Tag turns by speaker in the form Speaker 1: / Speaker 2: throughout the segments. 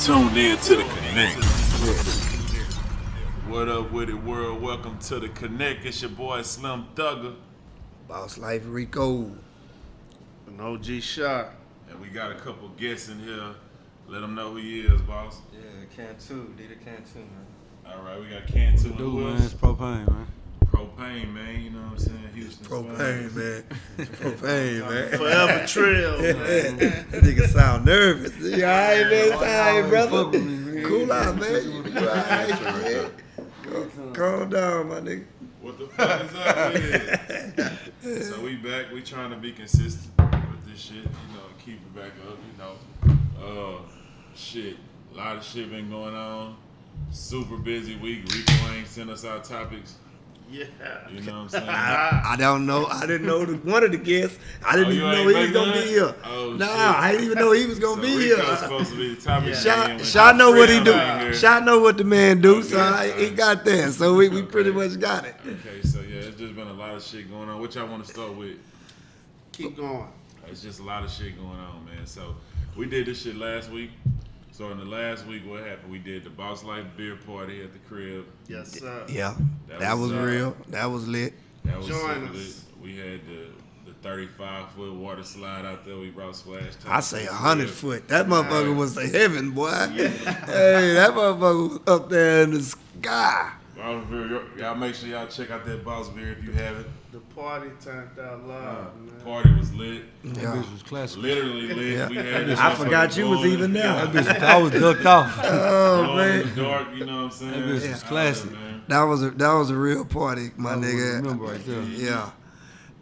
Speaker 1: Tuned in to the Connect. What up with it, world? Welcome to the Connect. It's your boy Slim Thugger.
Speaker 2: Boss Life Rico.
Speaker 3: An OG shot.
Speaker 1: And we got a couple guests in here. Let them know who he is, boss.
Speaker 4: Yeah, Cantu. Did a Cantu, man.
Speaker 1: All right, we got Cantu and
Speaker 5: Dude,
Speaker 1: who
Speaker 5: man,
Speaker 1: else?
Speaker 5: it's Propain, man.
Speaker 1: Propain, man. You know what I'm saying? Houston.
Speaker 2: Propain, man. Propain, man.
Speaker 3: Forever Trail, man.
Speaker 2: That nigga sound nervous. You alright, man? It's alright, brother.
Speaker 5: Fuck with me, man.
Speaker 2: Cool out, man. You alright, man? Calm down, my nigga.
Speaker 1: What the fuck is up with it? So we back. We trying to be consistent with this shit. You know, keep it back up. You know, shit. A lot of shit been going on. Super busy week. Rico ain't sent us our topics.
Speaker 3: Yeah.
Speaker 1: You know what I'm saying?
Speaker 2: I don't know. I didn't know one of the guests. I didn't even
Speaker 1: you
Speaker 2: know
Speaker 1: ain't
Speaker 2: he
Speaker 1: make
Speaker 2: was gonna
Speaker 1: none?
Speaker 2: be here.
Speaker 1: Oh,
Speaker 2: nah,
Speaker 1: shit.
Speaker 2: I didn't even know he was gonna
Speaker 1: So
Speaker 2: be
Speaker 1: Rico's
Speaker 2: here.
Speaker 1: supposed to be the topic.
Speaker 2: Shot know what he do.
Speaker 1: Here.
Speaker 2: Shot know what the man do. So
Speaker 1: Okay.
Speaker 2: he got that. So we pretty much got it.
Speaker 1: Okay, so yeah, it's just been a lot of shit going on. Which I want to start with.
Speaker 3: Keep going.
Speaker 1: It's just a lot of shit going on, man. So we did this shit last week. So in the last week, what happened? We did the Boss Life beer party at the crib.
Speaker 3: Yes, sir.
Speaker 2: Yeah, that was real. That was lit.
Speaker 1: That was
Speaker 3: Join
Speaker 1: super lit.
Speaker 3: us.
Speaker 1: We had the 35-foot water slide out there. We brought Splash Top.
Speaker 2: I say 100 foot. That motherfucker was the heaven, boy. Hey, that motherfucker was up there in the sky.
Speaker 1: Boss beer, y'all make sure y'all check out that Boss beer if you haven't.
Speaker 3: The party turned out loud, man.
Speaker 1: The party was lit.
Speaker 5: That
Speaker 2: Yeah.
Speaker 5: bitch was classic.
Speaker 1: Literally lit.
Speaker 2: Yeah.
Speaker 1: We had this
Speaker 2: I forgot you was
Speaker 1: blowing
Speaker 2: even
Speaker 1: in the
Speaker 2: there.
Speaker 1: dark.
Speaker 5: That bitch, I was ducked off.
Speaker 2: Oh
Speaker 1: Blowing in
Speaker 2: man,
Speaker 1: the dark, you know what I'm saying?
Speaker 5: That bitch was classic.
Speaker 1: Man.
Speaker 2: that was a real party, my
Speaker 5: I
Speaker 2: nigga.
Speaker 5: remember right there.
Speaker 2: Yeah,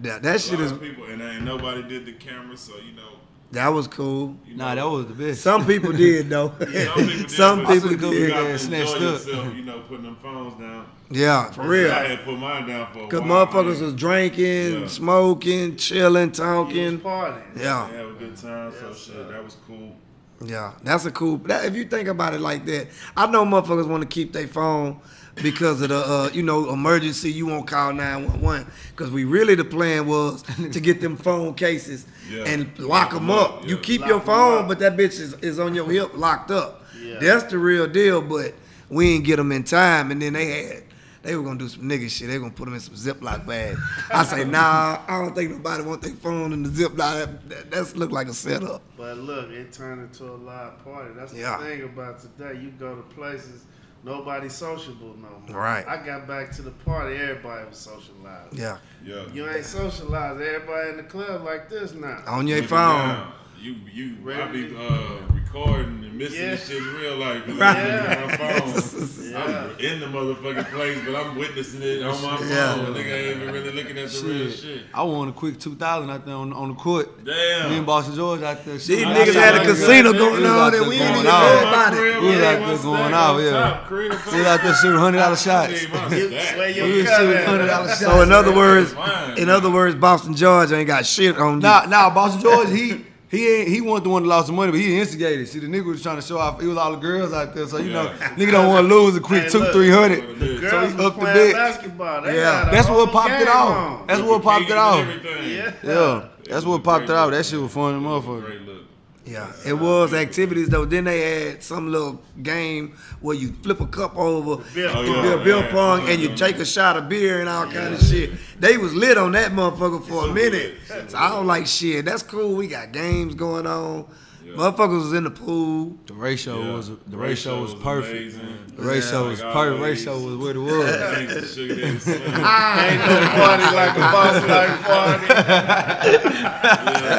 Speaker 2: that
Speaker 1: A
Speaker 2: shit
Speaker 1: lot
Speaker 2: is
Speaker 1: of people, and ain't nobody did the camera, so you know.
Speaker 2: that was cool.
Speaker 5: Nah, that was the best.
Speaker 2: Some people did though.
Speaker 1: Some
Speaker 2: Some
Speaker 1: people did,
Speaker 2: people
Speaker 1: but you
Speaker 2: did.
Speaker 1: gotta
Speaker 5: Yeah,
Speaker 1: enjoy
Speaker 5: snatched up.
Speaker 1: yourself, you know, putting them phones down.
Speaker 2: Yeah, for real.
Speaker 1: I had put mine down for a
Speaker 2: Cause
Speaker 1: while.
Speaker 2: motherfuckers was drinking,
Speaker 1: Yeah.
Speaker 2: smoking, chilling,
Speaker 3: He was
Speaker 2: talking.
Speaker 3: partying.
Speaker 2: Yeah.
Speaker 1: They have a good time, so
Speaker 3: Yes,
Speaker 1: shit,
Speaker 3: sir.
Speaker 1: that was cool.
Speaker 2: Yeah, that's a cool. If you think about it like that, I know motherfuckers want to keep their phone because of the emergency. You won't call 911 because the plan was to get them phone cases
Speaker 1: Yeah.
Speaker 2: and lock them up.
Speaker 1: Yeah.
Speaker 2: You keep
Speaker 3: Lock
Speaker 2: your
Speaker 3: 'em
Speaker 2: phone,
Speaker 3: up.
Speaker 2: but that bitch is on your hip locked up.
Speaker 3: Yeah.
Speaker 2: That's the real deal. But we ain't get them in time, and then they were gonna do some nigga shit. They gonna put them in some Ziploc bags. I say, nah, I don't think nobody want their phone in the Ziploc. That's look like a setup.
Speaker 3: But look, it turned into a live party. That's the
Speaker 2: Yeah.
Speaker 3: thing about today. You go to places, nobody's sociable no more.
Speaker 2: Right.
Speaker 3: I got back to the party, everybody was socialized.
Speaker 2: Yeah,
Speaker 1: Yeah.
Speaker 3: You ain't socialized. Everybody in the club like this now.
Speaker 2: on your
Speaker 1: Looking
Speaker 2: phone.
Speaker 1: down. I be
Speaker 3: Ready?
Speaker 1: recording and missing
Speaker 3: Yeah.
Speaker 1: this shit in real life.
Speaker 3: Yeah.
Speaker 1: My phone.
Speaker 3: Yeah.
Speaker 1: I'm in the motherfucking place, but I'm witnessing it on my phone.
Speaker 2: Yeah.
Speaker 1: Nigga ain't even really looking at the real shit.
Speaker 5: I won a quick 2,000 out there on the court.
Speaker 1: Damn.
Speaker 5: Me and Boston George out there.
Speaker 2: These
Speaker 5: shooting.
Speaker 2: niggas
Speaker 1: I
Speaker 2: had a
Speaker 1: saw
Speaker 2: casino
Speaker 1: that.
Speaker 2: going
Speaker 5: We was
Speaker 2: on
Speaker 5: out
Speaker 2: and
Speaker 5: there
Speaker 2: we ain't even
Speaker 5: going out.
Speaker 2: heard about it.
Speaker 5: We was out there going out, yeah. We was out there shooting $100 shots.
Speaker 3: Where your
Speaker 5: We was
Speaker 3: cut
Speaker 5: shooting
Speaker 3: at?
Speaker 5: $100 shots.
Speaker 2: So in
Speaker 1: Fine.
Speaker 2: other words, Boston George ain't got shit on you.
Speaker 5: Nah, Boston George, he wasn't the one that lost the money, but he instigated. See, the nigga was trying to show off. It was all the girls out there, so you know, nigga don't want to lose a quick
Speaker 3: Hey,
Speaker 5: 200-300.
Speaker 3: The girls
Speaker 5: So he
Speaker 3: was
Speaker 5: upped the
Speaker 3: playing
Speaker 5: bet.
Speaker 3: basketball. They
Speaker 2: Yeah.
Speaker 3: had a
Speaker 5: That's what
Speaker 3: whole
Speaker 5: popped it
Speaker 3: game
Speaker 5: off.
Speaker 3: on.
Speaker 5: That's what popped it off.
Speaker 3: Yeah.
Speaker 5: Yeah, that's what popped it off. That shit was fun, motherfucker.
Speaker 1: Great look.
Speaker 2: Yeah, it was activities though. Then they had some little game where you flip a cup over,
Speaker 3: Beer
Speaker 1: Oh,
Speaker 2: you
Speaker 1: yeah.
Speaker 2: do a beer
Speaker 1: Yeah.
Speaker 2: pong, and you take a shot of beer and all kind of shit. They was lit on that motherfucker for a minute. So I don't like shit. That's cool. We got games going on. Motherfuckers was in the pool.
Speaker 5: The ratio
Speaker 1: Yeah.
Speaker 5: was perfect.
Speaker 1: amazing.
Speaker 5: The ratio was
Speaker 1: Like
Speaker 5: perfect.
Speaker 1: always.
Speaker 5: Ratio was what it was.
Speaker 1: Thanks to Sugar Daddy Slim.
Speaker 3: Ain't no party like a boss like party.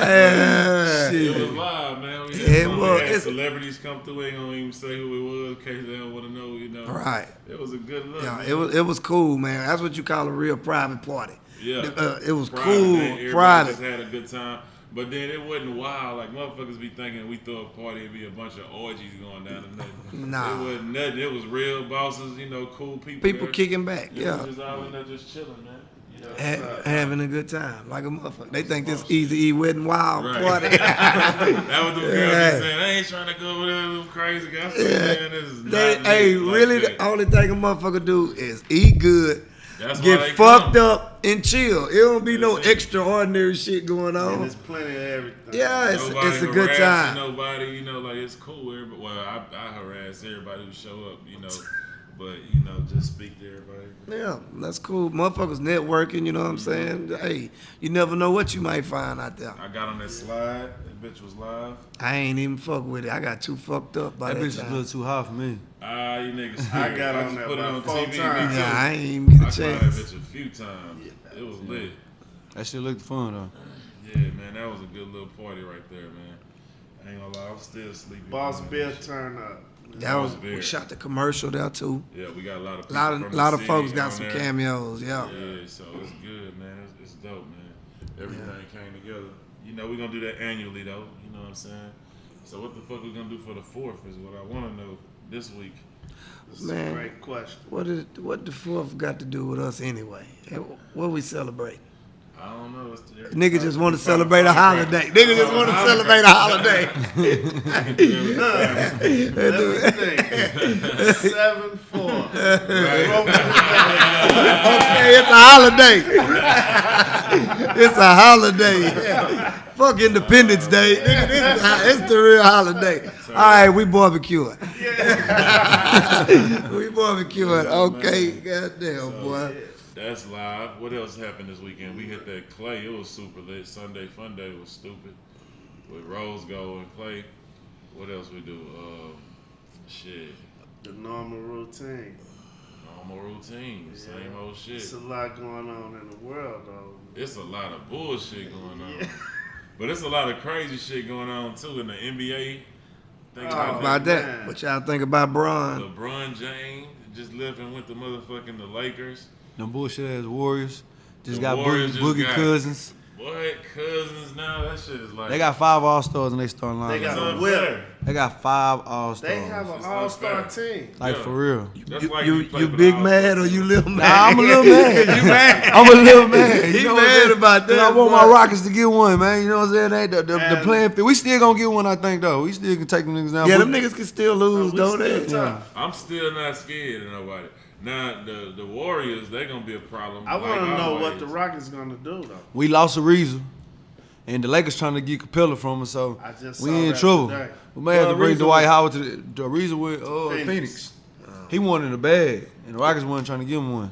Speaker 1: It
Speaker 2: Shit.
Speaker 1: was live, man. We
Speaker 2: It
Speaker 1: had,
Speaker 2: was.
Speaker 1: we had
Speaker 2: It's-
Speaker 1: celebrities come through. Ain't gonna even say who it was in case they don't want to know. You know,
Speaker 2: Right.
Speaker 1: It was a good look.
Speaker 2: Yeah,
Speaker 1: man.
Speaker 2: it was cool, man. That's what you call a real private party.
Speaker 1: Yeah.
Speaker 2: It was
Speaker 1: Private,
Speaker 2: cool,
Speaker 1: man. Everybody
Speaker 2: private.
Speaker 1: just had a good time. But then it wasn't wild. Like motherfuckers be thinking we throw a party, it'd be a bunch of orgies going down and nothing.
Speaker 2: Nah.
Speaker 1: It wasn't nothing. It was real bosses, you know, cool people.
Speaker 2: People
Speaker 1: there.
Speaker 2: kicking back,
Speaker 1: It
Speaker 2: yeah.
Speaker 1: was just all in there just chilling, man. You know?
Speaker 2: Having a good time, like a motherfucker. They think this Easy E Wet and Wild
Speaker 1: Right.
Speaker 2: party.
Speaker 1: That was the girl
Speaker 2: Yeah.
Speaker 1: just saying, I ain't trying to go over there with them crazy guys. Man, this is
Speaker 2: They,
Speaker 1: not
Speaker 2: hey,
Speaker 1: lit like
Speaker 2: really,
Speaker 1: that.
Speaker 2: the only thing a motherfucker do is eat good,
Speaker 1: That's why
Speaker 2: get
Speaker 1: they
Speaker 2: fucked
Speaker 1: come.
Speaker 2: up and chill. It don't be no
Speaker 1: That's it.
Speaker 2: extraordinary shit going
Speaker 3: And
Speaker 2: on.
Speaker 3: there's plenty of everything.
Speaker 2: Yeah, it's
Speaker 1: Nobody
Speaker 2: a good
Speaker 1: harassing
Speaker 2: time.
Speaker 1: Nobody, you know, like it's cool. Everybody, well, I harass everybody who show up, you know, but you know, just speak to everybody.
Speaker 2: Yeah, that's cool. Motherfuckers networking, you know what I'm saying? Hey, you never know what you might find out there.
Speaker 1: I got on that slide. That bitch was live.
Speaker 2: I ain't even fuck with it. I got too fucked up by
Speaker 5: That
Speaker 2: that
Speaker 5: bitch is a
Speaker 2: time.
Speaker 5: little too hot for me.
Speaker 1: Ah, you niggas.
Speaker 3: I
Speaker 1: scared.
Speaker 3: got on
Speaker 1: just
Speaker 3: that
Speaker 1: put it
Speaker 3: about
Speaker 1: on
Speaker 3: 4
Speaker 1: TV. Me
Speaker 3: times.
Speaker 1: too.
Speaker 2: Yeah, I ain't even get a
Speaker 1: I climbed that
Speaker 2: chance.
Speaker 1: bitch a few times. It was lit.
Speaker 5: That shit looked fun though.
Speaker 1: Yeah, man, that was a good little party right there, man. I ain't gonna lie, I'm still sleepy.
Speaker 3: Boss
Speaker 1: man.
Speaker 3: Bill turn up.
Speaker 2: That was
Speaker 1: Beer.
Speaker 2: we shot the commercial there too.
Speaker 1: Yeah, we got a lot of
Speaker 2: A
Speaker 1: people
Speaker 2: lot of
Speaker 1: from the
Speaker 2: lot of
Speaker 1: city
Speaker 2: folks got
Speaker 1: on
Speaker 2: some
Speaker 1: there.
Speaker 2: cameos. Yeah.
Speaker 1: Yeah, so it's good, man. It's dope, man. Everything came together. You know, we're gonna do that annually though. You know what I'm saying? So what the fuck we gonna do for the 4th is what I wanna know this week.
Speaker 3: This is a
Speaker 2: Man.
Speaker 3: great question.
Speaker 2: What the 4th got to do with us anyway? What we celebrate?
Speaker 1: I don't know.
Speaker 2: Niggas just want to celebrate a holiday. Niggas just want to celebrate a holiday.
Speaker 3: Let me think. 7-4.
Speaker 2: Okay, it's a holiday. It's a holiday. Fuck Independence Day. Nigga, it's the real holiday. All right, we barbecuing. We barbecuing. Okay, goddamn, boy.
Speaker 1: That's live. What else happened this weekend? We hit that Clay. It was super lit. Sunday Fun Day was stupid. With Rose Gold and Clay. What else we do? Shit.
Speaker 3: The normal routine.
Speaker 1: Normal routine. Same old shit.
Speaker 3: It's a lot going on in the world, though.
Speaker 1: It's a lot of bullshit going on. But it's a lot of crazy shit going on, too, in the NBA. Think
Speaker 2: About that,
Speaker 3: man.
Speaker 2: what y'all think about Bron?
Speaker 1: LeBron James just living with the motherfucking the Lakers.
Speaker 5: Them bullshit ass Warriors. Just
Speaker 1: The
Speaker 5: got
Speaker 1: Warriors just
Speaker 5: Boogie
Speaker 1: got-
Speaker 5: Cousins.
Speaker 1: What? Cousins now? That shit is like...
Speaker 5: They got 5 All-Stars and they starting
Speaker 3: They
Speaker 5: line.
Speaker 3: got
Speaker 1: It's
Speaker 3: a
Speaker 1: unfair.
Speaker 3: whip.
Speaker 5: They got 5 All-Stars.
Speaker 3: They have an
Speaker 1: It's
Speaker 3: all-star
Speaker 1: unfair.
Speaker 3: team.
Speaker 5: Like
Speaker 1: Yeah.
Speaker 5: for real.
Speaker 1: That's like
Speaker 2: You
Speaker 1: play for the
Speaker 2: big
Speaker 1: All-Star
Speaker 2: mad or
Speaker 1: team.
Speaker 2: you little mad?
Speaker 5: Nah, I'm a little mad.
Speaker 2: You mad?
Speaker 5: I'm a little mad.
Speaker 2: He
Speaker 5: You know what I'm
Speaker 2: mad
Speaker 5: saying?
Speaker 2: about
Speaker 5: 'Cause
Speaker 2: that,
Speaker 5: I want
Speaker 2: boy.
Speaker 5: my Rockets to get one, man. You know what I'm saying? The
Speaker 3: And-
Speaker 5: playing field. We still gonna get one, I think, though. We still can take them niggas down.
Speaker 2: Yeah,
Speaker 5: But-
Speaker 2: them niggas can still lose,
Speaker 3: We
Speaker 2: don't
Speaker 3: still
Speaker 2: they?
Speaker 3: tough.
Speaker 1: I'm still not scared of nobody. Now, the Warriors, they going to be a problem.
Speaker 3: I want to
Speaker 1: like
Speaker 3: know
Speaker 1: always.
Speaker 3: what the Rockets going to do, though.
Speaker 5: We lost Ariza. And the Lakers trying to get Capella from us, so
Speaker 3: I just
Speaker 5: we
Speaker 3: saw
Speaker 5: in
Speaker 3: that
Speaker 5: trouble.
Speaker 3: today.
Speaker 5: We may have to bring
Speaker 2: Ariza
Speaker 5: Dwight
Speaker 2: was-
Speaker 5: Howard to the Ariza with Phoenix. He wanted a bag, and the Rockets wasn't trying to give him one.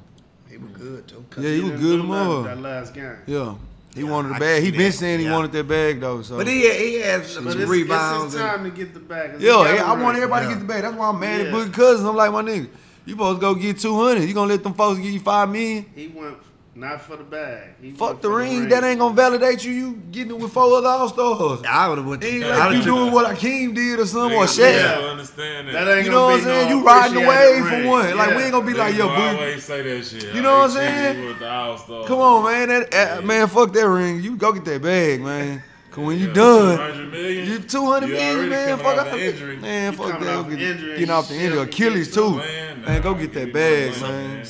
Speaker 2: He was good too.
Speaker 5: Yeah, he was
Speaker 3: didn't
Speaker 5: good
Speaker 3: do nothing
Speaker 5: mother.
Speaker 3: that last game.
Speaker 5: Yeah, he
Speaker 2: Yeah,
Speaker 5: wanted
Speaker 2: I
Speaker 5: a
Speaker 2: can
Speaker 5: bag. He
Speaker 2: see
Speaker 5: been
Speaker 2: that.
Speaker 5: saying he
Speaker 2: Yeah.
Speaker 5: wanted that bag though. So.
Speaker 2: But he has some
Speaker 3: But it's
Speaker 2: rebounds.
Speaker 3: his
Speaker 2: and-
Speaker 3: time to get the bag.
Speaker 5: Yeah, I want everybody to
Speaker 2: Yeah.
Speaker 5: get the bag. That's why I'm mad
Speaker 3: Yeah.
Speaker 5: at Boogie Cousins. I'm like, my nigga, you supposed to go get 200. You gonna let them folks give you $5 million?
Speaker 3: He went not for the bag. He
Speaker 5: Fuck
Speaker 3: went
Speaker 5: the
Speaker 3: for
Speaker 5: ring. That ain't gonna validate you. You getting it with 4 other All-Stars.
Speaker 2: I would have went.
Speaker 5: Ain't
Speaker 2: I
Speaker 5: like you
Speaker 2: would've took-
Speaker 5: doing what Akeem did or something, or
Speaker 1: Niggas
Speaker 5: Shaq.
Speaker 1: don't understand that.
Speaker 3: That ain't
Speaker 5: You
Speaker 3: gonna
Speaker 5: know what I'm
Speaker 3: be
Speaker 5: saying?
Speaker 3: no
Speaker 5: You riding the wave
Speaker 3: appreciated
Speaker 5: for one.
Speaker 3: ring.
Speaker 5: Like, we
Speaker 3: Yeah.
Speaker 5: ain't gonna be like,
Speaker 1: Niggas
Speaker 5: yo,
Speaker 1: will
Speaker 5: Boogie.
Speaker 1: always say that shit.
Speaker 5: You know what I'm
Speaker 1: They
Speaker 5: saying?
Speaker 1: cheated with the All-Stars.
Speaker 5: Come on, man. Man, fuck that ring. You go get that bag, man. Cause when you
Speaker 1: Yeah,
Speaker 5: done,
Speaker 1: 200 million?
Speaker 5: you 200
Speaker 1: You
Speaker 5: million,
Speaker 1: already
Speaker 5: man.
Speaker 1: coming
Speaker 5: Fuck
Speaker 1: off
Speaker 5: out.
Speaker 1: an injury.
Speaker 5: Man,
Speaker 3: You
Speaker 5: fuck
Speaker 3: coming
Speaker 5: that.
Speaker 3: off an injury and
Speaker 5: Getting off the
Speaker 3: you
Speaker 5: injury.
Speaker 3: still
Speaker 5: Achilles,
Speaker 3: can
Speaker 5: too.
Speaker 1: Man,
Speaker 5: Man, go
Speaker 1: nah,
Speaker 5: get
Speaker 1: give
Speaker 5: that
Speaker 1: me
Speaker 5: bag,
Speaker 1: my money,
Speaker 5: man.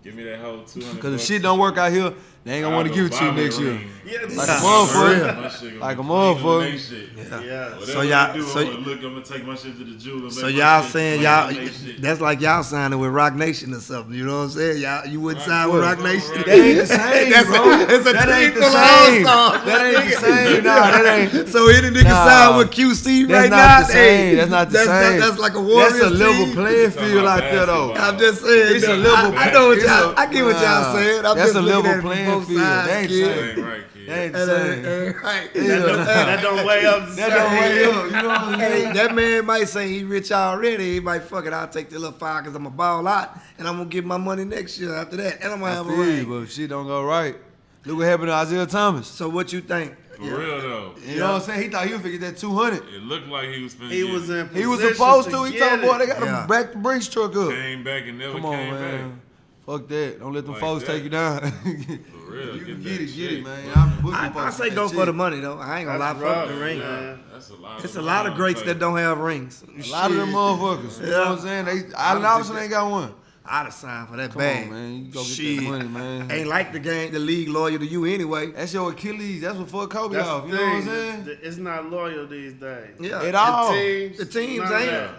Speaker 1: Give me that whole 200.
Speaker 5: Cause if
Speaker 1: bucks.
Speaker 5: shit don't work out here, they ain't gonna want to give it to you next year.
Speaker 3: Yeah,
Speaker 5: Like a
Speaker 2: Yeah,
Speaker 5: motherfucker.
Speaker 1: My shit gonna
Speaker 5: Like
Speaker 1: be
Speaker 5: a
Speaker 1: clean
Speaker 5: motherfucker.
Speaker 1: with they shit.
Speaker 3: yeah.
Speaker 1: Whatever
Speaker 2: So y'all-
Speaker 1: they do,
Speaker 2: so-
Speaker 1: I'm gonna look, I'm gonna take my shit to the jeweler.
Speaker 2: So
Speaker 1: make
Speaker 2: y'all
Speaker 1: my shit
Speaker 2: saying
Speaker 1: clean
Speaker 2: y'all?
Speaker 1: with they shit.
Speaker 2: That's like y'all signing with Rock Nation or something. You know what I'm saying? Y'all, you wouldn't sign with Rock Nation.
Speaker 1: That
Speaker 5: That ain't the same,
Speaker 2: That's
Speaker 5: bro.
Speaker 2: it's a
Speaker 5: That
Speaker 2: team
Speaker 5: ain't the
Speaker 2: full of
Speaker 5: same.
Speaker 2: all-stars.
Speaker 5: That ain't the same. Nah, that ain't.
Speaker 2: So any nigga
Speaker 5: Nah.
Speaker 2: sign with QC
Speaker 5: That's
Speaker 2: right
Speaker 5: not
Speaker 2: now?
Speaker 5: the same. That's not the same.
Speaker 2: That's like a Warriors
Speaker 5: That's a level
Speaker 2: team.
Speaker 5: playing
Speaker 1: Talking
Speaker 5: field
Speaker 1: about
Speaker 5: out there, though.
Speaker 1: basketball.
Speaker 2: I'm just saying.
Speaker 5: It's a
Speaker 2: that-
Speaker 5: level-
Speaker 2: I know what
Speaker 5: it's
Speaker 2: y'all.
Speaker 5: a-
Speaker 2: I get what y'all
Speaker 5: nah.
Speaker 2: saying. I'm
Speaker 5: That's
Speaker 2: just
Speaker 5: a
Speaker 2: looking
Speaker 5: level
Speaker 2: at it from
Speaker 5: playing
Speaker 2: both
Speaker 5: field.
Speaker 2: sides,
Speaker 5: That ain't
Speaker 2: kid.
Speaker 5: the
Speaker 1: That ain't right, kid.
Speaker 5: That ain't the
Speaker 2: That
Speaker 5: same.
Speaker 2: ain't right.
Speaker 3: That don't weigh up the
Speaker 5: That don't
Speaker 3: same.
Speaker 5: weigh up. You know what I'm
Speaker 2: Hey,
Speaker 5: saying?
Speaker 2: that man might say he rich already. He might fuck it. I'll take the little 5 because I'm a ball out, and I'm gonna get my money next year after that, and I'm gonna
Speaker 5: I
Speaker 2: have a
Speaker 5: feel you,
Speaker 2: ring.
Speaker 5: but if shit don't go right. Look what happened to Isaiah Thomas.
Speaker 2: So what you think?
Speaker 1: For real though.
Speaker 5: You know what I'm saying? He thought he would get that 200.
Speaker 1: It looked like he was finna
Speaker 3: He
Speaker 1: get
Speaker 3: was
Speaker 1: it.
Speaker 3: in
Speaker 5: He was
Speaker 3: position
Speaker 5: supposed to. He
Speaker 3: get
Speaker 5: told boy they
Speaker 3: it.
Speaker 5: got
Speaker 2: Yeah.
Speaker 5: to back the Brinks truck up.
Speaker 1: Came back and never
Speaker 5: Come on,
Speaker 1: came
Speaker 5: man. Fuck that. Don't let them
Speaker 1: Like
Speaker 5: folks
Speaker 1: that.
Speaker 5: take you down.
Speaker 1: back. For real.
Speaker 5: You
Speaker 1: get
Speaker 5: get
Speaker 1: that
Speaker 5: it,
Speaker 1: shit.
Speaker 5: man.
Speaker 2: I say go for the money though. I ain't gonna lie,
Speaker 3: That's
Speaker 2: fuck the
Speaker 3: rough,
Speaker 2: ring.
Speaker 3: man.
Speaker 1: That's a lot.
Speaker 2: It's a lot of greats that don't have rings.
Speaker 5: A lot of them motherfuckers. You know what I'm saying? Allen Iverson ain't got one.
Speaker 2: I'd have signed for that
Speaker 5: Come
Speaker 2: bag.
Speaker 5: on, man. You go get
Speaker 2: Shit.
Speaker 5: that money, man.
Speaker 2: Ain't like the league loyal to you anyway.
Speaker 5: That's your Achilles. That's what fucked Kobe
Speaker 3: That's
Speaker 5: off.
Speaker 3: the
Speaker 5: You know what I'm
Speaker 3: thing.
Speaker 5: saying?
Speaker 3: It's not loyal these days.
Speaker 2: Yeah.
Speaker 5: At all.
Speaker 2: The teams
Speaker 3: none of
Speaker 2: ain't.
Speaker 3: that.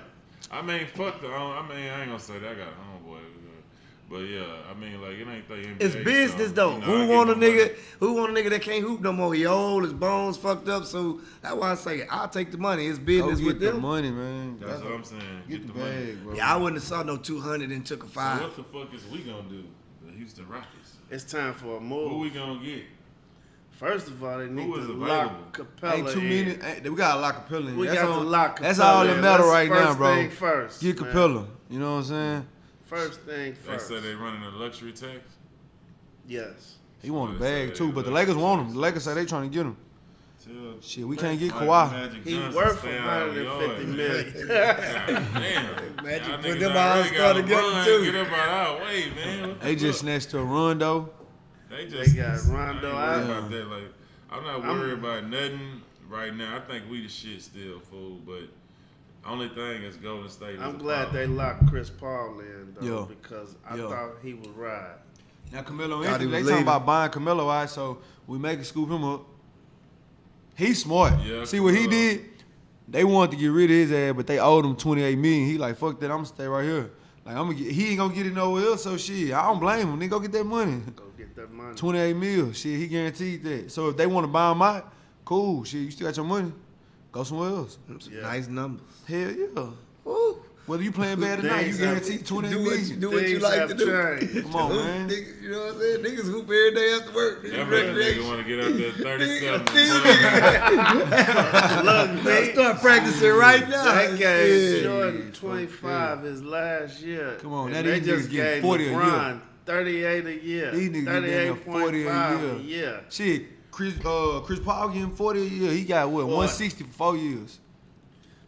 Speaker 1: I mean, fuck the. I mean, I ain't gonna say that. I got a homeboy. But yeah, I mean, like it ain't the NBA.
Speaker 2: It's business
Speaker 1: so,
Speaker 2: though.
Speaker 1: you know,
Speaker 2: Who
Speaker 1: I
Speaker 2: want a
Speaker 1: get my
Speaker 2: nigga?
Speaker 1: money.
Speaker 2: Who want a nigga that can't hoop no more? He old, his bones fucked up. So that's why I say I'll take the money. It's
Speaker 5: Go
Speaker 2: business
Speaker 5: get
Speaker 2: with
Speaker 5: the
Speaker 2: them.
Speaker 5: money, man.
Speaker 1: That's what I'm saying.
Speaker 5: Get the
Speaker 1: money.
Speaker 5: bag, bro.
Speaker 2: Yeah, I wouldn't have saw no 200 and took a
Speaker 1: So
Speaker 2: 5.
Speaker 1: what the fuck is we gonna do? The Houston Rockets.
Speaker 3: It's time for a
Speaker 1: Who
Speaker 3: move.
Speaker 1: we gonna get?
Speaker 3: First of all, they need
Speaker 1: Who is
Speaker 3: to
Speaker 1: available?
Speaker 3: lock Capella
Speaker 5: Ain't too
Speaker 3: in.
Speaker 5: many. We got to lock Capella in.
Speaker 3: We
Speaker 5: That's
Speaker 3: got
Speaker 5: all,
Speaker 3: to lock Capella
Speaker 5: That's all that
Speaker 3: in.
Speaker 5: matter
Speaker 3: Let's
Speaker 5: right now,
Speaker 3: first
Speaker 5: bro.
Speaker 3: thing first,
Speaker 5: Get
Speaker 3: man.
Speaker 5: Capella. You know what I'm saying?
Speaker 3: First thing
Speaker 1: They
Speaker 3: first.
Speaker 1: said they running a luxury tax.
Speaker 3: Yes.
Speaker 5: He want a
Speaker 1: They say
Speaker 5: bag
Speaker 1: they
Speaker 5: too, but the
Speaker 1: luxury
Speaker 5: Lakers want him.
Speaker 1: tax.
Speaker 5: The Lakers say they trying to get him.
Speaker 1: Tell
Speaker 5: Shit, we can't get
Speaker 1: Mike
Speaker 5: Kawhi.
Speaker 1: Magic
Speaker 3: He
Speaker 1: Johnson
Speaker 3: worth
Speaker 1: stay out of
Speaker 3: 150
Speaker 1: yard.
Speaker 3: million.
Speaker 1: Damn.
Speaker 2: Magic
Speaker 1: Y'all
Speaker 2: put
Speaker 1: niggas
Speaker 2: them
Speaker 1: already
Speaker 2: all
Speaker 1: got
Speaker 2: together
Speaker 1: LeBron.
Speaker 2: too.
Speaker 1: Get up out our way, man. What the
Speaker 5: They just
Speaker 1: fuck?
Speaker 5: snatched a Rondo.
Speaker 1: They
Speaker 3: got Rondo
Speaker 1: I ain't worried
Speaker 3: out.
Speaker 1: about that. Like, I'm not worried about nothing right now. I think we the shit still, fool. But only thing is Golden State.
Speaker 3: I'm
Speaker 1: is a
Speaker 3: glad
Speaker 1: problem.
Speaker 3: they locked Chris Paul in, though,
Speaker 5: Yeah.
Speaker 3: because I
Speaker 5: Yeah.
Speaker 3: thought he would ride.
Speaker 5: Now Carmelo
Speaker 2: Thought he
Speaker 5: Anthony, they
Speaker 2: was
Speaker 5: talking
Speaker 2: leaving.
Speaker 5: about buying Carmelo out, so we make it scoop him up. He's smart.
Speaker 1: Yeah,
Speaker 5: See what he
Speaker 1: Carmelo.
Speaker 5: did? They wanted to get rid of his ass, but they owed him $28 million. He like, fuck that, I'm gonna stay right here. Like he ain't gonna get it nowhere else, so shit, I don't blame him. Nigga, go get that money.
Speaker 3: Go get that money.
Speaker 5: 28 mil, shit, he guaranteed that. So if they want to buy him out, cool, shit, you still got your money. Go somewhere else.
Speaker 2: Them some
Speaker 3: Yeah.
Speaker 2: nice numbers.
Speaker 5: Hell yeah.
Speaker 2: Woo.
Speaker 5: Whether you playing bad or not, you
Speaker 3: Things have-
Speaker 5: guaranteed 28
Speaker 2: Do what you
Speaker 5: million.
Speaker 2: do what you
Speaker 3: Things
Speaker 2: like
Speaker 3: have
Speaker 2: to do.
Speaker 3: changed.
Speaker 5: Come on,
Speaker 2: Hoop,
Speaker 5: man.
Speaker 2: nigga, you know what I'm saying? Niggas hoop every day after work.
Speaker 1: That make a nigga
Speaker 2: Recreation.
Speaker 1: want to get out there 37.
Speaker 2: Let's start practicing right now.
Speaker 3: That gave
Speaker 2: Yeah.
Speaker 3: Jordan 25 his last year.
Speaker 5: Come on,
Speaker 3: and
Speaker 5: now
Speaker 3: they
Speaker 5: these
Speaker 3: just
Speaker 5: niggas getting
Speaker 3: gave
Speaker 5: 40 a year.
Speaker 3: LeBron 38 a year.
Speaker 5: These niggas getting damn 40
Speaker 3: 38.5
Speaker 5: a year. Shit, Chris Paul getting 40 a year. He got what, 160 for 4 years.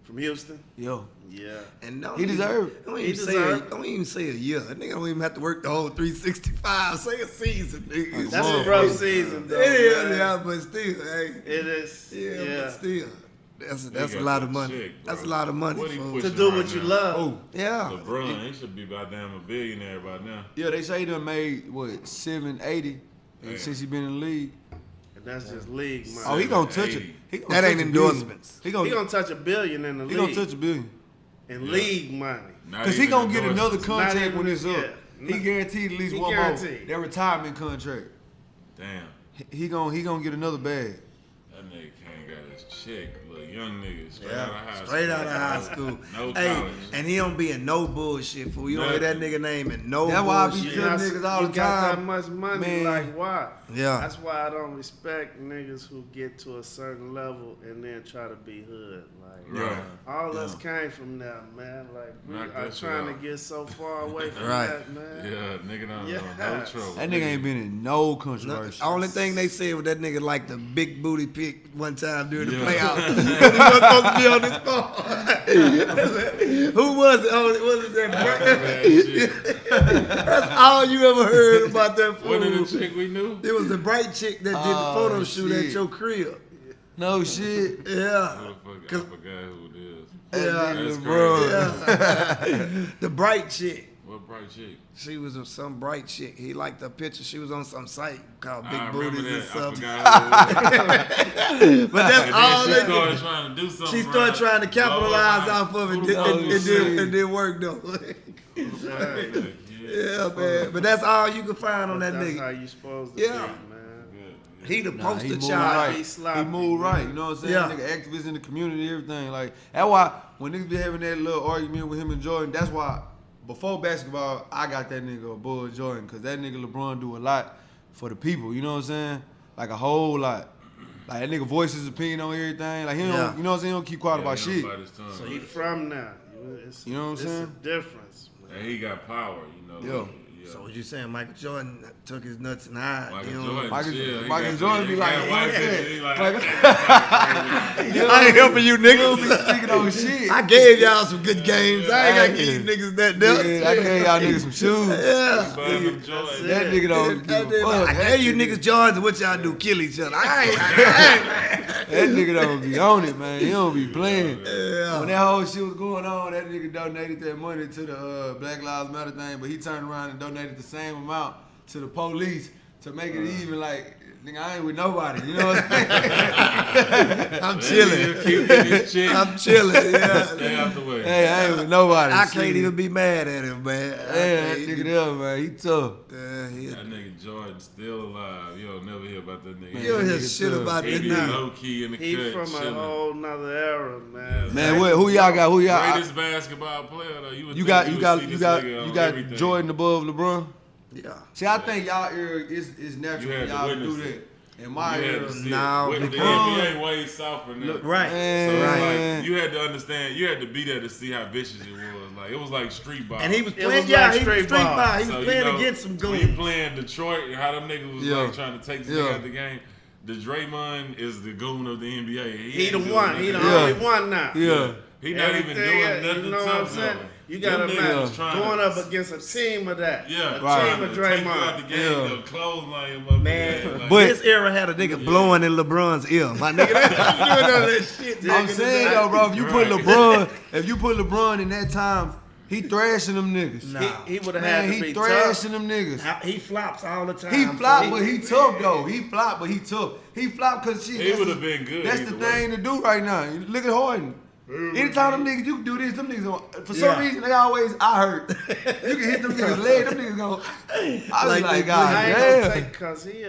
Speaker 3: From Houston?
Speaker 5: Yo.
Speaker 3: Yeah.
Speaker 2: And don't
Speaker 5: He
Speaker 2: even-
Speaker 5: deserve it.
Speaker 2: Don't
Speaker 3: He
Speaker 2: even, say
Speaker 3: deserve it.
Speaker 2: don't even say a year. That nigga don't even have to work the whole 365. Say a season, nigga.
Speaker 3: That's
Speaker 5: Motherfucker.
Speaker 3: a rough season, though.
Speaker 2: It is,
Speaker 3: man.
Speaker 2: yeah, but still, hey.
Speaker 3: It is.
Speaker 2: Yeah, but still. That's
Speaker 1: He
Speaker 2: a
Speaker 1: got
Speaker 2: lot
Speaker 1: that
Speaker 2: of money.
Speaker 1: check, bro.
Speaker 2: That's a lot of money.
Speaker 1: What he
Speaker 2: fool.
Speaker 1: pushing
Speaker 3: To do
Speaker 1: right
Speaker 3: what you
Speaker 1: now?
Speaker 3: love.
Speaker 5: Oh.
Speaker 2: Yeah.
Speaker 1: LeBron, he should be about damn a billionaire by now.
Speaker 5: Yeah, they say he done made, what, 780
Speaker 1: Damn.
Speaker 5: since he been in the league.
Speaker 3: And that's just league money.
Speaker 5: Oh, he gonna touch it.
Speaker 1: 780.
Speaker 5: He gonna
Speaker 2: That
Speaker 5: touch
Speaker 2: ain't
Speaker 5: a billion.
Speaker 2: endorsements.
Speaker 5: He
Speaker 3: He
Speaker 5: gonna
Speaker 3: gonna touch $1 billion in the
Speaker 5: he
Speaker 3: league.
Speaker 5: gonna touch $1 billion.
Speaker 3: in league money.
Speaker 1: Not
Speaker 5: Cause he
Speaker 1: even
Speaker 5: gonna get
Speaker 1: endorsements.
Speaker 5: another contract
Speaker 3: even-
Speaker 5: when it's up.
Speaker 3: yeah.
Speaker 5: He guaranteed at least
Speaker 3: He
Speaker 5: one
Speaker 3: guaranteed.
Speaker 5: more. That retirement contract.
Speaker 1: Damn,
Speaker 5: He gonna get another bag.
Speaker 1: that nigga can't got his check. Little young nigga, straight
Speaker 2: Yeah,
Speaker 1: out of high
Speaker 2: straight
Speaker 1: school.
Speaker 2: out of high school.
Speaker 1: No
Speaker 2: Hey,
Speaker 1: college.
Speaker 2: and he don't be in no bullshit, fool. You don't hear that nigga name in no
Speaker 5: That's why I be
Speaker 2: bullshit.
Speaker 5: telling niggas all
Speaker 3: you
Speaker 5: the
Speaker 3: got that
Speaker 5: time,
Speaker 3: much money,
Speaker 5: man.
Speaker 3: like why?
Speaker 2: Yeah.
Speaker 3: That's why I don't respect niggas who get to a certain level and then try to be hood. Like
Speaker 1: Right.
Speaker 3: all us came from there, man. Like we
Speaker 1: Knock
Speaker 3: are
Speaker 1: that shit
Speaker 3: trying to
Speaker 1: out.
Speaker 3: get so far away from
Speaker 2: Right.
Speaker 3: that, man.
Speaker 1: Yeah, nigga don't
Speaker 3: Yeah.
Speaker 1: know no trouble.
Speaker 5: That nigga ain't been in no
Speaker 2: No,
Speaker 5: controversy.
Speaker 2: the only thing they said was that nigga like the big booty pick one time during the
Speaker 1: Yeah.
Speaker 2: playoffs. He wasn't supposed to be on this phone. Who was it? Oh, was it that
Speaker 1: Man,
Speaker 2: bright?
Speaker 1: shit.
Speaker 2: That's all you ever heard about that fool.
Speaker 1: What did the chick we knew?
Speaker 2: It was the bright chick that did the
Speaker 5: Oh,
Speaker 2: photo shoot at
Speaker 5: shit.
Speaker 2: your crib.
Speaker 5: No shit.
Speaker 2: Yeah.
Speaker 1: Motherfucker, I forgot who it is.
Speaker 2: Yeah.
Speaker 1: That's
Speaker 5: bro.
Speaker 1: crazy.
Speaker 2: Yeah. The bright chick.
Speaker 1: What bright chick?
Speaker 2: She was some bright chick. He liked the picture. She was on some site called Big
Speaker 1: I remember
Speaker 2: Booties and
Speaker 1: that. I
Speaker 2: something.
Speaker 1: forgot who it was.
Speaker 2: But that's all
Speaker 1: And
Speaker 2: they
Speaker 1: then she
Speaker 2: did.
Speaker 1: started trying to do something.
Speaker 2: She started
Speaker 1: right.
Speaker 2: trying to capitalize
Speaker 1: Oh,
Speaker 2: off of it.
Speaker 1: who the fuck
Speaker 2: It
Speaker 1: was she?
Speaker 2: didn't work though.
Speaker 1: Yeah.
Speaker 2: Yeah, man. But that's all you can find on that
Speaker 3: That's how
Speaker 2: nigga.
Speaker 3: you supposed to
Speaker 2: Yeah.
Speaker 3: be, man.
Speaker 2: He the
Speaker 5: Nah, he
Speaker 2: poster
Speaker 5: moved
Speaker 2: child.
Speaker 5: right.
Speaker 3: He sloppy,
Speaker 5: He moved
Speaker 3: man.
Speaker 5: right. You know what I'm saying?
Speaker 2: Yeah.
Speaker 5: Nigga activist in the community, everything. Like that's why when niggas be having that little argument with him and Jordan, that's why before basketball, I got that nigga above Jordan because that nigga LeBron do a lot for the people. You know what I'm saying? Like a whole lot. Like that nigga voice his opinion on everything. Like he don't,
Speaker 2: Yeah.
Speaker 5: you know what I'm saying? He don't keep quiet about
Speaker 1: he don't
Speaker 5: shit.
Speaker 1: bite his tongue.
Speaker 3: So he from now. It's,
Speaker 5: You know what I'm
Speaker 3: it's
Speaker 5: saying?
Speaker 3: a difference. Man.
Speaker 1: And he got power, you know.
Speaker 5: Yo.
Speaker 1: Yeah.
Speaker 2: So what you saying? Michael Jordan took his nuts and hide.
Speaker 1: Michael
Speaker 2: You know?
Speaker 1: Jordan,
Speaker 5: Michael-
Speaker 1: chill. He
Speaker 5: Michael
Speaker 1: got-
Speaker 5: Jordan
Speaker 1: he
Speaker 5: be like,
Speaker 1: got
Speaker 5: fuck
Speaker 1: white
Speaker 5: that.
Speaker 1: bitches, he like,
Speaker 2: I ain't helping you
Speaker 5: He don't be
Speaker 2: niggas.
Speaker 5: speaking on shit.
Speaker 2: I gave y'all some good games. I ain't gotta give you niggas that
Speaker 5: Yeah, I
Speaker 2: dust.
Speaker 5: gave y'all niggas some shoes.
Speaker 2: Yeah.
Speaker 1: Buying them joints.
Speaker 5: That nigga don't give a fuck.
Speaker 2: I gave you niggas Jordans. What y'all do? Kill each other.
Speaker 5: That nigga don't be on it, man. He don't be playing.
Speaker 2: Yeah.
Speaker 5: When that whole shit was going on, that nigga donated that money to the Black Lives Matter thing, but he turned around and donated the same amount to the police to make it even like. Nigga, I ain't with nobody, you know what I'm saying?
Speaker 2: I'm chilling.
Speaker 1: Keep his chick.
Speaker 2: I'm chilling. Yeah.
Speaker 1: Stay out the way.
Speaker 5: Hey, I ain't with nobody.
Speaker 2: I can't even be mad at him, man.
Speaker 5: Yeah, that nigga there, man, he tough.
Speaker 2: Yeah,
Speaker 1: That nigga Jordan still alive. You don't never hear about that nigga.
Speaker 2: you don't hear
Speaker 5: nigga
Speaker 2: shit
Speaker 5: tough.
Speaker 2: about
Speaker 1: He
Speaker 2: that
Speaker 1: be
Speaker 2: now.
Speaker 1: low key in the
Speaker 3: He
Speaker 1: cut.
Speaker 3: from a
Speaker 1: chilling.
Speaker 3: whole nother era, man.
Speaker 5: Man, who y'all got? Who y'all?
Speaker 1: Greatest basketball player though. You would
Speaker 5: You
Speaker 1: think
Speaker 5: got
Speaker 1: you
Speaker 5: you
Speaker 1: would
Speaker 5: got
Speaker 1: see
Speaker 5: you
Speaker 1: this
Speaker 5: got
Speaker 1: nigga
Speaker 5: you
Speaker 1: on
Speaker 5: got
Speaker 1: everything.
Speaker 5: Jordan above LeBron.
Speaker 2: Yeah.
Speaker 5: See, I think y'all era is natural
Speaker 1: You had
Speaker 5: for
Speaker 1: to
Speaker 5: y'all to do
Speaker 1: witness
Speaker 5: that.
Speaker 1: it.
Speaker 5: In my
Speaker 1: You had
Speaker 5: era,
Speaker 1: to see
Speaker 2: No,
Speaker 1: it. The
Speaker 2: because-
Speaker 1: NBA way softer now.
Speaker 2: Right.
Speaker 1: So
Speaker 5: Man.
Speaker 1: it's like you had to understand. You had to be there to see how vicious it was. Like it was like street ball.
Speaker 2: And he was
Speaker 3: It
Speaker 2: playing,
Speaker 3: was
Speaker 2: yeah,
Speaker 3: like
Speaker 2: he was
Speaker 3: straight
Speaker 2: street
Speaker 3: ball.
Speaker 2: ball. He was
Speaker 1: So,
Speaker 2: playing
Speaker 1: you know,
Speaker 2: against some
Speaker 1: when you
Speaker 2: goons.
Speaker 1: playing Detroit, and how them niggas was
Speaker 5: Yeah.
Speaker 1: like trying to take this
Speaker 5: Yeah.
Speaker 1: nigga out the game. The Draymond is the goon of the NBA.
Speaker 3: He
Speaker 1: ain't
Speaker 3: the
Speaker 1: doing
Speaker 3: one. He the
Speaker 1: nothing.
Speaker 5: Yeah.
Speaker 3: only one now.
Speaker 5: yeah.
Speaker 1: He not even
Speaker 3: Everything,
Speaker 1: doing nothing
Speaker 3: you know what I'm
Speaker 1: tough,
Speaker 3: saying?
Speaker 1: though.
Speaker 3: You got
Speaker 1: Them
Speaker 3: a
Speaker 1: niggas
Speaker 3: man
Speaker 1: was trying
Speaker 3: going
Speaker 1: to-
Speaker 3: up against a team of that.
Speaker 1: Yeah,
Speaker 3: a
Speaker 5: right.
Speaker 3: team of
Speaker 1: Take you out the
Speaker 3: Draymond.
Speaker 1: game,
Speaker 5: Yeah.
Speaker 1: they'll clothesline him up.
Speaker 2: Man,
Speaker 1: Like,
Speaker 5: But-
Speaker 2: this era had a nigga blowing in LeBron's ear. My nigga, that doing all that shit.
Speaker 5: I'm
Speaker 2: nigga.
Speaker 5: saying though, bro, if you put
Speaker 1: Right.
Speaker 5: LeBron, if you put LeBron in that time, he thrashing them niggas.
Speaker 2: Nah.
Speaker 3: He would have had
Speaker 5: Man,
Speaker 3: to
Speaker 5: he
Speaker 3: be
Speaker 5: thrashing
Speaker 3: tough.
Speaker 5: them niggas.
Speaker 2: He flops all the time.
Speaker 5: He
Speaker 2: so
Speaker 5: flopped, but he tough though. He flopped, but he tough. He flopped because shit.
Speaker 1: He
Speaker 5: that's
Speaker 1: would've
Speaker 5: the-
Speaker 1: been good
Speaker 5: That's the
Speaker 1: either way.
Speaker 5: thing to do right now. Look at Harden. Anytime them niggas, you can do this, them niggas for some
Speaker 2: Yeah.
Speaker 5: reason they always I hurt. You can hit them niggas leg, them niggas gon' I was
Speaker 2: Like
Speaker 5: like,
Speaker 2: they
Speaker 5: God
Speaker 3: I ain't gonna
Speaker 5: damn.
Speaker 3: take because he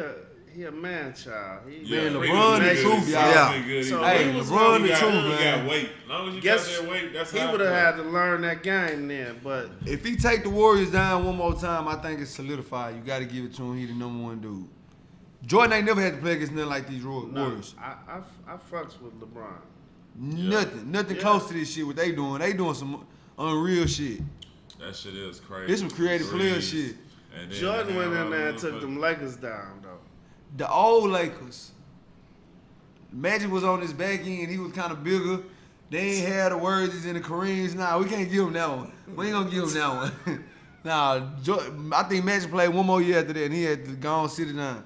Speaker 3: a man child. He
Speaker 1: Yeah,
Speaker 5: Man,
Speaker 1: he
Speaker 5: LeBron
Speaker 1: was
Speaker 5: the
Speaker 1: good.
Speaker 5: truth,
Speaker 1: He
Speaker 5: y'all.
Speaker 1: was
Speaker 2: Yeah.
Speaker 1: good.
Speaker 3: So
Speaker 5: Hey,
Speaker 3: he was
Speaker 5: LeBron the
Speaker 1: He got-
Speaker 5: truth,
Speaker 1: he
Speaker 5: man.
Speaker 1: got weight. As long as you
Speaker 3: Guess
Speaker 1: got that weight, that's
Speaker 3: he
Speaker 1: how
Speaker 3: would
Speaker 1: it
Speaker 3: have
Speaker 1: goes.
Speaker 3: had to learn that game then, but
Speaker 5: If he take the Warriors down one more time, I think it's solidified. You got to give it to him. He the number one dude. Jordan ain't never had to play against nothing like these Warriors.
Speaker 3: I fucks with LeBron.
Speaker 5: Nothing
Speaker 3: Yeah.
Speaker 5: close to this shit. What they doing? They doing some unreal shit.
Speaker 1: That shit is crazy.
Speaker 5: This some creative player
Speaker 1: Threes.
Speaker 5: shit.
Speaker 1: And then
Speaker 3: Jordan
Speaker 1: they
Speaker 3: went
Speaker 1: have
Speaker 3: in there
Speaker 1: all
Speaker 3: and
Speaker 1: the
Speaker 3: took them Lakers down though.
Speaker 5: The old Lakers. Magic was on his back end. He was kind of bigger. They ain't had the words in the Kareems. Nah, we can't give him that one. We ain't gonna give him that one. Nah, I think Magic played one more year after that, and he had to go on sit it down.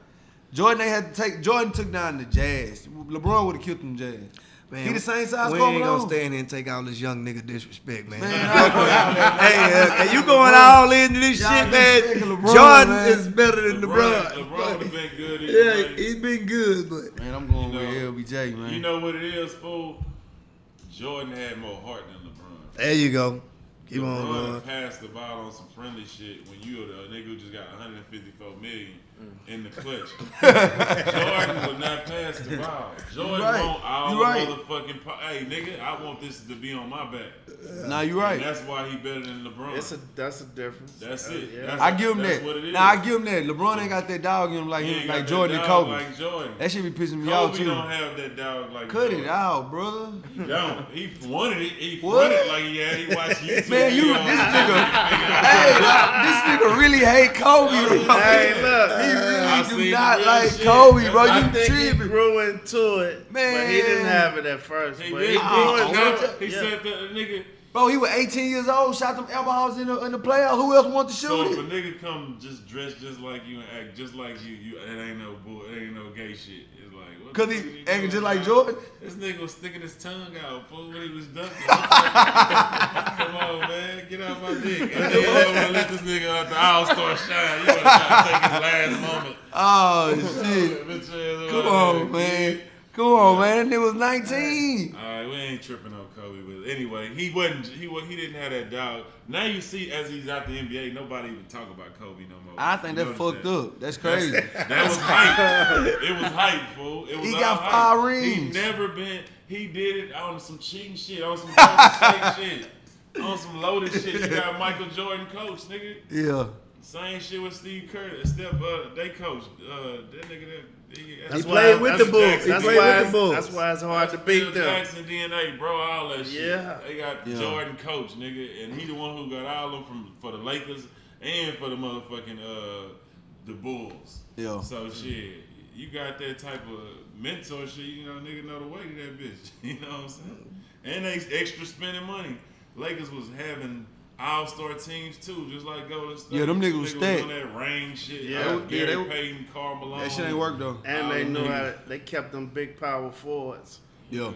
Speaker 5: Jordan took down the Jazz. LeBron would have killed them Jazz.
Speaker 2: Man,
Speaker 5: He the same size
Speaker 2: we
Speaker 5: Carmelo.
Speaker 2: ain't gonna stand here and take all this young nigga disrespect, man.
Speaker 5: Man,
Speaker 2: Hey, you going all into this
Speaker 5: Y'all
Speaker 2: shit, man.
Speaker 5: disrespecting LeBron,
Speaker 2: Jordan
Speaker 5: man.
Speaker 2: is better than LeBron.
Speaker 1: LeBron would have been good.
Speaker 2: Yeah,
Speaker 1: Either way.
Speaker 2: he's been good, but
Speaker 5: Man, I'm going
Speaker 1: You know,
Speaker 5: with LBJ, man.
Speaker 1: You know what it is, fool? Jordan had more heart than LeBron.
Speaker 2: there you go. Keep on
Speaker 1: LeBron
Speaker 2: going.
Speaker 1: passed the ball on some friendly shit when you were a nigga who just got 154 million in the clutch. Jordan would not pass the ball. Jordan
Speaker 5: right.
Speaker 1: want all
Speaker 5: You
Speaker 1: the
Speaker 5: right.
Speaker 1: motherfucking hey nigga, I want this to be on my back.
Speaker 5: Nah, you
Speaker 1: And
Speaker 5: right.
Speaker 1: that's why he better than LeBron.
Speaker 3: That's a difference.
Speaker 1: That's it.
Speaker 3: Yeah.
Speaker 1: That's
Speaker 5: I give him
Speaker 1: that's
Speaker 5: that.
Speaker 1: What it is.
Speaker 5: Nah, I give him that. LeBron ain't got that dog in him like
Speaker 1: He
Speaker 5: him,
Speaker 1: ain't
Speaker 5: like
Speaker 1: got
Speaker 5: Jordan
Speaker 1: that
Speaker 5: and
Speaker 1: dog
Speaker 5: Kobe.
Speaker 1: like Jordan.
Speaker 5: That shit be pissing me off
Speaker 1: Kobe
Speaker 5: too.
Speaker 1: don't have that dog like
Speaker 5: Cut
Speaker 1: Jordan.
Speaker 5: it out, brother.
Speaker 1: He don't. He wanted it. He
Speaker 5: What?
Speaker 1: fronted like he had. He watched YouTube.
Speaker 5: Man, you
Speaker 1: videos.
Speaker 5: this nigga. Hey, this nigga really hate Kobe, bro.
Speaker 3: Hey, look.
Speaker 5: He
Speaker 1: I
Speaker 5: really
Speaker 1: seen
Speaker 5: do
Speaker 1: the
Speaker 5: not
Speaker 1: real
Speaker 5: like
Speaker 1: shit.
Speaker 5: Kobe, bro.
Speaker 3: I
Speaker 5: You
Speaker 3: think he
Speaker 5: tripping.
Speaker 3: grew into it, but
Speaker 5: Man.
Speaker 3: he didn't have it at first.
Speaker 1: He
Speaker 3: but
Speaker 1: did.
Speaker 3: he grew into it.
Speaker 1: He
Speaker 3: Yeah.
Speaker 1: said that a nigga.
Speaker 5: Bro, he was 18 years old, shot them elbow balls in the playoffs. Who else want to
Speaker 1: So
Speaker 5: shoot
Speaker 1: if a
Speaker 5: it?
Speaker 1: nigga come just dressed just like you and act just like you, it ain't no bull, it ain't no gay shit. It's like what
Speaker 5: Cause
Speaker 1: the
Speaker 5: he
Speaker 1: fuck
Speaker 5: acting
Speaker 1: doing,
Speaker 5: just like
Speaker 1: man?
Speaker 5: Jordan.
Speaker 1: This nigga was sticking his tongue out, fool, when he was dunking. Come on, man, get out my dick. And then you wanna let this nigga out the All-Star shine. You wanna try to take his last moment.
Speaker 5: Oh shit!
Speaker 1: Bitch ass
Speaker 5: Come
Speaker 1: out
Speaker 5: on,
Speaker 1: there,
Speaker 5: man.
Speaker 1: kid.
Speaker 5: Come on, man. That nigga was 19.
Speaker 1: All right, we ain't tripping on Kobe, but anyway, he didn't have that dog. Now you see, as he's out the NBA, nobody even talk about Kobe no more.
Speaker 5: I think
Speaker 1: You
Speaker 5: that's
Speaker 1: notice
Speaker 5: fucked
Speaker 1: that?
Speaker 5: up. That's crazy.
Speaker 1: That was hype. It was hype, fool. It was
Speaker 5: He
Speaker 1: all
Speaker 5: got
Speaker 1: hype.
Speaker 5: 5 rings.
Speaker 1: He never been. He did it on some cheating shit, on some Golden State shit, on some loaded shit. You got Michael Jordan coach, nigga.
Speaker 5: Yeah.
Speaker 1: Same shit with Steve Kerr. They coach. That nigga.
Speaker 2: He played with the Bulls. He
Speaker 3: That's
Speaker 2: played
Speaker 3: why
Speaker 2: with the Bulls.
Speaker 3: That's why it's hard to
Speaker 1: Phil
Speaker 3: beat them.
Speaker 1: Jackson DNA, bro, all that shit.
Speaker 3: Yeah.
Speaker 1: They got
Speaker 5: Yeah.
Speaker 1: Jordan coach, nigga, and he the one who got all of them for the Lakers and for the motherfucking the Bulls.
Speaker 5: Yeah.
Speaker 1: So shit, you got that type of mentor shit, you know, nigga know the way to that bitch. You know what I'm saying? And they extra spending money. Lakers was having all-star teams too, just like Golden State.
Speaker 5: Yeah, them niggas was stacked.
Speaker 1: doing that rain shit.
Speaker 3: Yeah.
Speaker 1: Gary
Speaker 5: they were-
Speaker 1: Payton, Karl Malone.
Speaker 5: That shit ain't work though.
Speaker 3: And
Speaker 1: All
Speaker 3: they
Speaker 1: them
Speaker 3: knew how
Speaker 1: niggas.
Speaker 3: they kept them big power forwards.
Speaker 5: Yeah.
Speaker 1: Yeah,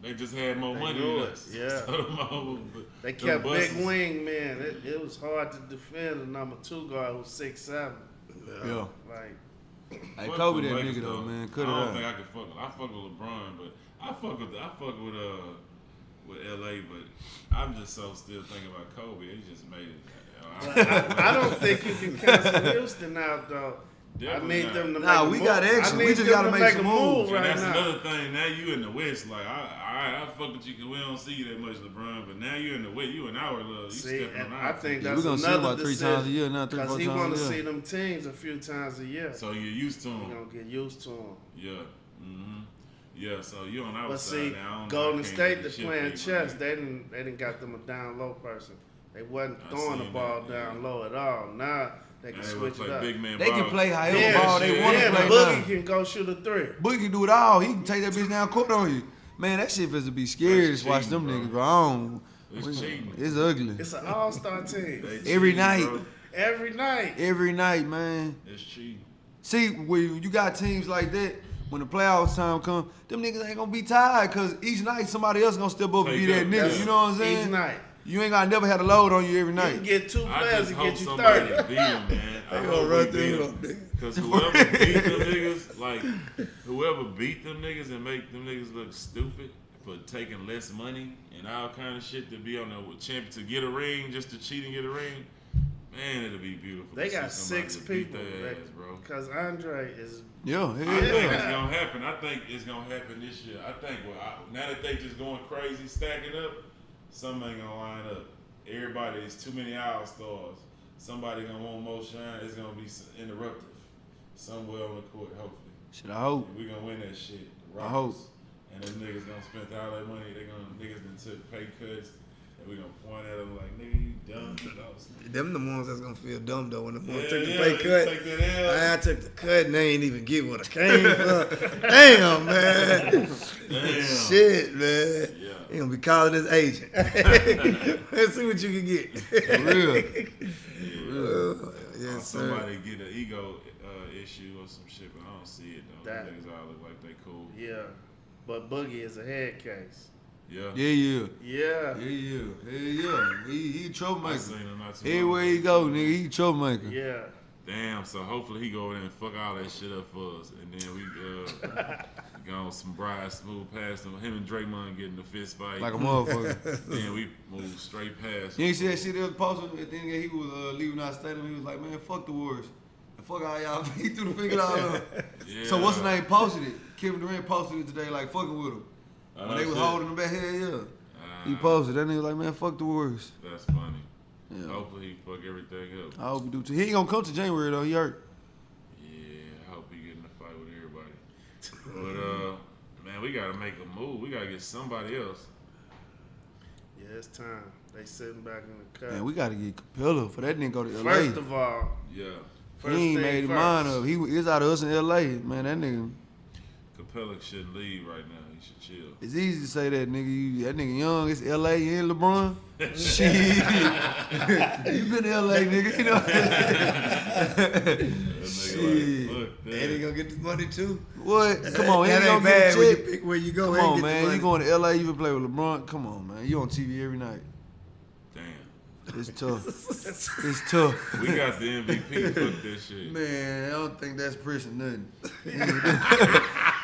Speaker 1: they just had more money
Speaker 3: knew
Speaker 1: than
Speaker 3: it,
Speaker 1: us.
Speaker 3: yeah.
Speaker 1: So them hoes-
Speaker 3: They
Speaker 1: them
Speaker 3: kept big
Speaker 1: buses.
Speaker 3: wing men. It was hard to defend a number 2 guard who's 6'7".
Speaker 5: Yeah.
Speaker 3: Like
Speaker 5: Hey,
Speaker 1: Fuck
Speaker 5: Kobe
Speaker 1: with
Speaker 5: that
Speaker 1: Lakers,
Speaker 5: nigga though, man. Cut it
Speaker 1: I don't
Speaker 5: out.
Speaker 1: think I can fuck with. I fuck with LeBron, but I fuck with LA, but I'm just so still thinking about Kobe. He just made it.
Speaker 3: I don't think you can cancel Houston out though.
Speaker 1: Definitely
Speaker 3: I need
Speaker 1: not.
Speaker 3: them to make
Speaker 5: Nah,
Speaker 3: a
Speaker 5: we
Speaker 3: move.
Speaker 5: got action.
Speaker 3: I
Speaker 5: We
Speaker 3: need
Speaker 5: just
Speaker 3: them
Speaker 5: gotta
Speaker 3: to
Speaker 5: make
Speaker 3: make
Speaker 5: some
Speaker 3: a move
Speaker 5: moves.
Speaker 1: And
Speaker 3: right
Speaker 1: that's
Speaker 3: now.
Speaker 1: another thing. Now you in the West, like I fuck with you because we don't see you that much, LeBron. But now you in the West, you in our love. You
Speaker 3: See,
Speaker 1: stepping
Speaker 3: and
Speaker 1: on
Speaker 3: I
Speaker 1: our
Speaker 3: think
Speaker 1: feet.
Speaker 5: Yeah,
Speaker 3: that's
Speaker 5: we gonna see him
Speaker 3: another
Speaker 5: about 3
Speaker 3: decision.
Speaker 5: times a year now, 3-4
Speaker 3: Because he
Speaker 5: times
Speaker 3: want
Speaker 5: a
Speaker 3: to
Speaker 5: year.
Speaker 3: see them teams a few times a year.
Speaker 1: So you're used to
Speaker 3: We're
Speaker 1: him.
Speaker 3: gonna get used to them.
Speaker 1: Yeah. Mm-hmm. Yeah. So you on our
Speaker 3: But
Speaker 1: side
Speaker 3: see,
Speaker 1: now. I don't know, I
Speaker 3: Golden
Speaker 1: can't
Speaker 3: State,
Speaker 1: do
Speaker 3: they
Speaker 1: shit
Speaker 3: playing
Speaker 1: for you,
Speaker 3: chess.
Speaker 1: man.
Speaker 3: They didn't got them a down low person. They wasn't
Speaker 1: I
Speaker 3: throwing the
Speaker 1: seen
Speaker 3: ball
Speaker 1: that,
Speaker 3: down
Speaker 1: yeah.
Speaker 3: low at all. Now they can
Speaker 1: Now they
Speaker 3: switch
Speaker 1: play
Speaker 3: it up.
Speaker 1: big man
Speaker 5: They can
Speaker 1: ball.
Speaker 5: play however
Speaker 3: Yeah,
Speaker 5: ball they
Speaker 1: shit.
Speaker 5: want to
Speaker 3: Yeah,
Speaker 5: play
Speaker 3: Boogie
Speaker 5: now.
Speaker 3: can go shoot a three.
Speaker 5: Boogie can do it all. He can take that bitch down court on you. Man, that shit finna be scary
Speaker 1: That's
Speaker 5: to watch
Speaker 1: cheating,
Speaker 5: them
Speaker 1: bro.
Speaker 5: niggas, bro. I don't.
Speaker 1: It's cheating.
Speaker 5: It's ugly.
Speaker 3: It's an all-star team.
Speaker 1: They
Speaker 5: Every
Speaker 1: cheating,
Speaker 5: night.
Speaker 1: bro.
Speaker 3: Every night.
Speaker 5: Every night, man.
Speaker 1: It's cheating.
Speaker 5: See, when you got teams like that, when the playoffs time come, them niggas ain't gonna be tired because each night somebody else gonna step up and
Speaker 1: Take
Speaker 5: be that
Speaker 1: up,
Speaker 5: nigga.
Speaker 1: yeah.
Speaker 5: You know what I'm saying?
Speaker 3: Each night.
Speaker 5: You ain't gotta never have a load on you every
Speaker 3: You
Speaker 5: night.
Speaker 3: can get two
Speaker 1: I
Speaker 3: players
Speaker 1: just
Speaker 3: and
Speaker 1: hope
Speaker 3: get you
Speaker 1: somebody
Speaker 3: 30.
Speaker 1: beat them, man. I
Speaker 2: They
Speaker 1: hope
Speaker 2: gonna
Speaker 1: we
Speaker 2: run
Speaker 1: beat
Speaker 2: through
Speaker 1: them.
Speaker 2: them,
Speaker 1: Because whoever beat them niggas, like, whoever beat them niggas and make them niggas look stupid for taking less money and all kind of shit to be on the champion, to get a ring, just to cheat and get a ring, man, it'll be beautiful.
Speaker 3: They
Speaker 1: to
Speaker 3: got
Speaker 1: see somebody
Speaker 3: 6
Speaker 1: to beat
Speaker 3: people.
Speaker 1: their ass, bro.
Speaker 3: Because Andre is.
Speaker 5: Yeah,
Speaker 1: I
Speaker 5: hell
Speaker 1: think
Speaker 5: yeah.
Speaker 1: it's gonna happen. I think it's gonna happen this year. I think now that they just going crazy, stacking up, something ain't gonna line up. Everybody, it's too many all stars. Somebody gonna want more shine. It's gonna be interruptive somewhere on the court. Hopefully,
Speaker 5: Shit, I hope.
Speaker 1: we gonna win that shit. The
Speaker 5: I hope.
Speaker 1: Rockets. And them niggas gonna spend all that money. Niggas done took pay cuts, and we gonna point at them like, nigga, you dumb. You lost.
Speaker 2: Them the ones that's gonna feel dumb though when the ones
Speaker 1: Yeah,
Speaker 2: took the
Speaker 1: yeah,
Speaker 2: pay
Speaker 1: they
Speaker 2: cut.
Speaker 1: take that L.
Speaker 2: I took the cut and they ain't even get what I came for. Damn, man.
Speaker 1: Damn.
Speaker 2: Shit, man.
Speaker 1: Yeah.
Speaker 2: He gonna be calling his agent. Let's see what you can get.
Speaker 5: For real.
Speaker 1: Or
Speaker 2: Yes, sir.
Speaker 1: somebody get an ego issue or some shit, but I don't see it though.
Speaker 3: That-
Speaker 1: Them niggas all look like they cool.
Speaker 3: Yeah. But Boogie is a head case.
Speaker 1: Yeah.
Speaker 5: Yeah, yeah.
Speaker 3: Yeah.
Speaker 5: Yeah, yeah. Hell yeah. He a
Speaker 1: I
Speaker 5: troublemaker.
Speaker 1: seen him not too
Speaker 5: Everywhere
Speaker 1: long
Speaker 5: he
Speaker 1: ago.
Speaker 5: go, nigga, he a troublemaker.
Speaker 3: Yeah.
Speaker 1: Damn, so hopefully he go over there and fuck all that shit up for us. And then we go on some bride smooth past him. Him and Draymond getting the fist fight.
Speaker 5: Like a motherfucker.
Speaker 1: Then we move straight past
Speaker 5: You
Speaker 1: him.
Speaker 5: ain't see that shit that was posted at the end he was leaving our stadium. He was like, man, fuck the Warriors. And fuck all y'all. He threw the finger all up.
Speaker 1: Yeah.
Speaker 5: So what's the name posted it? Kevin Durant posted it today, like fucking with him. When they was
Speaker 1: shit.
Speaker 5: holding him back, hell yeah. He
Speaker 1: Ah,
Speaker 5: posted. That nigga like, man, fuck the Warriors.
Speaker 1: That's funny.
Speaker 5: Yeah.
Speaker 1: Hopefully he fuck everything up.
Speaker 5: I hope he do too. He ain't gonna come to January though. He hurt.
Speaker 1: Yeah, I hope he get in a fight with everybody. But man, we gotta make a move. We gotta get somebody else.
Speaker 3: Yeah, it's time. They sitting back in the cut.
Speaker 5: Man, we gotta get Capella for that nigga go to LA.
Speaker 3: First of all,
Speaker 1: Yeah.
Speaker 3: first
Speaker 5: He ain't
Speaker 3: thing
Speaker 5: made his
Speaker 3: first.
Speaker 5: mind up. He is out of us in LA. Man, that nigga.
Speaker 1: Capella shouldn't leave right now. He should chill.
Speaker 5: It's easy to say that nigga. That nigga young. It's LA and LeBron. Shit. You been to LA, nigga. You know.
Speaker 1: That nigga
Speaker 5: Shit.
Speaker 1: like, fuck that.
Speaker 2: And he gonna get the money too.
Speaker 5: What? Come on, he
Speaker 2: that
Speaker 5: ain't
Speaker 2: ain't
Speaker 5: gonna get
Speaker 2: bad
Speaker 5: a
Speaker 2: when you
Speaker 5: check.
Speaker 2: pick where you go.
Speaker 5: Come
Speaker 2: and
Speaker 5: on,
Speaker 2: get the
Speaker 5: man.
Speaker 2: money.
Speaker 5: You going to LA? You been play with LeBron? Come on, man. You on TV every night.
Speaker 1: Damn.
Speaker 5: It's tough. It's tough.
Speaker 1: We got the MVP. Fuck that shit.
Speaker 5: Man, I don't think that's pressing nothing.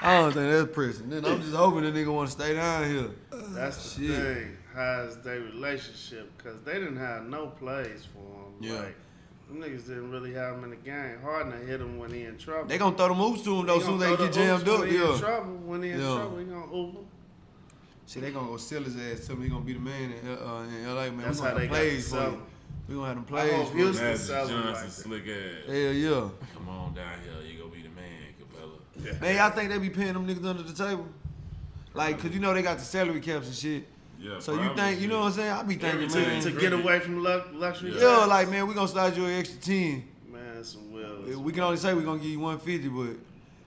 Speaker 5: I don't think that's pressing nothing. I'm just hoping that nigga want to stay down here.
Speaker 3: That's the
Speaker 5: Shit.
Speaker 3: thing. How's their relationship? Because they didn't have no plays for him.
Speaker 5: Yeah.
Speaker 3: Like, them niggas didn't really have him in the game. Harden hit him when he in trouble.
Speaker 5: They gonna throw the moves to him though.
Speaker 3: He
Speaker 5: As soon as
Speaker 3: gonna
Speaker 5: they
Speaker 3: throw
Speaker 5: get
Speaker 3: the
Speaker 5: jammed
Speaker 3: oops
Speaker 5: up,
Speaker 3: when he in
Speaker 5: yeah.
Speaker 3: trouble. When he in
Speaker 5: Yeah.
Speaker 3: trouble, he gonna oop him.
Speaker 5: See, they gonna go sell his ass. Tell him he gonna be the man in LA, man.
Speaker 3: That's
Speaker 5: we
Speaker 3: how
Speaker 5: gonna
Speaker 3: they
Speaker 5: have
Speaker 3: got
Speaker 5: plays
Speaker 3: to
Speaker 5: for
Speaker 3: sell
Speaker 5: you.
Speaker 3: him.
Speaker 5: We gonna have them
Speaker 3: I
Speaker 5: plays
Speaker 3: hope
Speaker 5: for you.
Speaker 3: Houston
Speaker 1: Magic
Speaker 3: sell him
Speaker 1: Johnson,
Speaker 3: like that.
Speaker 1: slick ass.
Speaker 5: Hell yeah.
Speaker 1: Come on down here. You gonna be the man, Capella.
Speaker 5: Man, y'all think they be paying them niggas under the table? Like, cause you know they got the salary caps and shit.
Speaker 1: Yeah.
Speaker 5: So you
Speaker 1: probably
Speaker 5: think, you know what I'm saying? I be thinking,
Speaker 1: Every
Speaker 5: man.
Speaker 3: To get away from luxury.
Speaker 1: Yeah.
Speaker 5: Yeah,
Speaker 3: tax.
Speaker 5: like, man, we gonna slide you an extra 10.
Speaker 3: Man, some wills.
Speaker 5: We can only say we gonna give you 150, but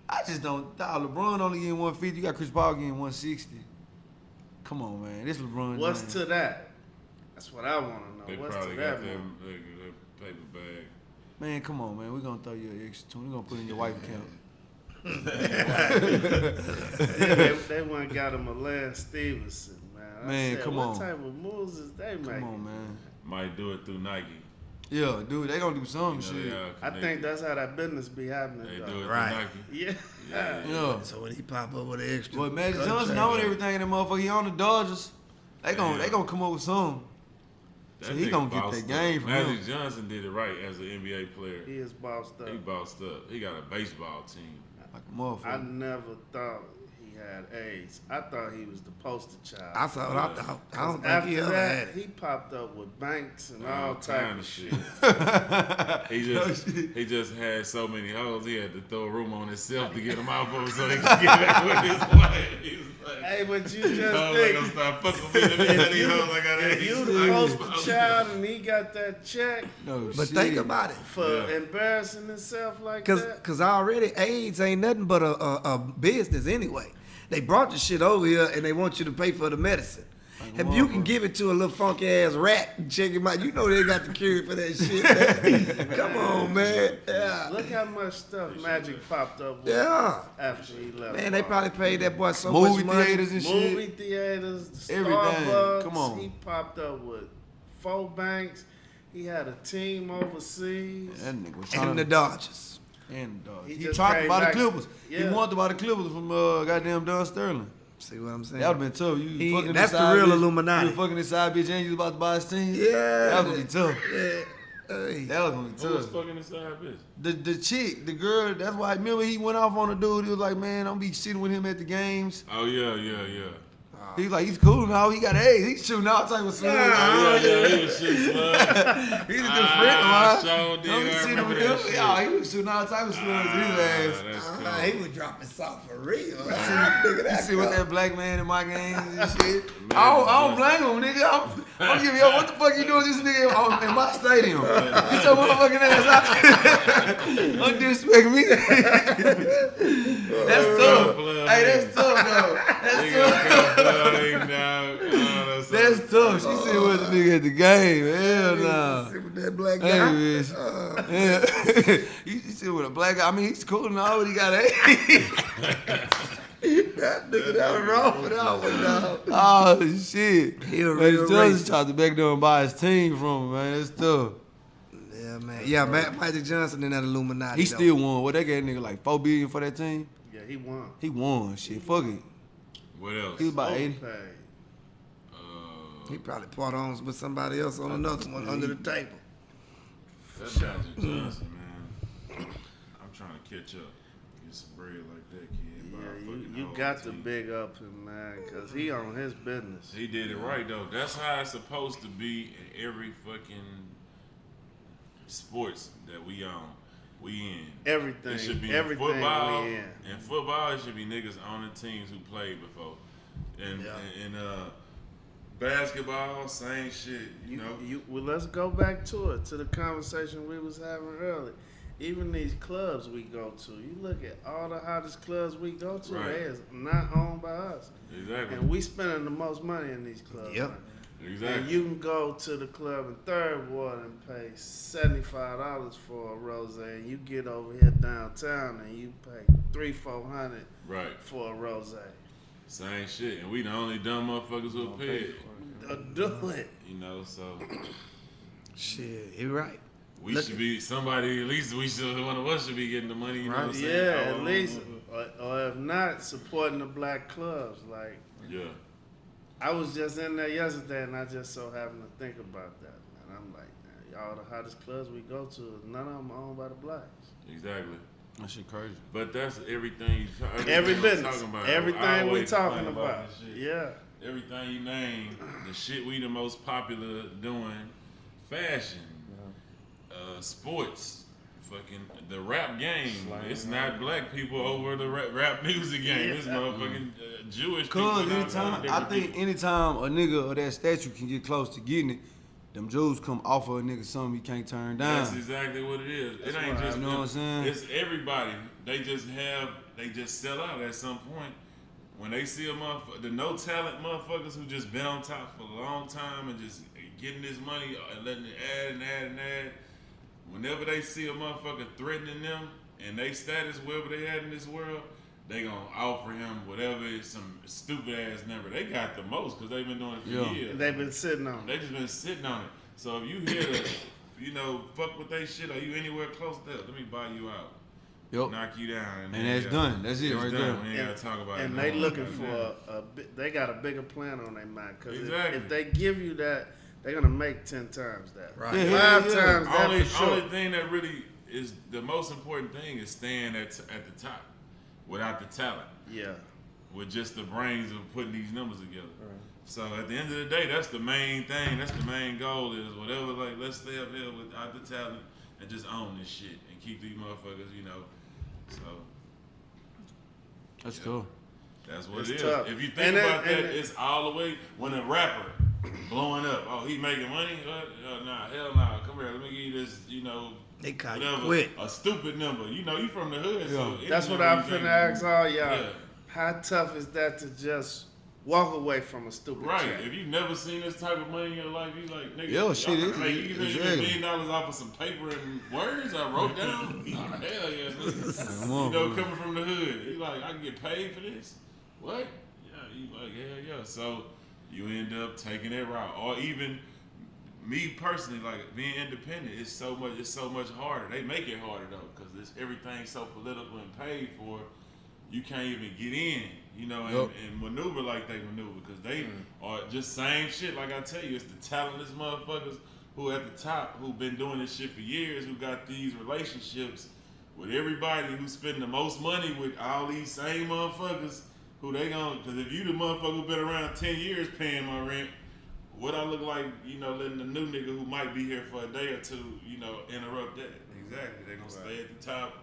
Speaker 5: I just don't. LeBron only getting 150. You got Chris Paul getting 160. Come on, man. This LeBron.
Speaker 3: What's
Speaker 5: James.
Speaker 3: to that? That's what I want to know.
Speaker 1: They
Speaker 3: What's
Speaker 1: probably
Speaker 3: to
Speaker 1: got
Speaker 3: that?
Speaker 1: them
Speaker 3: man?
Speaker 1: that paper bag.
Speaker 5: Man, come on, man. We gonna throw you an extra 20. We gonna put it in your wife account.
Speaker 3: They went and got him a Lance Stevenson, man. I
Speaker 5: Man,
Speaker 3: said,
Speaker 5: come
Speaker 3: what
Speaker 5: on.
Speaker 3: type of moves is they making?
Speaker 5: Come on, man.
Speaker 1: Might do it through Nike.
Speaker 5: Yeah, dude, they gonna do some shit.
Speaker 3: I think that's how that business be happening.
Speaker 1: They
Speaker 3: though.
Speaker 1: do it
Speaker 2: Right.
Speaker 1: to Nike.
Speaker 3: Yeah.
Speaker 5: Yeah.
Speaker 2: So when he pop up with an extra,
Speaker 5: But Magic
Speaker 2: contract,
Speaker 5: Johnson own everything in that motherfucker. He on the Dodgers. They gonna come up with something. So he
Speaker 1: nigga
Speaker 5: gonna get
Speaker 1: bossed
Speaker 5: that game
Speaker 1: up.
Speaker 5: from
Speaker 1: Magic
Speaker 5: him.
Speaker 1: Johnson did it right as an NBA player.
Speaker 3: He is bossed up.
Speaker 1: He bossed up. He got a baseball team.
Speaker 5: Like a
Speaker 3: I
Speaker 5: motherfucker.
Speaker 3: never thought he had AIDS. I thought he was the poster child.
Speaker 2: I thought I thought. I don't think
Speaker 3: After
Speaker 2: he ever
Speaker 3: that,
Speaker 2: had it.
Speaker 3: he popped up with banks and all type
Speaker 1: kind
Speaker 3: of shit.
Speaker 1: He just had so many hoes. He had to throw a room on himself to get them out of so he could get back with his wife. He was like,
Speaker 3: Hey, but you
Speaker 1: "Hoes
Speaker 3: just
Speaker 1: ain't
Speaker 3: think
Speaker 1: gonna stop fucking with me. Let these hoes I got
Speaker 3: if you the poster child and he got that check
Speaker 5: No
Speaker 2: But
Speaker 5: shit.
Speaker 2: think about it.
Speaker 3: for embarrassing himself like
Speaker 2: Cause,
Speaker 3: that.
Speaker 2: Cause already AIDS ain't nothing but a business anyway. They brought the shit over here and they want you to pay for the medicine. If you can give it to a little funky ass rat and check him out, you know they got the cure for that shit. Man. Come on, man. Yeah.
Speaker 3: Look how much stuff Magic popped up with
Speaker 2: Yeah.
Speaker 3: after he left.
Speaker 2: Man, they probably paid that boy so
Speaker 5: Movie
Speaker 2: much money.
Speaker 5: theaters and
Speaker 3: movie
Speaker 5: shit.
Speaker 3: theaters, the
Speaker 5: Everything.
Speaker 3: Starbucks.
Speaker 5: Come on.
Speaker 3: He popped up with 4 banks. He had a team overseas.
Speaker 5: That nigga was
Speaker 2: And
Speaker 5: trying
Speaker 2: the
Speaker 5: to.
Speaker 2: Dodgers.
Speaker 5: And
Speaker 3: He
Speaker 5: he
Speaker 3: just
Speaker 5: tried to
Speaker 3: came
Speaker 5: buy the
Speaker 3: back.
Speaker 5: Clippers. He
Speaker 3: Yeah.
Speaker 5: wanted to buy the Clippers from goddamn Don Sterling.
Speaker 2: See what I'm saying?
Speaker 5: That would have been tough. You fucking
Speaker 2: that's
Speaker 5: this
Speaker 2: the
Speaker 5: side
Speaker 2: real
Speaker 5: bitch,
Speaker 2: Illuminati.
Speaker 5: You fucking this side bitch and you was about to buy his team.
Speaker 2: Yeah.
Speaker 5: That was gonna be tough.
Speaker 2: Yeah. Hey.
Speaker 5: That was gonna be
Speaker 1: Who was
Speaker 5: tough.
Speaker 1: fucking inside bitch?
Speaker 5: The chick, the girl, that's why, remember he went off on the dude. He was like, man, I'm be sitting with him at the games.
Speaker 1: Oh yeah.
Speaker 5: He's like, he's cool now. He got AIDS. He's shooting all type of slugs.
Speaker 1: Yeah, he was shooting slugs.
Speaker 5: He's a good friend of mine.
Speaker 1: Sure did.
Speaker 5: Don't be
Speaker 1: I
Speaker 5: sitting
Speaker 1: remember
Speaker 5: with him.
Speaker 1: that shit.
Speaker 5: Yeah, he was shooting all type of slugs in his ass.
Speaker 1: That's cool.
Speaker 2: He was dropping soft for real.
Speaker 5: You see what that black man in my games and shit. I don't blame him, nigga. I'm giving yo, what the fuck you doing this nigga in my stadium? Get your motherfucking ass out. Don't disrespect me. That's tough. Hey, that's tough, though. That's tough. That's tough. She said with the nigga at the game. Hell no.
Speaker 2: Sit with that black
Speaker 5: Hey,
Speaker 2: guy.
Speaker 5: bitch. Yeah. He said with a black guy. I mean, he's cool now, but he got AIDS.
Speaker 2: That nigga that was wrong for that one, dog.
Speaker 5: Oh, shit.
Speaker 2: He a
Speaker 5: Man,
Speaker 2: real
Speaker 5: Johnson
Speaker 2: racist.
Speaker 5: tried to back door and buy his team from him, man. That's tough.
Speaker 2: Yeah, man. Yeah, Magic Johnson in that Illuminati.
Speaker 5: He
Speaker 2: though.
Speaker 5: still won. What, they gave that nigga like $4 billion for that team?
Speaker 3: Yeah, he won.
Speaker 5: He won. Shit, fuck it.
Speaker 1: What else?
Speaker 5: He was about 80.
Speaker 3: Overpaid.
Speaker 2: He probably part owns with somebody else on another one under the table.
Speaker 1: That Magic Johnson, man. I'm trying to catch up. Get some bread like that, kid. Buy a
Speaker 3: Yeah,
Speaker 1: fucking
Speaker 3: you
Speaker 1: whole
Speaker 3: got to
Speaker 1: team.
Speaker 3: big up him, man, because he on his business.
Speaker 1: He did it right though. That's how it's supposed to be in every fucking sports that we own. We in.
Speaker 3: Everything.
Speaker 1: It should be
Speaker 3: everything
Speaker 1: in football.
Speaker 3: we in.
Speaker 1: In football, it should be niggas on the teams who played before. And in basketball, same shit. You know.
Speaker 3: Well, let's go back to it, to the conversation we was having earlier. Even these clubs we go to, you look at all the hottest clubs we go to,
Speaker 1: Right.
Speaker 3: they is not owned by us.
Speaker 1: Exactly.
Speaker 3: And we spending the most money in these clubs.
Speaker 2: Yep.
Speaker 3: man.
Speaker 1: Exactly.
Speaker 3: And you can go to the club in Third Ward and pay $75 for a rose, and you get over here downtown and you pay $300-400
Speaker 1: Right.
Speaker 3: for a rose.
Speaker 1: Same shit. And we the only dumb motherfuckers who pay.
Speaker 3: Do it.
Speaker 1: You know, so
Speaker 2: Shit, he right.
Speaker 1: we
Speaker 2: Look-
Speaker 1: should be somebody. At least one of us should be getting the money. You know what I'm saying?
Speaker 3: Yeah,
Speaker 1: Our
Speaker 3: at
Speaker 1: own
Speaker 3: least,
Speaker 1: motherfuckers.
Speaker 3: or if not, supporting the black clubs. Like,
Speaker 1: Yeah.
Speaker 3: I was just in there yesterday, and I just so happened to think about that. And I'm like, man, all the hottest clubs we go to, none of them are owned by the blacks.
Speaker 1: Exactly.
Speaker 5: That shit crazy.
Speaker 1: But that's everything.
Speaker 3: Every
Speaker 1: we're
Speaker 3: business,
Speaker 1: talking about.
Speaker 3: everything
Speaker 1: I
Speaker 3: we
Speaker 1: always
Speaker 3: talking
Speaker 1: complain
Speaker 3: about.
Speaker 1: this shit.
Speaker 3: Yeah.
Speaker 1: Everything you name, the shit we the most popular doing, fashion, sports, fucking the rap game. It's not black people over the rap music game. It's motherfucking Jewish people.
Speaker 5: Cause
Speaker 1: and all
Speaker 5: anytime,
Speaker 1: kinds of
Speaker 5: I
Speaker 1: different
Speaker 5: think
Speaker 1: people.
Speaker 5: anytime a nigga of that statue can get close to getting it, them Jews come offer a nigga something he can't turn down.
Speaker 1: That's exactly what it is. It ain't just
Speaker 5: you know what I'm saying?
Speaker 1: It's everybody. They just sell out at some point. When they see a motherfucker, the no talent motherfuckers who just been on top for a long time and just getting this money and letting it add and add and add. Whenever they see a motherfucker threatening them and they status wherever they at in this world, they gonna offer him whatever is some stupid ass number. They got the most because they've been doing it for years.
Speaker 3: They've been sitting on it.
Speaker 1: They just been sitting on it. So if you hear the fuck with they shit, or you anywhere close to that, let me buy you out.
Speaker 5: Yup.
Speaker 1: Knock you down.
Speaker 5: And that's done. That's it right there.
Speaker 1: We ain't got to talk about it.
Speaker 3: And
Speaker 1: no
Speaker 3: they
Speaker 1: more.
Speaker 3: looking for they got a bigger plan on their mind. Because
Speaker 1: Exactly.
Speaker 3: if they give you that, they're going to make 10 times that.
Speaker 2: Right.
Speaker 5: Yeah,
Speaker 3: 5 times that for sure.
Speaker 1: Only thing that really is the most important thing is staying at the top without the talent.
Speaker 3: Yeah.
Speaker 1: With just the brains of putting these numbers together. Right. So at the end of the day, that's the main thing. That's the main goal is whatever. Like, let's stay up here without the talent and just own this shit and keep these motherfuckers, So
Speaker 5: That's tough.
Speaker 1: that's what
Speaker 3: It's
Speaker 1: it is.
Speaker 3: tough.
Speaker 1: If you think about that, it's all the way when a rapper blowing up. Oh, he making money? Nah, hell nah. Come here, let me give you this.
Speaker 2: They call you
Speaker 1: Whatever,
Speaker 2: quick.
Speaker 1: a stupid number. You from the hood, so
Speaker 3: That's
Speaker 1: any
Speaker 3: what
Speaker 1: number
Speaker 3: I'm
Speaker 1: you
Speaker 3: finna
Speaker 1: think-
Speaker 3: ask all y'all.
Speaker 1: Yeah.
Speaker 3: How tough is that to just walk away from a stupid
Speaker 1: Right.
Speaker 3: check?
Speaker 1: If you never seen this type of money in your life, you like, nigga,
Speaker 5: Yo, shit,
Speaker 1: you
Speaker 5: it-
Speaker 1: think you can
Speaker 5: exactly.
Speaker 1: $1 million off of some paper and words I wrote down? Oh, hell yeah. Nigga.
Speaker 5: Come on, bro.
Speaker 1: Coming from the hood. You like, I can get paid for this? What? Yeah, you like, hell yeah. So you end up taking that route. Or even me personally, like being independent, it's so much harder. They make it harder though, because everything's so political and paid for. You can't even get in, and maneuver like they maneuver, because they are just same shit. Like I tell you, it's the talentless motherfuckers who at the top, who been doing this shit for years, who got these relationships with everybody, who spend the most money with all these same motherfuckers, who they because if you the motherfucker who been around 10 years paying my rent, what I look like, letting the new nigga who might be here for a day or two, interrupt that. Exactly. They're gonna stay at the top,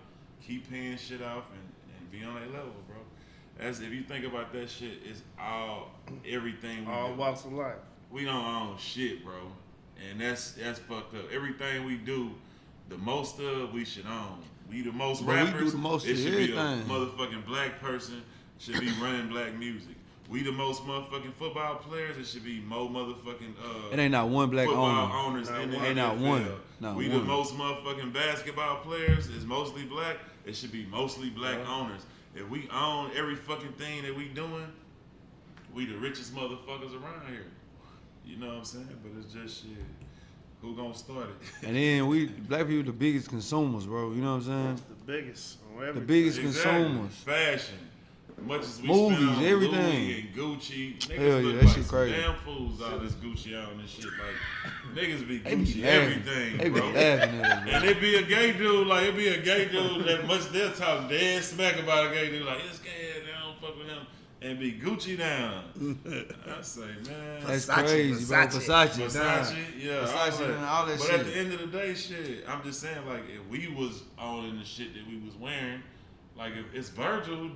Speaker 1: keep paying shit off, and be on that level, bro. As if you think about that shit, it's everything we
Speaker 3: All
Speaker 1: do.
Speaker 3: walks of life.
Speaker 1: We don't own shit, bro. And that's fucked up. Everything we do, the most of we should own. We the most
Speaker 5: But we
Speaker 1: rappers.
Speaker 5: do the most
Speaker 1: it
Speaker 5: of
Speaker 1: should be a
Speaker 5: everything.
Speaker 1: motherfucking black person should be running black music. We the most motherfucking football players. It should be more motherfucking
Speaker 5: It ain't not one black
Speaker 1: football
Speaker 5: owner.
Speaker 1: owners in the
Speaker 5: Ain't not
Speaker 1: NFL.
Speaker 5: one. Not
Speaker 1: We
Speaker 5: one.
Speaker 1: the most motherfucking basketball players is mostly black. It should be mostly black owners. If we own every fucking thing that we doing, we the richest motherfuckers around here. You know what I'm saying? But it's just shit. Who gonna start it?
Speaker 5: And then we black people the biggest consumers, bro. You know what I'm saying?
Speaker 3: It's the biggest on
Speaker 5: The
Speaker 3: everything.
Speaker 5: biggest
Speaker 1: Exactly.
Speaker 5: consumers.
Speaker 1: Fashion. Much as we
Speaker 5: Movies,
Speaker 1: spend on
Speaker 5: everything.
Speaker 1: Louis and Gucci, niggas
Speaker 5: Hell yeah,
Speaker 1: look
Speaker 5: that
Speaker 1: like
Speaker 5: shit
Speaker 1: some
Speaker 5: crazy.
Speaker 1: damn fools all this Gucci out and shit. Like niggas be
Speaker 5: They be
Speaker 1: Gucci
Speaker 5: laughing.
Speaker 1: everything,
Speaker 5: They be
Speaker 1: bro.
Speaker 5: laughing at us, bro.
Speaker 1: And it be a gay dude, that much they'll talk dead smack about a gay dude, like it's gay, they don't fuck with him, and be Gucci down. I say, man,
Speaker 5: That's
Speaker 2: Versace,
Speaker 5: crazy, bro.
Speaker 2: Versace.
Speaker 5: Versace,
Speaker 1: Versace,
Speaker 5: down.
Speaker 1: yeah,
Speaker 5: Versace and all that
Speaker 1: but
Speaker 5: shit.
Speaker 1: at the end of the day, shit, I'm just saying, like, if we was owning the shit that we was wearing, like, if it's Virgil who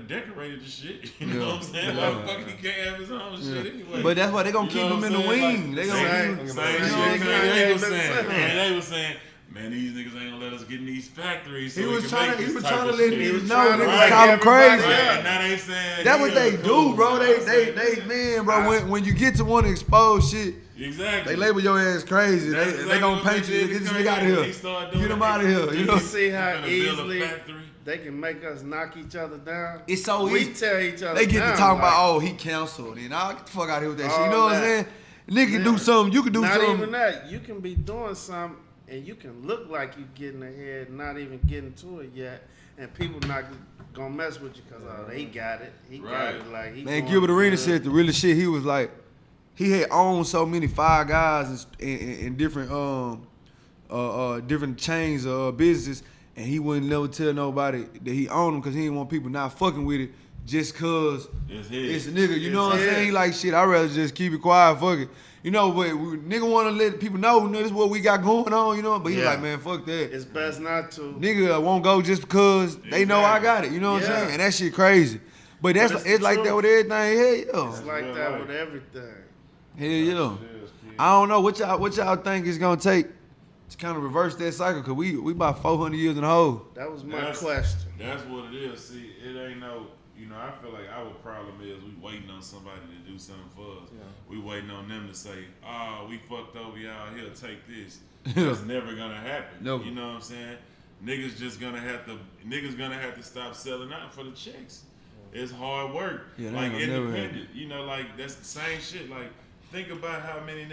Speaker 1: decorated the shit, you know what I'm saying?
Speaker 5: Yeah.
Speaker 1: Why the fuck he can't have his own shit anyway?
Speaker 5: But that's why they gonna
Speaker 1: You
Speaker 5: keep
Speaker 1: know
Speaker 5: him
Speaker 1: what
Speaker 5: in the
Speaker 1: I'm saying?
Speaker 5: wing.
Speaker 1: Like,
Speaker 5: They gonna
Speaker 1: same
Speaker 5: keep him.
Speaker 1: shit
Speaker 3: You know,
Speaker 1: Kanye was
Speaker 3: yeah,
Speaker 1: saying.
Speaker 3: yeah.
Speaker 1: And they was saying, man, these niggas ain't gonna let us get in these factories. So
Speaker 5: He
Speaker 1: we
Speaker 5: was
Speaker 1: can
Speaker 5: trying
Speaker 1: make
Speaker 5: to. He
Speaker 1: this
Speaker 5: was
Speaker 1: type
Speaker 5: trying to
Speaker 1: of
Speaker 5: let
Speaker 1: shit.
Speaker 5: niggas know.
Speaker 3: trying to
Speaker 5: Niggas
Speaker 3: like
Speaker 5: call him
Speaker 3: everybody
Speaker 5: crazy.
Speaker 3: else.
Speaker 1: And now they saying
Speaker 5: That's what
Speaker 1: yeah,
Speaker 5: they
Speaker 1: cool.
Speaker 5: do, bro.
Speaker 1: You know what I'm saying?
Speaker 5: They man, bro. When you get to want to expose shit,
Speaker 1: Exactly.
Speaker 5: they label your ass crazy.
Speaker 1: That's
Speaker 5: They
Speaker 1: exactly
Speaker 5: gonna
Speaker 1: what
Speaker 5: paint
Speaker 1: they
Speaker 5: you.
Speaker 1: did
Speaker 5: Get
Speaker 1: to
Speaker 5: this
Speaker 1: Kanye.
Speaker 5: nigga out of
Speaker 1: They
Speaker 5: here.
Speaker 1: started doing
Speaker 5: Get him
Speaker 1: that.
Speaker 5: out of here. You
Speaker 3: You
Speaker 5: know.
Speaker 3: see how
Speaker 1: Finna build a
Speaker 3: easily
Speaker 1: factory.
Speaker 3: they can make us knock each other down?
Speaker 5: It's so
Speaker 3: we
Speaker 5: easy.
Speaker 3: tear each other
Speaker 5: They get
Speaker 3: down.
Speaker 5: to talking
Speaker 3: like,
Speaker 5: about, oh, he canceled, and I'll get the fuck out of here with that shit. You
Speaker 3: All
Speaker 5: know what I'm
Speaker 3: that.
Speaker 5: saying? Nigga do something, you can do
Speaker 3: not
Speaker 5: something.
Speaker 3: even that. You can be doing something and you can look like you getting ahead, not even getting to it yet, and people not gonna mess with you because he got it. He got
Speaker 1: Right.
Speaker 3: it. Like he
Speaker 5: Man,
Speaker 3: going
Speaker 5: Gilbert Arenas
Speaker 3: good.
Speaker 5: said the realest shit. He was like, he had owned so many Five Guys in different different chains of businesses, and he wouldn't never tell nobody that he owned them because he didn't want people not fucking with it just cause
Speaker 1: It's his.
Speaker 5: it's a nigga. You know what I'm
Speaker 3: It's
Speaker 5: saying?
Speaker 3: his.
Speaker 5: He like shit. I'd rather just keep it quiet, fuck it. You know, but nigga want to let people know this is what we got going on. You know, but he
Speaker 3: Yeah.
Speaker 5: like, man, fuck that.
Speaker 3: It's best not to.
Speaker 5: Nigga won't go just because they know I got it. You know what I'm
Speaker 3: Yeah.
Speaker 5: saying? And that shit crazy. But that's
Speaker 3: it's
Speaker 5: it's,
Speaker 3: the
Speaker 5: like
Speaker 3: truth.
Speaker 5: that with everything. Hell yeah.
Speaker 3: It's like
Speaker 1: real
Speaker 3: that
Speaker 1: life.
Speaker 3: with everything.
Speaker 5: Hell yeah. I don't know what y'all think it's gonna take to kind of reverse that cycle, cause we about 400 years in the hole.
Speaker 3: That was my
Speaker 1: That's-
Speaker 3: question.
Speaker 1: That's what it is. See, it ain't no. I feel like our problem is we waiting on somebody to do something for us.
Speaker 4: Yeah.
Speaker 1: We waiting on them to say, "Oh, we fucked over y'all. Here, take this."
Speaker 5: Yeah.
Speaker 1: That's never gonna happen.
Speaker 5: Never.
Speaker 1: You know what I'm saying? Niggas gonna have to stop selling out for the checks. It's hard work.
Speaker 5: Yeah, that
Speaker 1: like
Speaker 5: ain't gonna never
Speaker 1: independent. Like that's the same shit. Like think about how rich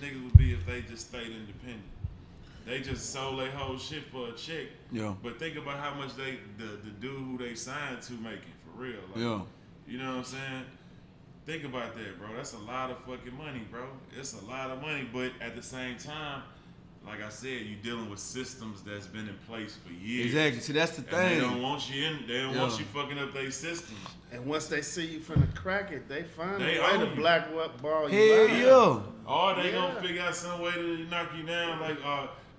Speaker 1: niggas would be if they just stayed independent. They just sold their whole shit for a check.
Speaker 5: Yeah.
Speaker 1: But think about how much the dude who they signed to making for real. Like,
Speaker 5: Yeah.
Speaker 1: You know what I'm saying? Think about that, bro. That's a lot of fucking money, bro. It's a lot of money, but at the same time, like I said, you dealing with systems that's been in place for years.
Speaker 5: Exactly. See, that's the
Speaker 1: And
Speaker 5: thing.
Speaker 1: they don't want you in. They don't want you fucking up their systems.
Speaker 3: And once they see you finna crack it, they find
Speaker 1: They
Speaker 3: a way
Speaker 1: own
Speaker 3: to
Speaker 1: you.
Speaker 3: black ball you
Speaker 5: Hell
Speaker 3: out.
Speaker 5: yeah.
Speaker 1: Or they
Speaker 3: Yeah.
Speaker 1: gonna figure out some way to knock you down, like.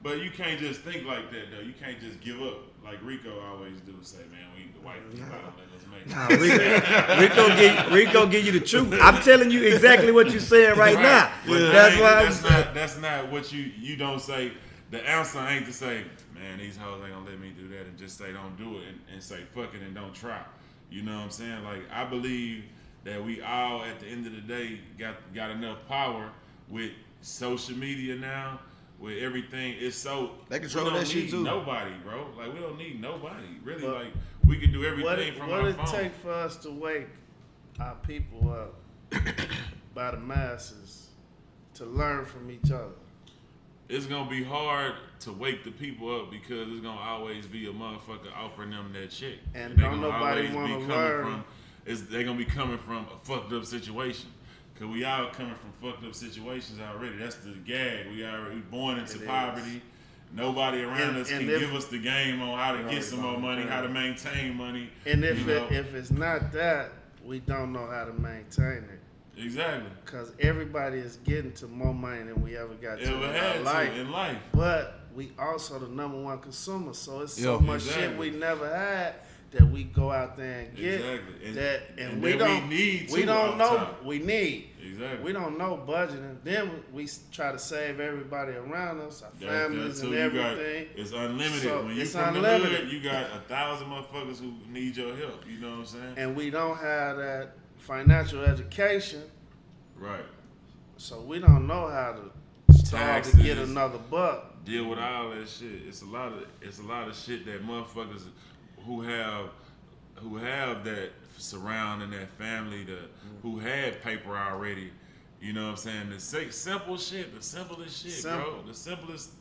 Speaker 1: But you can't just think like that, though. You can't just give up, like Rico always do. Say, man, we need to wipe people out. Let us make it.
Speaker 2: Rico give you the truth. I'm telling you exactly what you're saying right now.
Speaker 1: But that's not what you don't say. The answer ain't to say, man, these hoes ain't gonna let me do that, and just say don't do it, and say fuck it and don't try. You know what I'm saying? Like, I believe that we all at the end of the day got enough power with social media now. With everything, it's so
Speaker 5: They control
Speaker 1: we don't
Speaker 5: that shit
Speaker 1: need
Speaker 5: too.
Speaker 1: Nobody, bro. Like, we don't need nobody. Really,
Speaker 3: But
Speaker 1: like, we can do everything from
Speaker 3: what
Speaker 1: our
Speaker 3: it
Speaker 1: phone.
Speaker 3: take for us to wake our people up by the masses to learn from each other?
Speaker 1: It's gonna be hard to wake the people up because it's gonna always be a motherfucker offering them that shit.
Speaker 3: And
Speaker 1: they
Speaker 3: don't
Speaker 1: gonna
Speaker 3: nobody
Speaker 1: always
Speaker 3: wanna
Speaker 1: be
Speaker 3: learn.
Speaker 1: They gonna be coming from a fucked up situation. Cause we all coming from fucked up situations already. That's the gag. We born into poverty. Nobody around us can give us the game on how to get some more money, how to maintain money.
Speaker 3: And if it's not that, we don't know how to maintain it.
Speaker 1: Exactly.
Speaker 3: Because everybody is getting to more money than we ever got to in life.
Speaker 1: In life.
Speaker 3: But we also the number one consumer. So it's so
Speaker 5: Yeah.
Speaker 3: much shit we never had that we go out there and get.
Speaker 1: Exactly. And
Speaker 3: we
Speaker 1: that
Speaker 3: don't
Speaker 1: we need
Speaker 3: we
Speaker 1: to
Speaker 3: don't
Speaker 1: on
Speaker 3: know
Speaker 1: top.
Speaker 3: we need.
Speaker 1: Exactly.
Speaker 3: We don't know budgeting. Then we try to save everybody around us, our families
Speaker 1: So
Speaker 3: and everything.
Speaker 1: It's unlimited.
Speaker 3: So
Speaker 1: when you
Speaker 3: it's
Speaker 1: from
Speaker 3: unlimited.
Speaker 1: the hood, you got 1,000 motherfuckers who need your help. You know what I'm saying?
Speaker 3: And we don't have that financial education,
Speaker 1: Right.
Speaker 3: so we don't know how to start to get
Speaker 1: Taxes.
Speaker 3: another buck.
Speaker 1: Deal with all that shit. It's a lot of shit that motherfuckers who have that surrounding that family who had paper already. You know what I'm saying? The simple shit, the simplest shit, bro. The simplest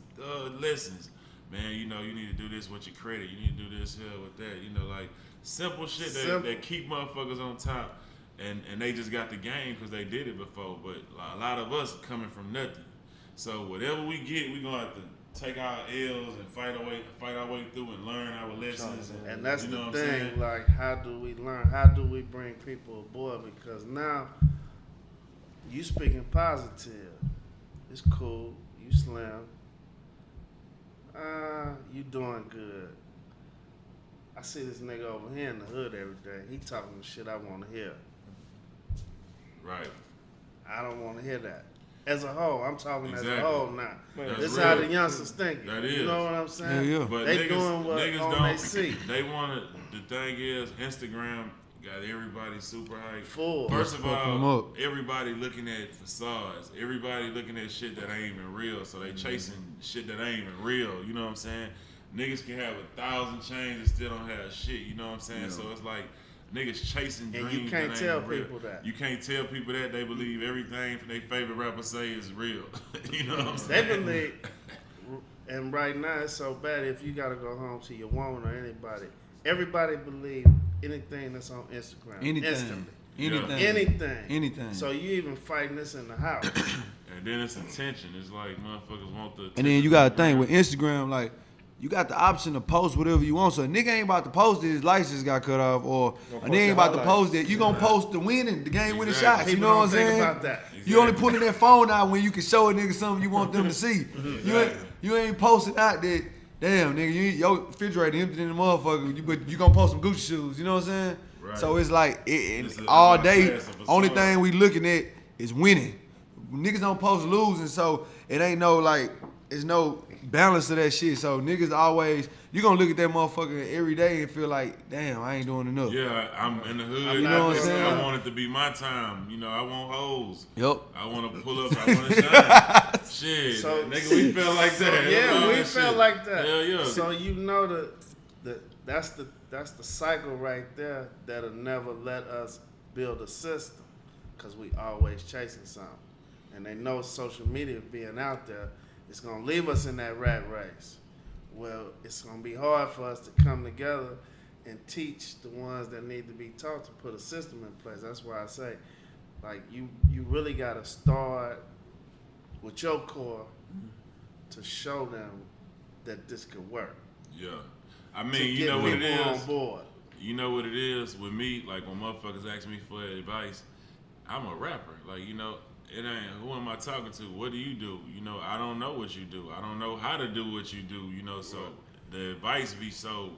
Speaker 1: lessons. Man, you know, you need to do this with your credit. You need to do this here with that. You know, like simple shit that keep motherfuckers on top. And they just got the game because they did it before. But a lot of us coming from nothing. So whatever we get, we're going to have to take our L's and fight our way through and learn our lessons.
Speaker 3: And that's
Speaker 1: you know
Speaker 3: the
Speaker 1: what I'm
Speaker 3: thing,
Speaker 1: saying?
Speaker 3: like, how do we learn? How do we bring people aboard? Because now, you speaking positive. It's cool. You slim. You doing good. I see this nigga over here in the hood every day. He talking the shit I want to hear.
Speaker 1: Right.
Speaker 3: I don't want to hear that. As a whole, I'm talking as a
Speaker 1: Exactly.
Speaker 3: whole now.
Speaker 1: That's
Speaker 3: This is
Speaker 1: real.
Speaker 3: how the youngsters thinking.
Speaker 1: That
Speaker 3: You
Speaker 1: is.
Speaker 3: know what I'm saying?
Speaker 5: Yeah, yeah.
Speaker 1: But
Speaker 3: They
Speaker 1: niggas,
Speaker 3: doing what
Speaker 1: niggas
Speaker 3: on
Speaker 1: don't.
Speaker 3: they see.
Speaker 1: They want to. The thing is, Instagram got everybody super hyped.
Speaker 3: Full.
Speaker 1: First of
Speaker 5: Fucking 'em
Speaker 1: all,
Speaker 5: up.
Speaker 1: everybody looking at facades. Everybody looking at shit that ain't even real. So they chasing shit that ain't even real. You know what I'm saying? Niggas can have 1,000 chains and still don't have shit. You know what I'm saying?
Speaker 5: Yeah.
Speaker 1: So it's like niggas chasing dreams.
Speaker 3: And you can't
Speaker 1: that
Speaker 3: tell
Speaker 1: ain't real.
Speaker 3: people that.
Speaker 1: You can't tell people that. They believe everything their favorite rapper say is real. You know what I'm
Speaker 3: They
Speaker 1: saying?
Speaker 3: believe, and right now it's so bad. If you gotta go home to your woman or anybody, everybody believe anything that's on Instagram.
Speaker 5: Anything.
Speaker 3: Instantly.
Speaker 5: Anything.
Speaker 3: Anything. So you even fighting this in the house.
Speaker 1: And then it's attention. It's like motherfuckers want the attention.
Speaker 5: And then you got to think with Instagram, like, you got the option to post whatever you want. So a nigga ain't about to post that his license got cut off, or a nigga ain't about to post that. You gonna post the winning, the game winning
Speaker 1: Exactly.
Speaker 5: shots. You
Speaker 3: People
Speaker 5: know what
Speaker 3: don't
Speaker 5: I'm
Speaker 3: think
Speaker 5: saying?
Speaker 3: about that.
Speaker 5: You only pulling that phone out when you can show a nigga something you want them to see. You ain't posting out that, damn nigga, your refrigerator empty in the motherfucker, but you gonna post some Gucci shoes. You know what I'm saying?
Speaker 1: Right.
Speaker 5: So it's like
Speaker 1: This is
Speaker 5: all
Speaker 1: about
Speaker 5: day.
Speaker 1: class of a
Speaker 5: Only
Speaker 1: sort.
Speaker 5: thing we looking at is winning. Niggas don't post losing, so it ain't no like, it's no balance to that shit. So niggas always, you gonna look at that motherfucker every day and feel like, damn, I ain't doing enough.
Speaker 1: Yeah, I'm in the hood.
Speaker 3: You know what I'm
Speaker 5: saying?
Speaker 1: I want it to be my time. You know, I want hoes.
Speaker 5: Yep.
Speaker 1: I want to pull up. I want to shine. Shit,
Speaker 3: So-
Speaker 1: nigga, we felt like that.
Speaker 3: Yeah,
Speaker 1: All
Speaker 3: we
Speaker 1: that
Speaker 3: felt
Speaker 1: shit.
Speaker 3: like that.
Speaker 1: Hell yeah.
Speaker 3: So you know that's the cycle right there that'll never let us build a system. because we always chasing something. And they know social media being out there is going to leave us in that rat race. Well, it's going to be hard for us to come together and teach the ones that need to be taught to put a system in place. That's why I say, like, you really got to start with your core to show them that this could work.
Speaker 1: Yeah. I mean, you know what it is?
Speaker 3: On board.
Speaker 1: You know what it is with me? Like, when motherfuckers ask me for advice, I'm a rapper. Like, you know, it ain't, who am I talking to? What do you do? You know, I don't know what you do. I don't know how to do what you do, you know, so the advice be so,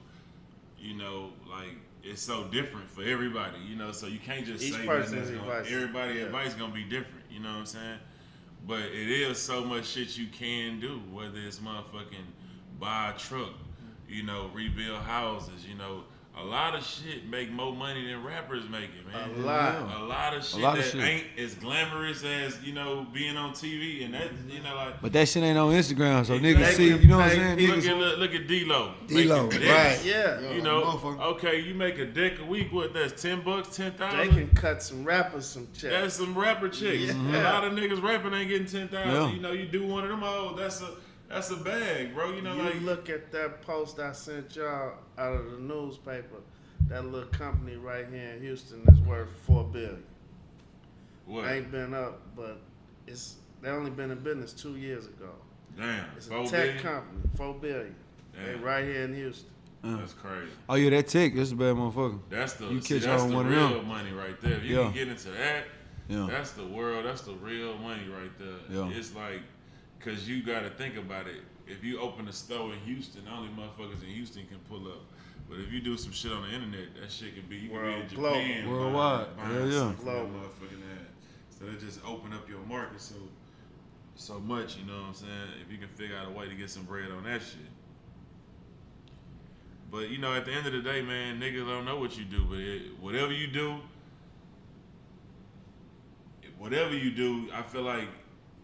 Speaker 1: you know, like, it's so different for everybody, you know, so you can't just
Speaker 3: Each
Speaker 1: say
Speaker 3: person's
Speaker 1: that
Speaker 3: advice.
Speaker 1: everybody's advice gonna be different, you know what I'm saying? But it is so much shit you can do, whether it's motherfucking buy a truck, you know, rebuild houses, you know. A lot of shit make more money than rappers make it, man.
Speaker 3: A lot.
Speaker 1: A lot of shit that ain't as glamorous as, you know, being on TV and that, you know, like.
Speaker 5: But that shit ain't on Instagram, so
Speaker 1: Exactly.
Speaker 5: niggas see, you know what I'm saying?
Speaker 1: Look at D-Lo.
Speaker 2: D-Lo,
Speaker 1: Making
Speaker 2: right.
Speaker 1: decks.
Speaker 3: Yeah.
Speaker 1: You know,
Speaker 5: motherfucker.
Speaker 1: okay, you make a deck a week, what, that's $10, $10,000?
Speaker 3: They can cut some rappers some checks.
Speaker 1: That's some rapper chicks.
Speaker 3: Yeah.
Speaker 1: A lot of niggas rapping ain't getting 10,000.
Speaker 5: Yeah.
Speaker 1: You know, you do one of them, oh, that's a bag, bro. You know,
Speaker 3: You
Speaker 1: like.
Speaker 3: look at that post I sent y'all out of the newspaper. That little company right here in Houston is worth $4 billion.
Speaker 1: What?
Speaker 3: Ain't been up, but they only been in business 2 years ago.
Speaker 1: Damn.
Speaker 3: It's a
Speaker 1: 4
Speaker 3: tech
Speaker 1: billion?
Speaker 3: company, $4 billion. They
Speaker 1: Damn.
Speaker 3: right here in Houston.
Speaker 1: That's crazy.
Speaker 5: Oh yeah, that tech, that's a bad motherfucker.
Speaker 1: That's the
Speaker 5: You
Speaker 1: see,
Speaker 5: catch
Speaker 1: that's
Speaker 5: on
Speaker 1: the
Speaker 5: one of
Speaker 1: real
Speaker 5: them.
Speaker 1: money right there. If you
Speaker 5: Yeah.
Speaker 1: can get into that,
Speaker 5: Yeah.
Speaker 1: that's the world. That's the real money right there.
Speaker 5: Yeah.
Speaker 1: It's like, cause you got to think about it. If you open a store in Houston, only motherfuckers in Houston can pull up. But if you do some shit on the internet, that shit can be, you can be in
Speaker 3: Global.
Speaker 1: Japan,
Speaker 5: Worldwide.
Speaker 1: buying
Speaker 5: Yeah, yeah.
Speaker 1: something from that
Speaker 3: Global.
Speaker 1: motherfucking ass. So that just open up your market so much. You know what I'm saying? If you can figure out a way to get some bread on that shit. But you know, at the end of the day, man, niggas don't know what you do. But whatever you do, I feel like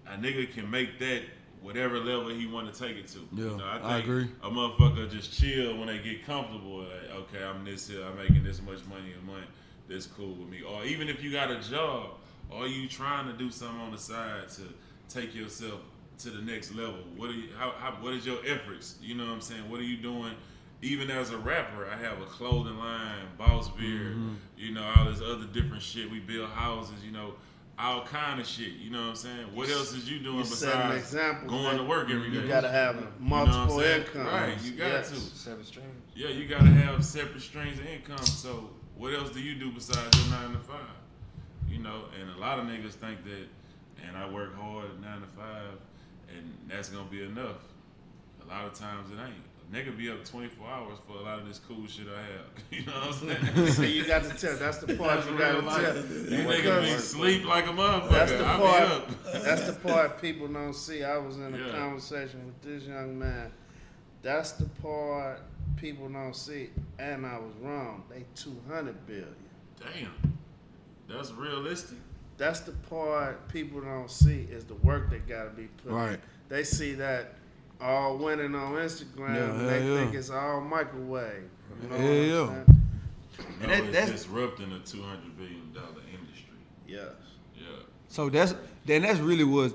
Speaker 1: a nigga can make that whatever level he want to take it to.
Speaker 5: Yeah,
Speaker 1: you know,
Speaker 5: I agree.
Speaker 1: A motherfucker just chill when they get comfortable. Like, okay, I'm this here, I'm making this much money a month. That's cool with me. Or even if you got a job, or you trying to do something on the side to take yourself to the next level. What is your efforts? You know what I'm saying? What are you doing? Even as a rapper, I have a clothing line, Boss Beard, you know, all this other different shit. We build houses, you know, all kind of shit. You know what I'm saying? What else is you doing
Speaker 3: set an
Speaker 1: besides
Speaker 3: example,
Speaker 1: going
Speaker 3: man.
Speaker 1: to work every day?
Speaker 3: You got to have
Speaker 1: You know what I'm
Speaker 3: multiple
Speaker 1: saying?
Speaker 3: incomes.
Speaker 1: Right, you got
Speaker 3: Yes.
Speaker 1: to.
Speaker 4: 7 streams.
Speaker 1: Yeah, you got to have separate streams of income. So what else do you do besides your 9 to 5? You know, and a lot of niggas think that, and I work hard 9 to 5, and that's gonna be enough. A lot of times it ain't. A nigga be up 24 hours for a lot of this cool shit I have. You know what I'm saying?
Speaker 3: So you got to tell. That's the part you got to tell.
Speaker 1: You niggas be sleep like a motherfucker.
Speaker 3: That's the
Speaker 1: I be
Speaker 3: part.
Speaker 1: up.
Speaker 3: That's the part people don't see. I was in a
Speaker 1: Yeah.
Speaker 3: conversation with this young man. That's the part people don't see, and I was wrong. They 200 billion.
Speaker 1: Damn. That's realistic.
Speaker 3: That's the part people don't see is the work that got to be put in.
Speaker 5: Right.
Speaker 3: They see that all winning on Instagram,
Speaker 5: Yeah,
Speaker 3: and they
Speaker 5: yeah.
Speaker 3: think it's all microwave. You know
Speaker 5: Yeah,
Speaker 3: what I'm
Speaker 5: yeah.
Speaker 3: saying?
Speaker 1: No,
Speaker 5: that-
Speaker 1: it's
Speaker 5: that's-
Speaker 1: disrupting a $200 billion industry.
Speaker 3: Yes.
Speaker 1: Yeah.
Speaker 5: So that's really what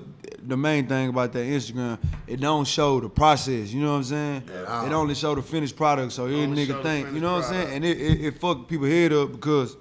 Speaker 5: the main thing about that Instagram. It don't show the process. You know what I'm saying?
Speaker 2: Yeah.
Speaker 5: It only show the finished product. So every
Speaker 3: Only show
Speaker 5: nigga
Speaker 3: the
Speaker 5: think, you know what I'm
Speaker 3: finished
Speaker 5: saying? And it fuck people head up because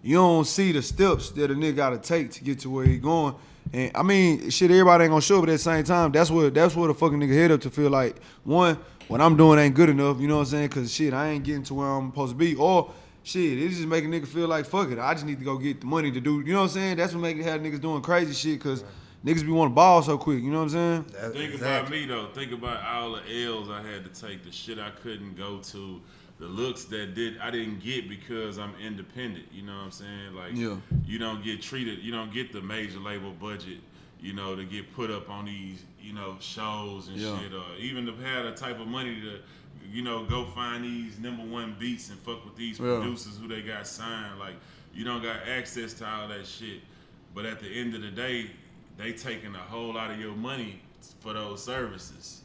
Speaker 5: you don't see the steps that a nigga gotta take to get to where he going. And I mean, shit, everybody ain't gonna show up, but at the same time, that's what a fucking nigga head up to feel like, one, what I'm doing ain't good enough, you know what I'm saying? Cause shit, I ain't getting to where I'm supposed to be. Or shit, it just make a nigga feel like, fuck it, I just need to go get the money to do, you know what I'm saying? That's what make it have niggas doing crazy shit, cause niggas be wanting ball so quick, you know what I'm saying?
Speaker 1: Think about me though. Think about all the L's I had to take, the shit I couldn't go to, the looks that I didn't get because I'm independent. You know what I'm saying? Like,
Speaker 5: Yeah.
Speaker 1: you don't get treated. You don't get the major label budget. You know, to get put up on these, you know, shows and
Speaker 5: Yeah.
Speaker 1: shit, or even to have the type of money to, you know, go find these #1 beats and fuck with these
Speaker 5: Yeah.
Speaker 1: producers who they got signed. Like, you don't got access to all that shit. But at the end of the day, they taking a whole lot of your money for those services.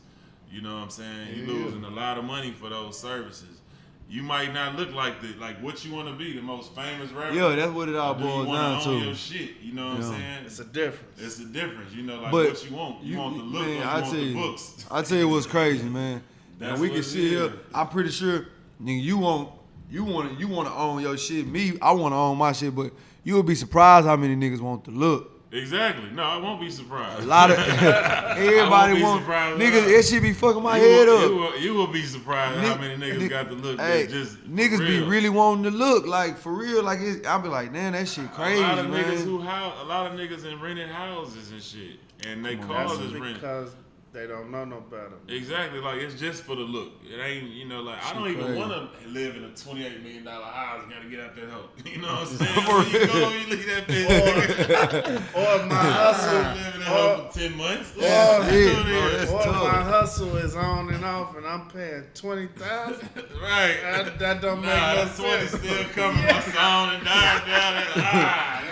Speaker 1: You know what I'm saying? You losing a lot of money for those services. you might not look like what you want to be, the most famous rapper.
Speaker 5: Yeah, that's what it all
Speaker 1: Or do you
Speaker 5: boils
Speaker 1: wanna
Speaker 5: down
Speaker 1: own
Speaker 5: to.
Speaker 1: your shit, you know what I'm saying?
Speaker 3: It's a difference.
Speaker 1: It's a difference, you know, like
Speaker 5: But
Speaker 1: what you want. You want the look,
Speaker 5: man,
Speaker 1: or you
Speaker 5: I
Speaker 1: want
Speaker 5: tell
Speaker 1: the
Speaker 5: you,
Speaker 1: books.
Speaker 5: I tell you what's crazy, man.
Speaker 1: That's
Speaker 5: Now we
Speaker 1: what
Speaker 5: can
Speaker 1: it
Speaker 5: sit here.
Speaker 1: is.
Speaker 5: I'm pretty sure, nigga, you want to own your shit. Me, I want to own my shit, but you would be surprised how many niggas want the look.
Speaker 1: Exactly. No, I won't be surprised.
Speaker 5: A lot of everybody
Speaker 1: be
Speaker 5: want
Speaker 1: surprised
Speaker 5: niggas.
Speaker 1: at all.
Speaker 5: That shit be fucking my head up.
Speaker 1: You will be surprised how many niggas got the look.
Speaker 5: Hey,
Speaker 1: That just for
Speaker 5: niggas be
Speaker 1: real.
Speaker 5: really wanting to look like for real. Like I'll be like, damn, that shit crazy,
Speaker 1: a lot of
Speaker 5: man.
Speaker 1: niggas a lot of niggas in rented houses and shit, and they cars
Speaker 3: That's
Speaker 1: is rented.
Speaker 3: because they don't know no better.
Speaker 1: Exactly, like it's just for the look. It ain't, you know, like I don't even
Speaker 5: crazy.
Speaker 1: want to live in a $28 million house. Gotta get out that hoe. You know what I'm saying? When you go, you leave that bitch.
Speaker 3: Or my hustle,
Speaker 1: Live in that hoe for 10 months.
Speaker 5: Yeah,
Speaker 1: You know
Speaker 5: bro,
Speaker 1: what it is.
Speaker 5: that's
Speaker 3: or
Speaker 5: tough.
Speaker 3: my hustle is on and off, and I'm paying $20,000.
Speaker 1: Right.
Speaker 3: That don't make
Speaker 1: Nah,
Speaker 3: no
Speaker 1: that 20
Speaker 3: sense.
Speaker 1: still coming. My sound and dying down.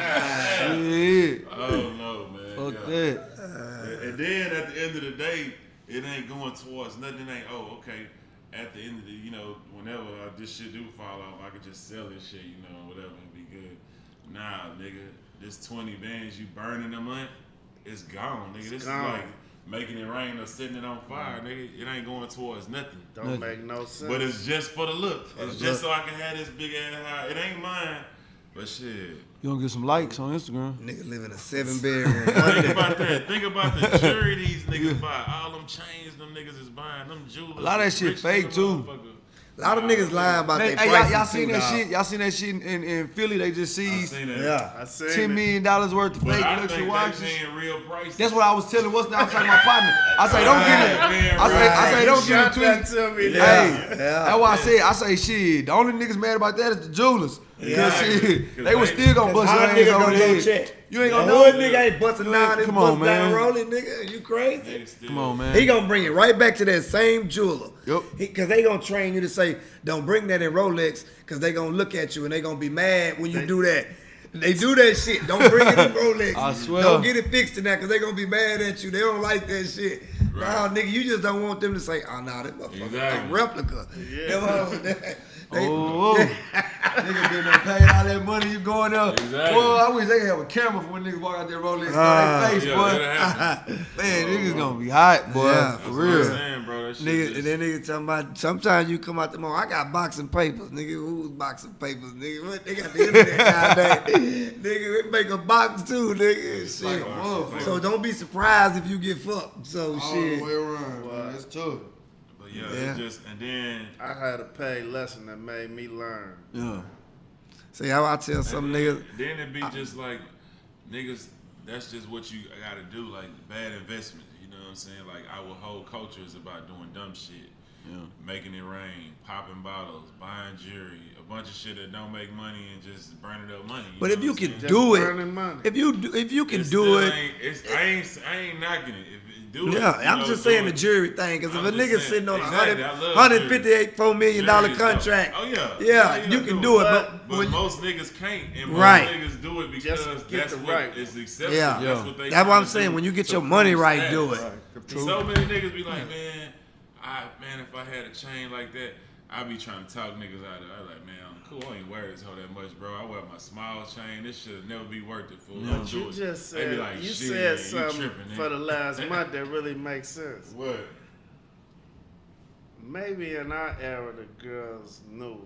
Speaker 5: Yeah,
Speaker 1: Oh no, man.
Speaker 5: fuck
Speaker 1: Yeah.
Speaker 5: that.
Speaker 1: And then at the end of the day, it ain't going towards nothing. Ain't okay. At the end of the, whenever this shit do fall off, I could just sell this shit, whatever, and be good. Nah, nigga, this 20 bands you burning a month, it's gone, nigga. This
Speaker 3: gone.
Speaker 1: is like making it rain or setting it on fire, nigga. It ain't going towards nothing.
Speaker 3: Don't make no sense.
Speaker 1: But it's just for the look. It's just so I can have this big ass house. It ain't mine, but shit.
Speaker 5: You gonna get some likes on Instagram?
Speaker 2: Nigga live in a 7-bedroom.
Speaker 1: Think about that. Think about the jewelry these niggas buy. All them chains them niggas is buying. Them jewelers.
Speaker 5: A lot of that shit
Speaker 1: rich
Speaker 5: fake,
Speaker 1: nigga
Speaker 5: too.
Speaker 1: motherfucker.
Speaker 2: A lot of niggas lying about their
Speaker 5: Hey,
Speaker 2: prices
Speaker 5: y'all seen
Speaker 2: too,
Speaker 5: that
Speaker 2: dog.
Speaker 5: shit? Y'all seen that shit in Philly? They just
Speaker 1: I
Speaker 5: seized
Speaker 1: seen that.
Speaker 2: Yeah.
Speaker 3: I seen
Speaker 5: $10
Speaker 3: it.
Speaker 5: million worth of
Speaker 1: But
Speaker 5: fake
Speaker 1: I
Speaker 5: luxury
Speaker 1: think
Speaker 5: watches.
Speaker 1: they paying real prices.
Speaker 5: That's what I was telling. I was telling my partner. I say, don't get it.
Speaker 1: Man,
Speaker 5: I say, don't get
Speaker 3: Shot
Speaker 5: it
Speaker 3: that
Speaker 5: twisted.
Speaker 3: to me.
Speaker 2: Yeah.
Speaker 5: Hey,
Speaker 2: Yeah.
Speaker 5: that's why I say shit. The only niggas mad about that is the jewelers.
Speaker 2: Yeah.
Speaker 5: Cause shit,
Speaker 1: 'Cause
Speaker 5: they was still gonna bust your
Speaker 2: How
Speaker 5: ass
Speaker 2: nigga
Speaker 5: over
Speaker 2: gonna
Speaker 5: the
Speaker 2: go
Speaker 5: head.
Speaker 2: check?
Speaker 5: You ain't gonna
Speaker 2: The
Speaker 5: know.
Speaker 2: hood nigga ain't busting down this
Speaker 5: Come on,
Speaker 2: bust down
Speaker 5: man.
Speaker 2: rolling, nigga. You crazy?
Speaker 1: Niggas still-
Speaker 5: Come on, man.
Speaker 2: He gonna bring it right back to that same jeweler.
Speaker 5: Yup.
Speaker 2: Cause they gonna train you to say, don't bring that in Rolex, cause they gonna look at you and they gonna be mad when you do that. They do that shit. Don't bring it in Rolex.
Speaker 5: I swear.
Speaker 2: Don't get it fixed in that, cause they gonna be mad at you. They don't like that shit. Nah, nigga, you just don't want them to say, oh, nah, that motherfucker
Speaker 1: Exactly.
Speaker 2: a replica.
Speaker 3: Yeah.
Speaker 5: Nigga been there paying all that money, you going up.
Speaker 1: Exactly.
Speaker 5: Boy, I wish they could have a camera for when niggas walk out there Rolex on their face,
Speaker 1: Yeah,
Speaker 5: boy.
Speaker 1: that'll happen.
Speaker 5: Man, niggas gonna be hot, boy.
Speaker 2: Yeah,
Speaker 5: for
Speaker 1: That's
Speaker 5: real.
Speaker 1: what I'm saying, bro. That shit
Speaker 2: Nigga,
Speaker 1: just-
Speaker 2: and then nigga talking about sometimes you come out the mall. I got boxing papers, nigga. Who's boxing papers, nigga? What they got the internet nowadays? Nigga, we make a box too, nigga. Shit.
Speaker 5: like a motherfucker.
Speaker 2: So don't be surprised if you get fucked. So
Speaker 5: All
Speaker 2: shit.
Speaker 5: the way around, boy. That's tough.
Speaker 1: But yeah,
Speaker 2: Yeah.
Speaker 1: it just, and then
Speaker 3: I had a paid lesson that made me learn.
Speaker 5: Yeah.
Speaker 2: See how I tell some niggas.
Speaker 1: Then it be just like niggas. That's just what you gotta do. Like bad investment. You know what I'm saying? Like our whole culture is about doing dumb shit,
Speaker 5: Yeah.
Speaker 1: making it rain, popping bottles, buying jewelry, a bunch of shit that don't make money and just burning up money.
Speaker 2: But
Speaker 1: know
Speaker 2: if you
Speaker 1: what I'm
Speaker 2: can
Speaker 1: saying?
Speaker 3: Just
Speaker 2: do it,
Speaker 3: burning money.
Speaker 2: if you can
Speaker 1: It
Speaker 2: do
Speaker 1: still
Speaker 2: it.
Speaker 1: I ain't knocking it. If it do it,
Speaker 2: Yeah,
Speaker 1: you
Speaker 2: I'm
Speaker 1: know,
Speaker 2: just
Speaker 1: do
Speaker 2: saying
Speaker 1: it.
Speaker 2: the jury thing. Because if
Speaker 1: I'm
Speaker 2: a
Speaker 1: just
Speaker 2: nigga
Speaker 1: saying,
Speaker 2: sitting on a
Speaker 1: exactly, I love
Speaker 2: $158 million
Speaker 1: Jury's dope.
Speaker 2: contract,
Speaker 1: Oh yeah,
Speaker 2: yeah, you can do it. But
Speaker 1: But
Speaker 2: when
Speaker 1: most niggas can't, and most
Speaker 2: Right.
Speaker 1: niggas do it because
Speaker 3: Just get
Speaker 1: that's
Speaker 3: the
Speaker 1: what
Speaker 3: right.
Speaker 1: is acceptable.
Speaker 2: Yeah.
Speaker 1: That's what they
Speaker 2: That's what I'm
Speaker 1: tryna
Speaker 2: saying.
Speaker 1: do
Speaker 2: When you get
Speaker 1: to
Speaker 2: your money
Speaker 1: prove
Speaker 2: right, do
Speaker 1: status.
Speaker 2: it.
Speaker 1: And so many niggas be like, man, if I had a chain like that, I be trying to talk niggas out of it. I like, man, I'm cool. I ain't wear this hoe that much, bro. I wear my small chain. This should never be worth it, fool. Don't do
Speaker 3: You
Speaker 1: it.
Speaker 3: just
Speaker 1: They be
Speaker 3: said
Speaker 1: like,
Speaker 3: you
Speaker 1: shit,
Speaker 3: said
Speaker 1: you
Speaker 3: something
Speaker 1: tripping,
Speaker 3: for the
Speaker 1: nigga.
Speaker 3: last month that really makes sense.
Speaker 1: What?
Speaker 3: Maybe in our era the girls knew.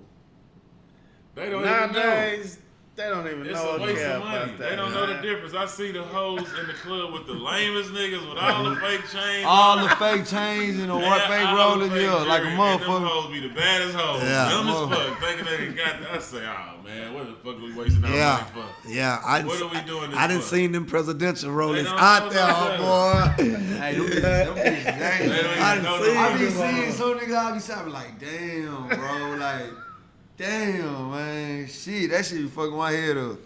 Speaker 1: They don't even know.
Speaker 3: Nowadays they don't even
Speaker 1: It's
Speaker 3: know
Speaker 1: a
Speaker 3: or
Speaker 1: waste
Speaker 3: care
Speaker 1: of money.
Speaker 3: about that.
Speaker 1: They don't know the
Speaker 3: man.
Speaker 1: difference. I see the hoes in the club with the lamest niggas with all the fake chains.
Speaker 5: All the fake chains and the
Speaker 1: Yeah,
Speaker 5: white fake
Speaker 1: all
Speaker 5: rolling,
Speaker 1: the fake
Speaker 5: yeah, like a
Speaker 1: jewelry, and them
Speaker 5: motherfucker.
Speaker 1: hoes be the baddest hoes.
Speaker 2: Yeah.
Speaker 1: Dumb as fuck. Thinking they got that. I say, oh man, what the fuck we wasting our
Speaker 2: yeah,
Speaker 1: money for?
Speaker 2: yeah,
Speaker 1: What are we doing this
Speaker 2: I didn't
Speaker 1: for?
Speaker 2: seen them presidential Rolex
Speaker 1: don't
Speaker 2: out
Speaker 1: know
Speaker 2: there,
Speaker 1: no
Speaker 2: boy.
Speaker 5: Hey, them bitches
Speaker 1: They
Speaker 5: gang.
Speaker 1: don't even
Speaker 2: I done
Speaker 1: know
Speaker 2: seen
Speaker 1: the
Speaker 5: I be
Speaker 2: them.
Speaker 5: seeing some niggas, I be saying like, damn, bro, like, damn, man, shit, that shit be fucking my head up.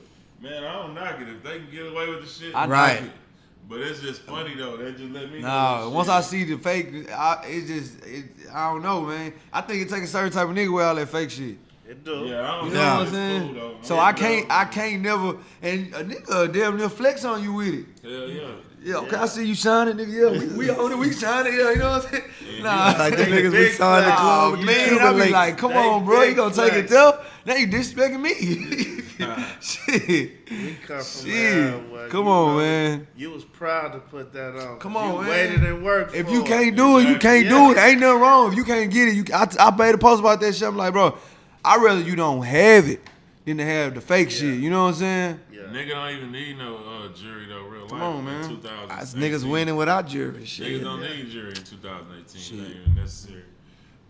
Speaker 1: Man, I don't knock it. If they can get away with the shit,
Speaker 5: I
Speaker 2: Right.
Speaker 5: knock it.
Speaker 1: but it's just funny though. They just let me know.
Speaker 5: Nah,
Speaker 1: that
Speaker 5: once
Speaker 1: shit.
Speaker 5: I see the fake, I don't know, man. I think it take a certain type of nigga with all that fake shit.
Speaker 3: It do.
Speaker 1: Yeah, I don't
Speaker 5: You
Speaker 1: know.
Speaker 5: know what I'm
Speaker 1: It's
Speaker 5: saying?
Speaker 1: cool, though.
Speaker 5: So I can't never, and a nigga damn near flex on you with it.
Speaker 1: Hell yeah.
Speaker 5: Yeah, okay, I see you shining, nigga. Yeah, we on it, we shining. Yeah, you know what I'm saying?
Speaker 1: Yeah,
Speaker 5: Nah,
Speaker 2: Like the niggas be
Speaker 3: big
Speaker 2: signing the
Speaker 3: flag.
Speaker 2: club
Speaker 5: oh
Speaker 2: with
Speaker 5: man,
Speaker 2: the
Speaker 5: I be
Speaker 2: Timberlakes.
Speaker 5: like, come
Speaker 3: They
Speaker 5: on, bro, you
Speaker 3: big
Speaker 5: gonna take it
Speaker 3: flex.
Speaker 5: there? Now you disrespecting me. Shit.
Speaker 3: We come from
Speaker 5: Shit.
Speaker 3: era where
Speaker 5: Come
Speaker 3: you
Speaker 5: on,
Speaker 3: know,
Speaker 5: man.
Speaker 3: You was proud to put that on.
Speaker 5: Come
Speaker 3: 'cause
Speaker 5: on,
Speaker 3: you
Speaker 5: man.
Speaker 3: waited and worked
Speaker 5: If
Speaker 3: for
Speaker 5: you
Speaker 3: it.
Speaker 5: can't do it, you can't do it.
Speaker 3: Yeah.
Speaker 5: Ain't nothing wrong. If you can't get it, I made a post about that shit. I'm like, bro, I'd rather you don't have it than to have the fake shit. You know what I'm saying?
Speaker 3: Yeah.
Speaker 1: Nigga don't even need no jury though, real
Speaker 5: Come
Speaker 1: life.
Speaker 5: on,
Speaker 1: in
Speaker 5: man.
Speaker 1: 2018.
Speaker 2: Us niggas winning without jury. Shit.
Speaker 1: Niggas don't need jury in 2018. It ain't even necessary.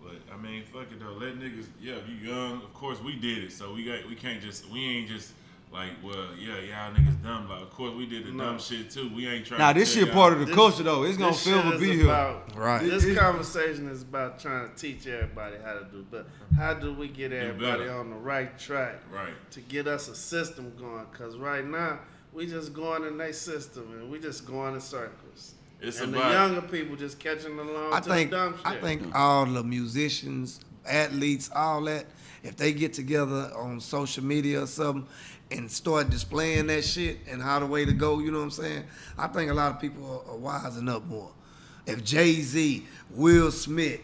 Speaker 1: But I mean, fuck it though. Let niggas. Yeah, if you young, of course we did it. So we ain't just like, well, yeah, y'all niggas dumb. Like, of course we did the dumb shit too. We ain't trying.
Speaker 5: Nah,
Speaker 1: to
Speaker 5: this
Speaker 1: tell
Speaker 5: shit part of the
Speaker 3: This-
Speaker 5: culture though. It's gonna
Speaker 3: This
Speaker 5: feel
Speaker 3: shit
Speaker 5: to be
Speaker 3: is
Speaker 5: here.
Speaker 3: about,
Speaker 2: Right.
Speaker 3: This conversation is about trying to teach everybody how to do, but how do we get everybody
Speaker 1: better.
Speaker 3: on the right track
Speaker 1: Right.
Speaker 3: to get us a system going? Because right now we just going in their system and we just going in circles.
Speaker 1: It's
Speaker 3: and
Speaker 1: about-
Speaker 3: the younger people just catching along
Speaker 2: I
Speaker 3: to
Speaker 2: think
Speaker 3: the dumb shit.
Speaker 2: I think all the musicians, athletes, all that, if they get together on social media or something and start displaying that shit and how the way to go, you know what I'm saying? I think a lot of people are wising up more. If Jay-Z, Will Smith,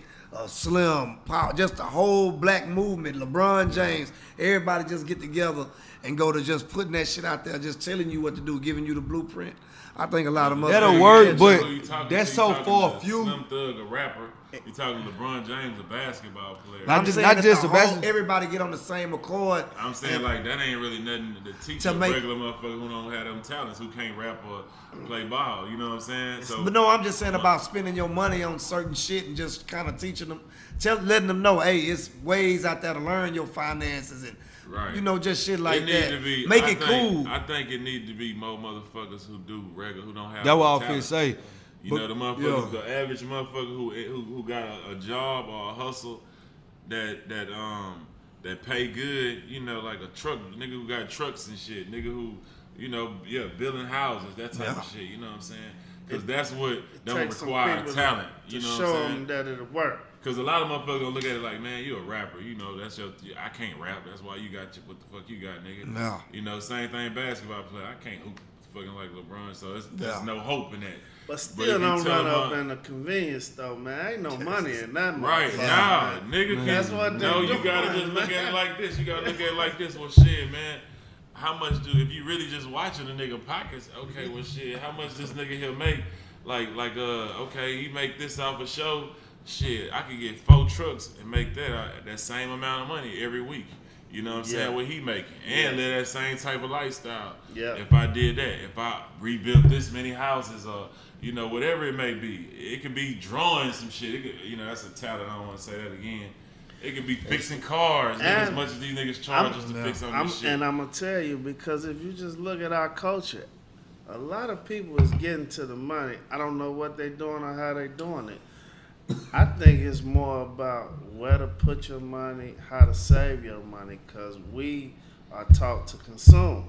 Speaker 2: Slim, Paul, just the whole black movement, LeBron James, everybody just get together and go to just putting that shit out there, just telling you what to do, giving you the blueprint. I think a lot of
Speaker 5: That'll
Speaker 2: motherfuckers
Speaker 5: work,
Speaker 2: catch
Speaker 5: but
Speaker 2: up.
Speaker 1: You talking
Speaker 5: that's
Speaker 1: to-
Speaker 5: so
Speaker 1: you talking
Speaker 5: far
Speaker 1: to
Speaker 5: few.
Speaker 1: Slim Thug, a rapper. You talking to LeBron James, a basketball player.
Speaker 5: Not
Speaker 2: I'm
Speaker 5: just-
Speaker 2: saying
Speaker 5: not
Speaker 2: that
Speaker 5: just
Speaker 2: the
Speaker 5: a
Speaker 2: whole-
Speaker 5: basketball-
Speaker 2: everybody get on the same accord.
Speaker 1: I'm saying like that ain't really nothing to teach
Speaker 2: To
Speaker 1: a
Speaker 2: make-
Speaker 1: regular motherfucker who don't have them talents, who can't rap or play ball. You know what I'm saying? So
Speaker 2: But no, I'm just saying about spending your money on certain shit and just kind of teaching them, letting them know, hey, it's ways out there to learn your finances and,
Speaker 1: Right.
Speaker 2: you know, just shit like
Speaker 1: it need
Speaker 2: that.
Speaker 1: to be,
Speaker 2: Make
Speaker 1: I
Speaker 2: it
Speaker 1: think-
Speaker 2: cool.
Speaker 1: I think it need to be more motherfuckers who do regular, who don't have.
Speaker 5: That's what I
Speaker 1: the
Speaker 5: was finna
Speaker 1: talent.
Speaker 5: say.
Speaker 1: You
Speaker 5: But-
Speaker 1: know, the motherfuckers,
Speaker 5: yeah.
Speaker 1: the average motherfucker who got a job or a hustle that pay good. You know, like a truck nigga who got trucks and shit. Nigga who, you know, building houses, that type of shit. You know what I'm saying? Because that's what don't
Speaker 3: Take some
Speaker 1: require
Speaker 3: people
Speaker 1: talent.
Speaker 3: to
Speaker 1: You know what
Speaker 3: show
Speaker 1: I'm
Speaker 3: them
Speaker 1: saying?
Speaker 3: that it'll work.
Speaker 1: Because a lot of motherfuckers gonna look at it like, man, you a rapper. You know, that's I can't rap. That's why you got what the fuck you got, nigga.
Speaker 2: Yeah.
Speaker 1: You know, same thing basketball player. I can't hoop fucking like LeBron, so there's
Speaker 2: Yeah.
Speaker 1: no hope in that.
Speaker 3: But
Speaker 1: if
Speaker 3: still
Speaker 1: you
Speaker 3: don't
Speaker 1: tell
Speaker 3: run up
Speaker 1: them,
Speaker 3: in the convenience store, man. Ain't no money in that
Speaker 1: right,
Speaker 3: motherfucker,
Speaker 1: nah,
Speaker 3: man.
Speaker 1: nigga can.
Speaker 3: That's what they
Speaker 1: No, you
Speaker 3: doing,
Speaker 1: gotta just look at
Speaker 3: man.
Speaker 1: it like this. You gotta look at it like this. Well, shit, man. How much if you really just watching a nigga pockets? Okay, well, shit. How much this nigga he'll make? Okay, he make this off a show. Shit, I could get 4 trucks and make that same amount of money every week. You know what I'm saying? What he making, and live that same type of lifestyle.
Speaker 3: Yeah.
Speaker 1: If I did that, if I rebuilt this many houses, or you know whatever it may be, it could be drawing some shit. It could, you know, that's a talent. I don't want to say that again. It could be fixing cars. As much as these niggas charge us to fix on this shit.
Speaker 3: And I'm gonna tell you, because if you just look at our culture, a lot of people is getting to the money. I don't know what they're doing or how they're doing it. I think it's more about where to put your money, how to save your money, because we are taught to consume.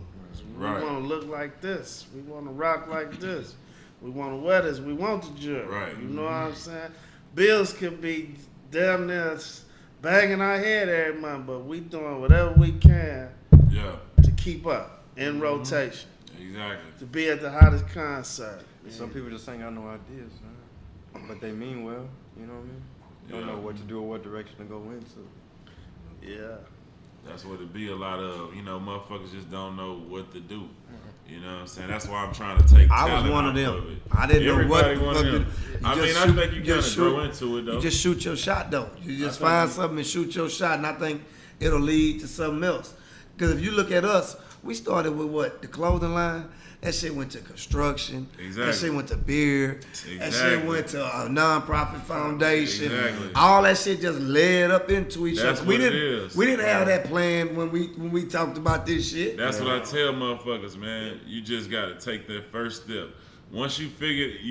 Speaker 3: We
Speaker 1: Right.
Speaker 3: want to look like this. We want to rock like this. We want to wear this. We want the jewelry.
Speaker 1: Right.
Speaker 3: You know what I'm saying? Bills could be damn near banging our head every month, but we doing whatever we can
Speaker 1: Yeah,
Speaker 3: to keep up in rotation,
Speaker 1: exactly.
Speaker 3: to be at the hottest concert.
Speaker 4: Some people just ain't got no ideas, man. But they mean well, you know what I mean? Don't
Speaker 1: Yeah.
Speaker 4: know what to do or what direction to go into.
Speaker 3: Yeah.
Speaker 1: That's what it be a lot of. You know, motherfuckers just don't know what to do. You know what I'm saying? That's why I'm trying to take
Speaker 2: I was
Speaker 1: talent
Speaker 2: one of
Speaker 1: out
Speaker 2: them.
Speaker 1: of it.
Speaker 2: I didn't know what
Speaker 1: Everybody
Speaker 2: the
Speaker 1: one
Speaker 2: fuck
Speaker 1: of them.
Speaker 2: to-
Speaker 1: I
Speaker 2: you
Speaker 1: mean,
Speaker 2: just
Speaker 1: I
Speaker 2: shoot-
Speaker 1: think you
Speaker 2: just
Speaker 1: gotta grow
Speaker 2: shoot-
Speaker 1: into it, though.
Speaker 2: You just shoot your shot, though. You just find something and shoot your shot, and I think it'll lead to something else. Because if you look at us, we started with what? The clothing line? That shit went to construction.
Speaker 1: Exactly.
Speaker 2: That shit went to beer. That shit
Speaker 1: Exactly.
Speaker 2: went to a nonprofit foundation.
Speaker 1: Exactly.
Speaker 2: All that shit just led up into each
Speaker 1: That's
Speaker 2: other.
Speaker 1: what it is.
Speaker 2: We didn't have that plan when we talked about this shit.
Speaker 1: That's what I tell motherfuckers, man. You just gotta take that first step. Once you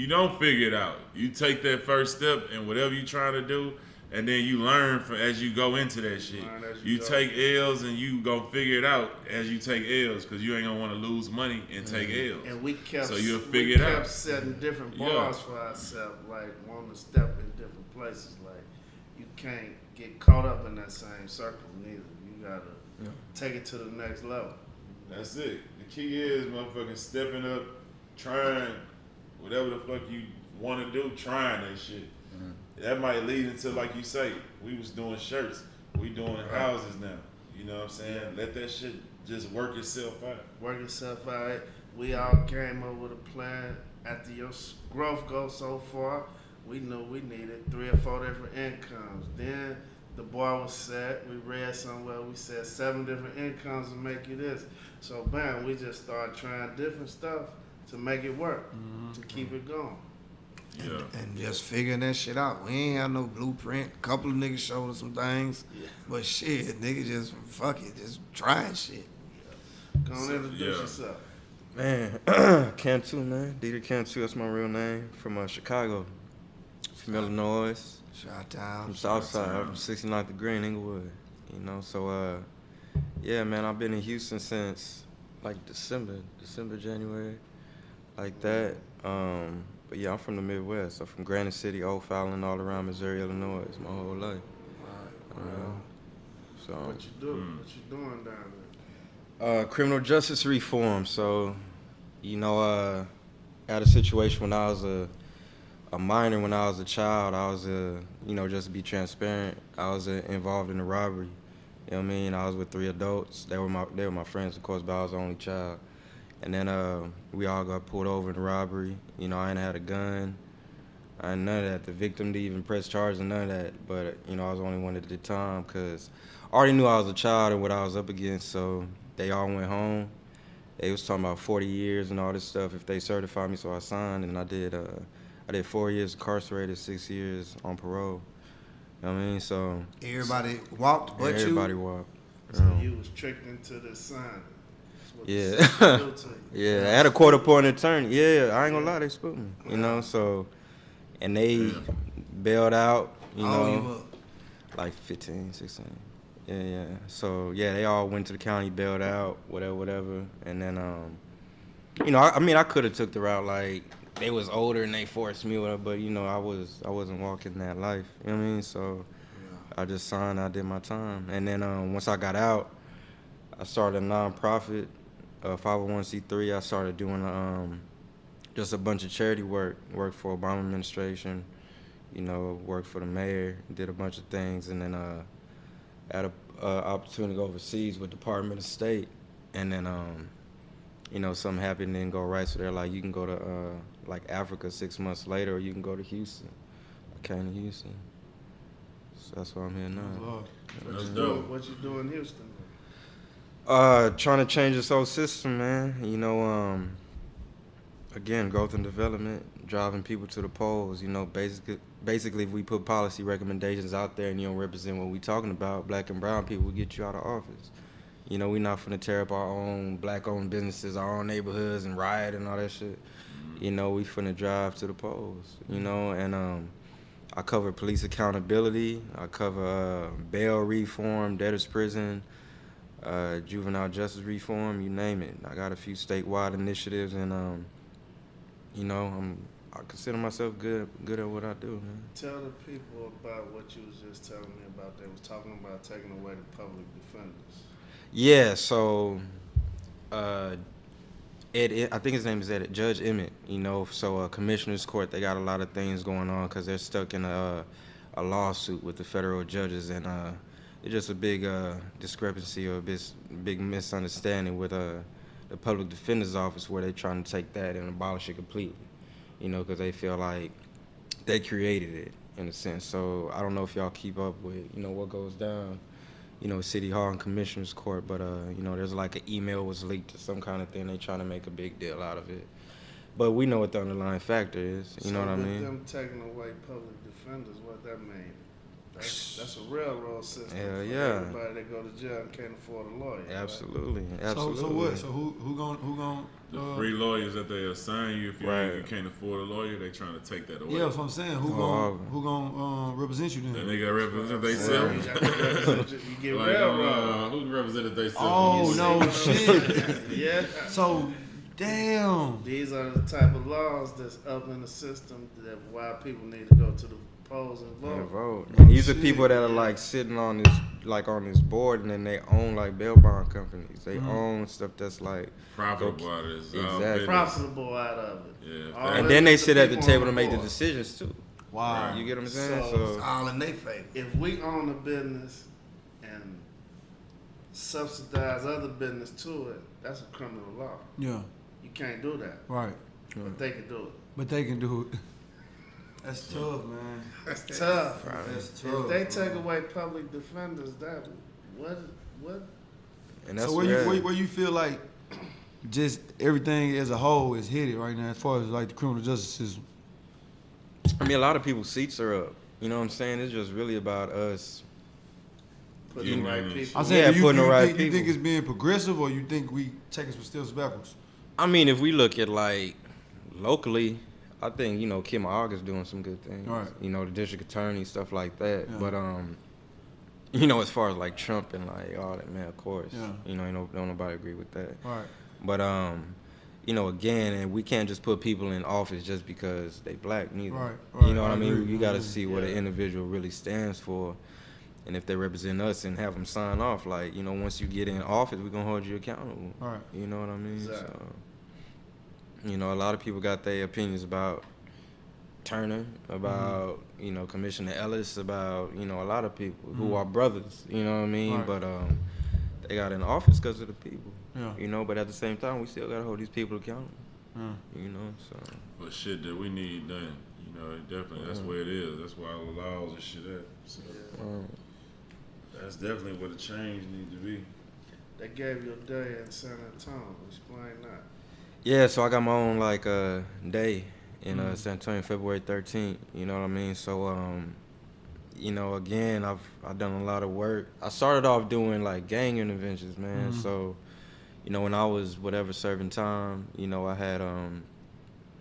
Speaker 1: don't figure it out. You take that first step and whatever you trying to do, and then you learn as you go into that shit.
Speaker 3: Learn as you
Speaker 1: You
Speaker 3: go.
Speaker 1: take L's and you gonna figure it out as you take L's, because you ain't gonna want to lose money and take L's.
Speaker 3: And we kept,
Speaker 1: So you'll
Speaker 3: we
Speaker 1: figure it
Speaker 3: kept
Speaker 1: out.
Speaker 3: setting different
Speaker 1: Yeah.
Speaker 3: bars for ourselves, like wanting to step in different places. Like you can't get caught up in that same circle neither. You gotta take it to the next level.
Speaker 1: That's it. The key is motherfucking stepping up, trying, whatever the fuck you want to do, trying that shit. That might lead into, like you say, we was doing shirts, we doing houses now. You know what I'm saying? Let that shit just work itself out.
Speaker 3: Work itself out. We all came up with a plan. After your growth goes so far, we knew we needed 3 or 4 different incomes. Then the bar was set. We read somewhere we said 7 different incomes to make you this. So bam, we just started trying different stuff to make it work, to keep it going.
Speaker 1: Yeah.
Speaker 2: And just figuring that shit out. We ain't have no blueprint. A couple of niggas showed us some things. But shit, niggas just fuck it, just trying shit.
Speaker 3: Go on, introduce yourself.
Speaker 4: Man, Cantu, man. Dieter Cantu, that's my real name. From Chicago. From Illinois.
Speaker 2: Chi-town.
Speaker 4: From Southside. From 69th degree in Inglewood. You know, so, yeah, man, I've been in Houston since, like, December, January. Like that. But yeah, I'm from the Midwest. I'm from Granite City, Old Fallon, all around Missouri, Illinois. My whole life. So
Speaker 3: What you do? What you doing down there?
Speaker 4: criminal justice reform. So, you know, I had a situation when I was a minor, when I was a child. I was you know, just to be transparent, I was involved in a robbery. You know what I mean? I was with 3 adults. They were my friends, of course, but I was the only child. And then we all got pulled over in the robbery. You know, I ain't had a gun. I ain't none of that. The victim didn't even press charges and none of that. But, you know, I was the only one at the time because I already knew I was a child and what I was up against. So they all went home. They was talking about 40 years and all this stuff if they certified me. So I signed, and I did 4 years incarcerated, 6 years on parole. You know what I mean? So
Speaker 2: Everybody walked but
Speaker 4: everybody
Speaker 2: you?
Speaker 4: walked.
Speaker 3: So you was tricked into this sign.
Speaker 4: Yeah. Yeah, I had a court-appointed attorney. Yeah, I ain't gonna lie, they spooked me. You know, so, and they bailed out, you know,
Speaker 2: You up?
Speaker 4: like 15, 16. Yeah. So, yeah, they all went to the county, bailed out, whatever. And then, you know, I mean, I could have took the route, like, they was older and they forced me, whatever, but, you know, I wasn't walking that life. You know what I mean? So, I just signed, I did my time. And then once I got out, I started a nonprofit. 501c3. I started doing just a bunch of charity work for Obama administration, you know, worked for the mayor, did a bunch of things, and then had an opportunity to go overseas with Department of State, and then you know, something happened and didn't go right, so they're like, you can go to like Africa 6 months later, or you can go to Houston. I came to Houston, so that's why I'm here now.
Speaker 1: That's dope.
Speaker 3: What you do in Houston?
Speaker 4: Trying to change this whole system, man. You know, again, growth and development, driving people to the polls. You know, basically, if we put policy recommendations out there and you don't represent what we talking about, black and brown people, we get you out of office. You know, we're not finna tear up our own black-owned businesses, our own neighborhoods, and riot and all that shit. You know, we finna drive to the polls. You know, and I cover police accountability. I cover bail reform, debtors prison. Juvenile justice reform, you name it. I got a few statewide initiatives, and you know, I consider myself good at what I do, man.
Speaker 3: Tell the people about what you was just telling me about. They was talking about taking away the public defenders.
Speaker 4: Yeah, so I think his name is Judge Emmett. You know, so Commissioner's Court, they got a lot of things going on because they're stuck in a lawsuit with the federal judges, and it's just a big discrepancy or a big misunderstanding with the public defender's office, where they're trying to take that and abolish it completely, you know, because they feel like they created it in a sense. So I don't know if y'all keep up with, you know, what goes down, you know, City Hall and Commissioner's Court, but you know, there's like an email was leaked or some kind of thing. They trying to make a big deal out of it, but we know what the underlying factor is. You know what I mean?
Speaker 3: Them taking away public defenders, what that mean? That's a railroad system.
Speaker 4: Hell
Speaker 3: for
Speaker 4: yeah.
Speaker 3: Everybody that go to jail and can't afford a lawyer.
Speaker 4: Absolutely,
Speaker 3: Right?
Speaker 4: absolutely.
Speaker 5: So what? So who gon'
Speaker 1: The free lawyers that they assign you if you,
Speaker 4: Right.
Speaker 1: you can't afford a lawyer, they trying to take that away.
Speaker 5: Yeah, that's what I'm saying. Who gon' represent you then?
Speaker 1: Then they got represent they
Speaker 3: You
Speaker 1: self.
Speaker 3: got to represent you get
Speaker 1: Like,
Speaker 3: railroad.
Speaker 1: who represented they self?
Speaker 5: Oh no shit.
Speaker 3: Yeah.
Speaker 5: So Damn.
Speaker 3: These are the type of laws that's up in the system that why people need to go to the polls and
Speaker 4: Yeah,
Speaker 3: vote.
Speaker 4: vote. And these are
Speaker 5: Shit.
Speaker 4: people that are like sitting on this board, and then they own like bail bond companies. They own stuff that's like
Speaker 1: Profitable out of this.
Speaker 4: Exactly.
Speaker 3: Profitable out of it.
Speaker 1: Yeah.
Speaker 3: All
Speaker 4: and
Speaker 3: it
Speaker 4: then they
Speaker 3: is
Speaker 4: sit at the
Speaker 3: people
Speaker 4: table
Speaker 3: on
Speaker 4: to make the
Speaker 3: board.
Speaker 4: decisions too.
Speaker 5: Wow.
Speaker 4: You get what I'm saying?
Speaker 3: So-
Speaker 4: So
Speaker 2: All in their favor.
Speaker 3: If we own a business and subsidize other business to it, that's a criminal law.
Speaker 5: Yeah.
Speaker 3: You can't do that,
Speaker 5: Right.
Speaker 3: but they can do it.
Speaker 5: But they can do it. That's tough, man.
Speaker 3: That's tough.
Speaker 5: That's
Speaker 3: If
Speaker 5: tough.
Speaker 3: they take
Speaker 5: bro.
Speaker 3: away public defenders, that what?
Speaker 4: and that's
Speaker 5: So where you feel like just everything as a whole is headed right now as far as like the criminal justice system?
Speaker 4: I mean, a lot of people's seats are up. You know what I'm saying? It's just really about us.
Speaker 3: Putting the right
Speaker 1: Unanimous.
Speaker 3: people.
Speaker 5: I'm saying,
Speaker 4: Yeah, putting the right
Speaker 5: you think
Speaker 4: people.
Speaker 5: it's being progressive, or you think we taking some steps backwards?
Speaker 4: I mean, if we look at like locally, I think Kim August doing some good things.
Speaker 5: Right.
Speaker 4: The district attorney, stuff like that.
Speaker 5: Yeah.
Speaker 4: But as far as like Trump and like all that, man, of course,
Speaker 5: Yeah.
Speaker 4: don't nobody agree with that.
Speaker 5: Right.
Speaker 4: But again, and we can't just put people in office just because they black neither.
Speaker 5: Right,
Speaker 4: You know what
Speaker 5: I
Speaker 4: I mean?
Speaker 5: agree,
Speaker 4: You
Speaker 5: I
Speaker 4: got to
Speaker 5: agree.
Speaker 4: see what an individual really stands for, and if they represent us, and have them sign off. Like once you get in office, we're gonna hold you accountable.
Speaker 5: Right.
Speaker 4: You know what I mean?
Speaker 3: Exactly.
Speaker 4: So, a lot of people got their opinions about Turner, about Commissioner Ellis, about a lot of people who are brothers. You know what I mean?
Speaker 5: Right.
Speaker 4: But they got in office because of the people.
Speaker 5: Yeah.
Speaker 4: But at the same time, we still gotta hold these people accountable.
Speaker 5: Yeah.
Speaker 4: So
Speaker 1: But shit that we need done. Definitely that's where it is. That's where all the laws and shit at. So that's definitely what a change need to be.
Speaker 3: They gave you a day in San Antonio. Explain that.
Speaker 4: yeah, so I got my own like day in San Antonio, February 13th. You know what I mean? So again, I've done a lot of work. I started off doing like gang interventions, man. So when I was serving time, I had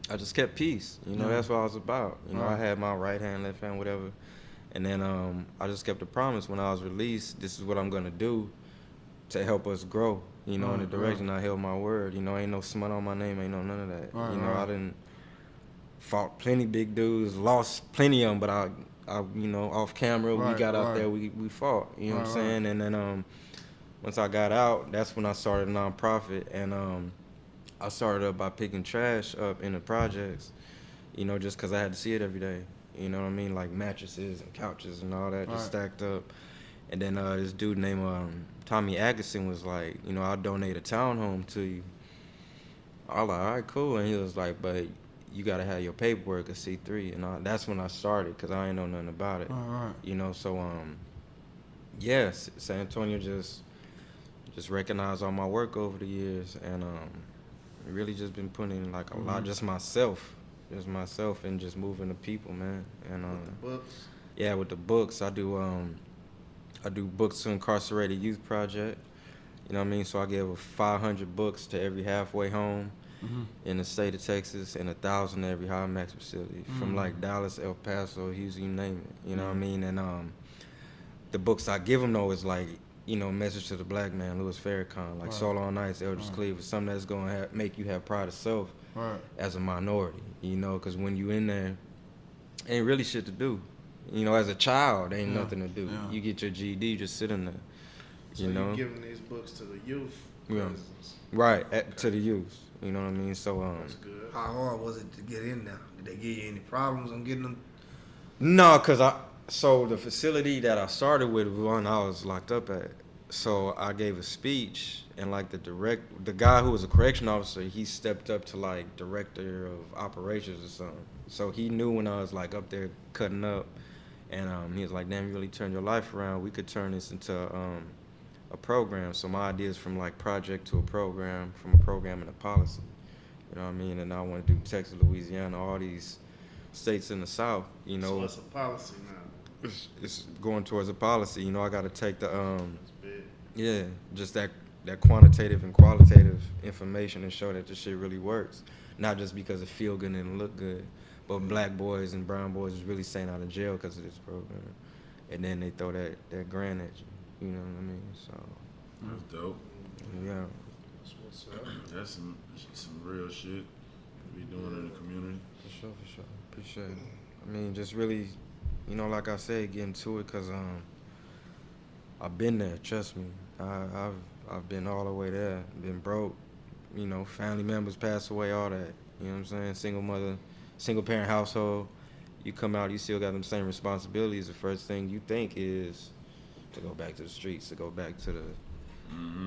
Speaker 4: I just kept peace. That's what I was about. I had my right hand, left hand, whatever. And then I just kept a promise when I was released. This is what I'm gonna do to help us grow. In the direction. I held my word. Ain't no smut on my name. Ain't no none of that.
Speaker 5: Right.
Speaker 4: I didn't fought plenty big dudes, lost plenty of them, but I off camera, we got out there, we fought. You know what I'm saying? And then once I got out, that's when I started a nonprofit, and I started up by picking trash up in the projects, just because I had to see it every day. You know what I mean? Like mattresses and couches and all that just stacked up. And then this dude named Tommy Agason was like, I'll donate a townhome to you. I was like, all right, cool. And he was like, but you got to have your paperwork, a C3. And that's when I started, because I ain't know nothing about it.
Speaker 5: Right.
Speaker 4: So, San Antonio just recognized all my work over the years, and really just been putting in like a lot, just myself, and just moving the people, man. And
Speaker 3: Books.
Speaker 4: yeah, with the books, I do books to incarcerated youth project. You know what I mean? So I give 500 books to every halfway home in the state of Texas, and 1,000 to every high max facility, from like Dallas, El Paso, Houston, you name it. You know what I mean? And the books I give them though is like, Message to the Black Man, Louis Farrakhan, like Solo on Ice, Eldridge Cleaver, something that's gonna make you have pride of self as a minority. Because when you in there, ain't really shit to do. As a child, ain't nothing to do.
Speaker 5: Yeah.
Speaker 4: You get your GED, you just sit in there.
Speaker 3: So you're giving these books to the youth.
Speaker 4: Yeah.
Speaker 3: prisons.
Speaker 4: Right, to the youth. You know what I mean? So
Speaker 3: That's good.
Speaker 2: How hard was it to get in there? Did they give you any problems on getting them?
Speaker 4: no, cause so the facility that I started with was one I was locked up at. So I gave a speech, and like the guy who was a correction officer, he stepped up to like director of operations or something. So he knew when I was like up there cutting up, and he was like, "Damn, you really turned your life around. We could turn this into a program." So my idea is from like project to a program, from a program and a policy. You know what I mean? And I want to do Texas, Louisiana, all these states in the South.
Speaker 3: So it's a policy now.
Speaker 4: It's going towards a policy. I got to take the
Speaker 3: It's big.
Speaker 4: just that quantitative and qualitative information and show that this shit really works, not just because it feel good and look good, but black boys and brown boys is really staying out of jail because of this program, and then they throw that grant at you. You know what I mean? So
Speaker 1: That's dope.
Speaker 4: yeah.
Speaker 3: That's what's
Speaker 1: That's some real shit we doing in the community.
Speaker 4: For sure. Appreciate it. I mean, just really, like I said, getting to it, cause I've been there. Trust me, I've been all the way there. Been broke, family members pass away, all that. You know what I'm saying? Single mother, single parent household. You come out, you still got them same responsibilities. The first thing you think is to go back to the streets, to go back to the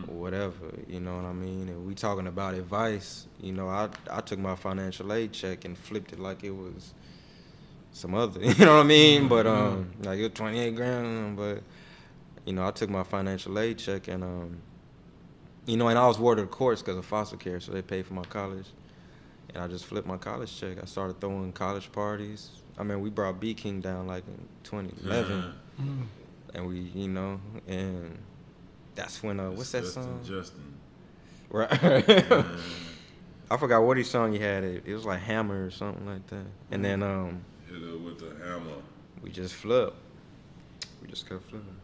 Speaker 4: whatever, you know what I mean? And we talking about advice, I took my financial aid check and flipped it like it was some other, you know what I mean? But like it was 28 grand, but I took my financial aid check and and I was warded of course because of foster care, so they paid for my college. And I just flipped my college check. I started throwing college parties. I mean, we brought B King down like in 2011. And we, and that's when, what's that song?
Speaker 1: Justin.
Speaker 4: Right. I forgot what his song he had. It was like Hammer or something like that. And then
Speaker 1: Hit her with the hammer.
Speaker 4: we just flipped. We just kept flipping.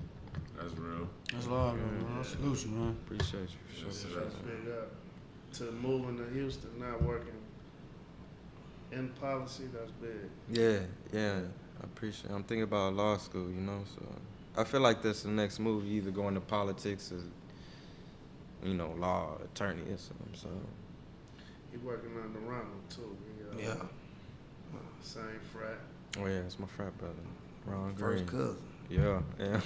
Speaker 1: That's real.
Speaker 5: That's love, man. I salute you, man.
Speaker 4: Appreciate you for sure.
Speaker 1: Yes, sir.
Speaker 3: That's big up. To moving to Houston, not working in policy, that's big.
Speaker 4: Yeah. I appreciate it. I'm thinking about law school, so I feel like that's the next move. You either go into politics or, law, attorney or something. So
Speaker 3: He working under Ronald too. He,
Speaker 2: Yeah.
Speaker 3: Same frat.
Speaker 4: oh yeah, it's my frat brother, Ron
Speaker 2: First
Speaker 4: Green.
Speaker 2: cousin.
Speaker 4: Yeah.
Speaker 3: Yeah.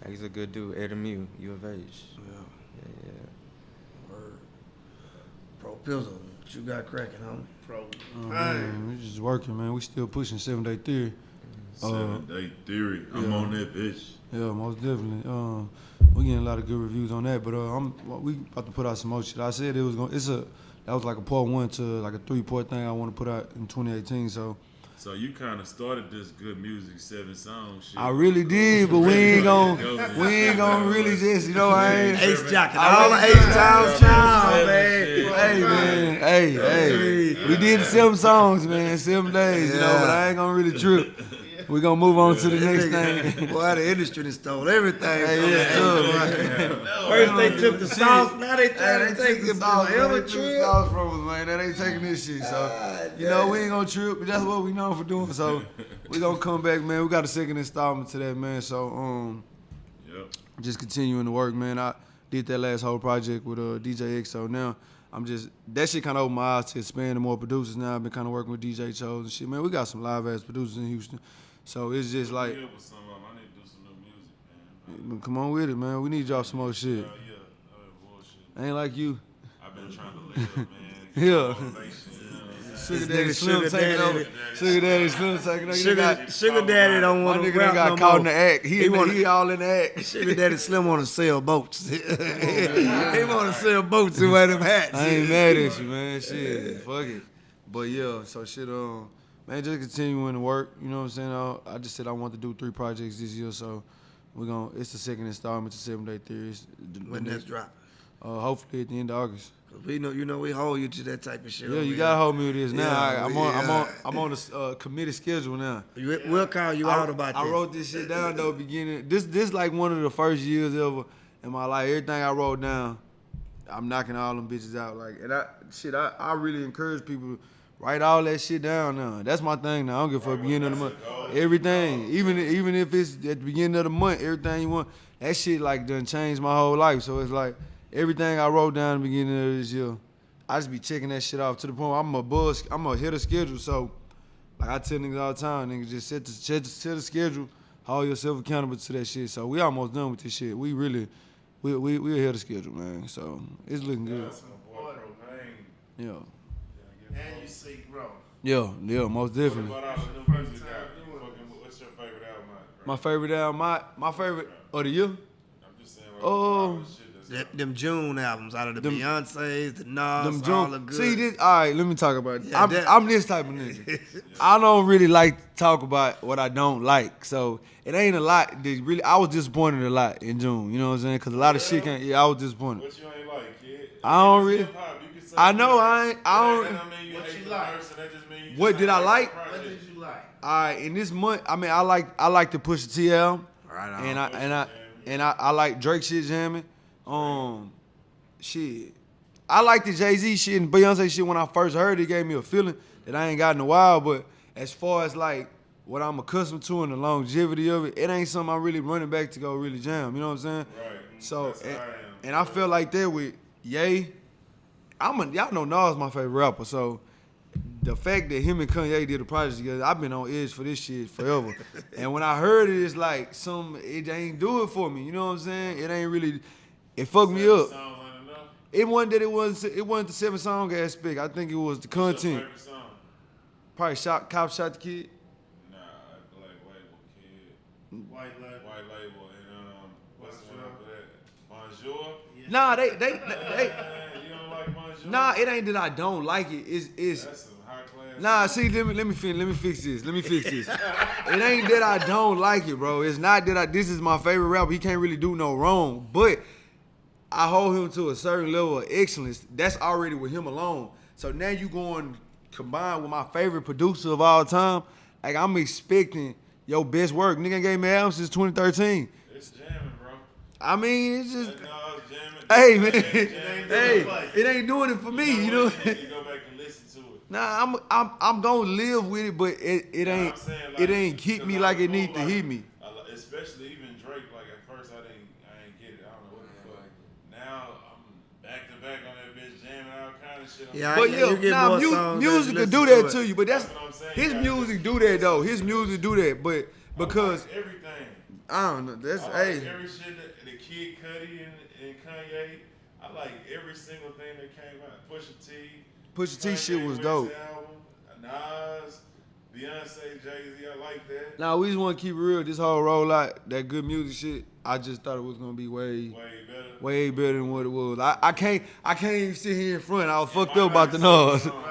Speaker 4: He's a good dude. Ed Mu, U of H.
Speaker 2: Yeah.
Speaker 4: Yeah.
Speaker 2: Word. Pro Pizzle. What you got cracking, homie?
Speaker 3: Propain.
Speaker 5: Man, we just working, man. We still pushing 7-day theory.
Speaker 1: 7-day theory. I'm on that bitch.
Speaker 5: Yeah, most definitely. We getting a lot of good reviews on that, but we about to put out some more shit. I said it was that was like a part 1 to like a 3-part thing I want to put out in 2018.
Speaker 1: So you kind of started this good music 7 songs shit.
Speaker 5: I really did, but we ain't gonna really just, I ain't.
Speaker 2: Ace Jockey.
Speaker 5: I
Speaker 2: All
Speaker 5: really
Speaker 2: the Ace Towns town,
Speaker 5: Hey,
Speaker 2: man.
Speaker 5: man. Hey. We did 7 songs, man, 7 days, but I ain't gonna really trip. We gonna move on to the next thing.
Speaker 2: Boy, the industry done stole everything.
Speaker 5: Hey,
Speaker 2: First they took the sauce, now they trying to take the
Speaker 5: sauce.
Speaker 2: forever
Speaker 5: They took the
Speaker 2: trip.
Speaker 5: sauce from us, man. That ain't taking this shit. So, we ain't gonna trip, but that's what we known for doing. So, we gonna come back, man. We got a second installment to that, man. So, just continuing to work, man. I did that last whole project with DJ X. So now that shit kind of opened my eyes to expand to more producers. Now I've been kind of working with DJ Chose and shit, man. We got some live ass producers in Houston. So it's just like,
Speaker 1: I need to do some new music, man.
Speaker 5: come on with it, man. We need to drop some more shit.
Speaker 1: Bullshit.
Speaker 5: Ain't like you.
Speaker 1: I've been trying to live, man.
Speaker 5: Yeah. Sugar Daddy Slim taking over. Sugar Daddy Slim taking over.
Speaker 2: Sugar Daddy don't
Speaker 5: My
Speaker 2: want to
Speaker 5: nigga
Speaker 2: rap
Speaker 5: got
Speaker 2: no
Speaker 5: caught
Speaker 2: more.
Speaker 5: in the act. He all in the act.
Speaker 2: Sugar Daddy Slim want to sell boats. He want to sell boats and wear them hats.
Speaker 5: I ain't mad at you, man. Shit, fuck it. But yeah, so shit, man, just continuing to work. You know what I'm saying? I just said I want to do 3 projects this year, so it's the second installment to 7-day theories.
Speaker 2: When that's dropping.
Speaker 5: Hopefully at the end of August.
Speaker 2: We know, we hold you to that type of shit.
Speaker 5: Yeah,
Speaker 2: over
Speaker 5: you
Speaker 2: here.
Speaker 5: gotta hold me with this now.
Speaker 2: Yeah,
Speaker 5: I'm on a committed schedule now.
Speaker 2: We'll call you out about this.
Speaker 5: I wrote this shit down though. Beginning this like one of the first years ever in my life. Everything I wrote down, I'm knocking all them bitches out. Like, and I really encourage people to write all that shit down now. That's my thing now. I don't give a fuck beginning of the month. Everything, even if it's at the beginning of the month, everything you want. That shit like done changed my whole life. So it's like everything I wrote down at the beginning of this year, I just be checking that shit off to the point I'm a hit a schedule. So like I tell niggas all the time, niggas just set the schedule, hold yourself accountable to that shit. So we almost done with this shit. We really we ahead of schedule, man. So it's looking good.
Speaker 1: That's my boy Propain.
Speaker 5: Yeah.
Speaker 3: And you see growth.
Speaker 5: Yeah, most definitely.
Speaker 1: What about all the new music out? What's your favorite album, bro?
Speaker 5: My favorite album, my favorite of the year.
Speaker 1: I'm just saying.
Speaker 5: Oh.
Speaker 2: Them June albums out of the
Speaker 5: Them-
Speaker 2: Beyonces, the Nas,
Speaker 5: Them
Speaker 2: all
Speaker 5: June.
Speaker 2: the good.
Speaker 5: See this? All right, let me talk about it.
Speaker 2: Yeah,
Speaker 5: I'm this type of nigga. I don't really like to talk about what I don't like. So it ain't a lot. That really, I was disappointed a lot in June. You know what I'm saying? Because a lot of shit can't. Yeah, I was disappointed.
Speaker 1: What you ain't like, kid?
Speaker 5: I don't really.
Speaker 1: Hip-hop, you can say
Speaker 5: I know
Speaker 1: you
Speaker 5: I ain't. I
Speaker 1: That
Speaker 5: don't.
Speaker 1: don't mean you
Speaker 3: What
Speaker 1: hate
Speaker 3: you
Speaker 1: the
Speaker 3: like?
Speaker 1: person, that just mean you
Speaker 5: What
Speaker 1: just
Speaker 5: did
Speaker 1: ain't
Speaker 5: I like?
Speaker 1: the
Speaker 3: What
Speaker 1: project.
Speaker 3: did you like?
Speaker 5: All right, in this month, I mean, I like to push the TL,
Speaker 2: Right on.
Speaker 5: and I like Drake shit jamming. Shit, I like the Jay-Z shit and Beyonce shit when I first heard it. It gave me a feeling that I ain't got in a while. But as far as like what I'm accustomed to and the longevity of it, it ain't something I'm really running back to go really jam. You know what I'm saying?
Speaker 1: Right.
Speaker 5: So
Speaker 1: That's how I am.
Speaker 5: and I feel like that with Ye. Y'all know Nas my favorite rapper. So the fact that him and Kanye did a project together, I've been on edge for this shit forever. And when I heard it, it's like it ain't do it for me. You know what I'm saying? It ain't really. It fucked me up.
Speaker 1: Songs ain't enough.
Speaker 5: It wasn't that it wasn't the 7-song aspect. I think it was the
Speaker 1: What's your
Speaker 5: content.
Speaker 1: favorite song?
Speaker 5: Probably Cop Shot the Kid.
Speaker 1: Nah, Black Label Kid.
Speaker 3: White label.
Speaker 1: White Label and what's the one after that? Bonjour.
Speaker 5: Nah, they
Speaker 1: You don't like Bonjour?
Speaker 5: nah, it ain't that I don't like it. It's
Speaker 1: That's some high class.
Speaker 5: nah. See, let me fix this. It ain't that I don't like it, bro. It's not that this is my favorite rapper. He can't really do no wrong, but I hold him to a certain level of excellence. That's already with him alone. So now you going combined with my favorite producer of all time. Like I'm expecting your best work. Nigga gave me albums since 2013.
Speaker 1: It's jamming, bro.
Speaker 5: I mean, it's just.
Speaker 1: No, it's jamming.
Speaker 5: Hey man,
Speaker 1: Jamming.
Speaker 5: it ain't doing it for me, you know.
Speaker 1: You go back and listen to it.
Speaker 5: Nah, I'm gonna live with it, but it ain't
Speaker 1: I'm saying, like,
Speaker 5: it ain't hit me
Speaker 1: because
Speaker 5: like
Speaker 1: I
Speaker 5: it
Speaker 1: was
Speaker 5: need to
Speaker 1: like-
Speaker 5: hit me.
Speaker 1: Especially even Drake. Like at first I ain't get it. I don't know what the fuck. Now I'm back to back on that bitch jamming all kind of shit.
Speaker 2: Yeah,
Speaker 5: But
Speaker 2: you get more songs
Speaker 5: music
Speaker 2: as you
Speaker 5: could do
Speaker 2: listen
Speaker 5: that
Speaker 2: to
Speaker 5: to
Speaker 2: it.
Speaker 5: you, but that's
Speaker 1: That's what I'm saying.
Speaker 5: his
Speaker 1: You gotta
Speaker 5: music do that though. His music do that, but because
Speaker 1: I like everything.
Speaker 5: I don't know, that's
Speaker 1: I like
Speaker 5: hey.
Speaker 1: every shit that the Kid Cudi and Kanye. I like every single thing that came out.
Speaker 5: Pusha T shit was
Speaker 1: West's
Speaker 5: dope.
Speaker 1: album, Nas, Beyonce, Jay-Z. I like that.
Speaker 5: Now we just want to keep it real. This whole rollout, that good music shit, I just thought it was gonna be
Speaker 1: Way better.
Speaker 5: way better than what it was. I can't even sit here in front. I was fucked
Speaker 1: My
Speaker 5: up about the
Speaker 1: favorite
Speaker 5: Nas.
Speaker 1: song,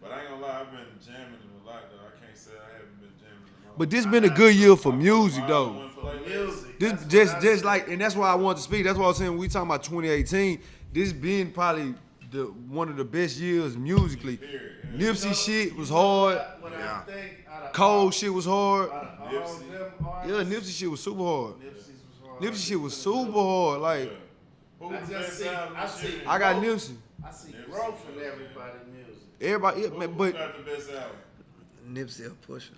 Speaker 1: but I ain't gonna lie, I've been jamming them a lot though. I can't say I haven't been jamming them.
Speaker 5: But this been a good year for music though.
Speaker 3: Music.
Speaker 5: This
Speaker 3: That's what I
Speaker 5: just
Speaker 3: see.
Speaker 5: like, and that's why I want to speak. That's why I was saying when we talking about 2018. This been probably one of the best years musically. Nipsey shit was hard.
Speaker 3: What I think out of
Speaker 5: Cole shit was hard.
Speaker 3: out of all
Speaker 1: Nipsey.
Speaker 3: them
Speaker 5: Yeah,
Speaker 3: artists,
Speaker 5: Nipsey shit was super hard.
Speaker 3: Nipsey's was hard.
Speaker 5: Nipsey shit was super hard. Like
Speaker 1: Who
Speaker 3: I
Speaker 1: was
Speaker 3: just
Speaker 1: best
Speaker 3: see-
Speaker 1: album
Speaker 3: I
Speaker 1: this
Speaker 3: see-
Speaker 1: year?
Speaker 5: I got Nipsey.
Speaker 3: I see growth in everybody's music.
Speaker 5: Everybody, yeah,
Speaker 1: Who
Speaker 5: man, but
Speaker 1: got the best album?
Speaker 2: Nipsey or Pusha.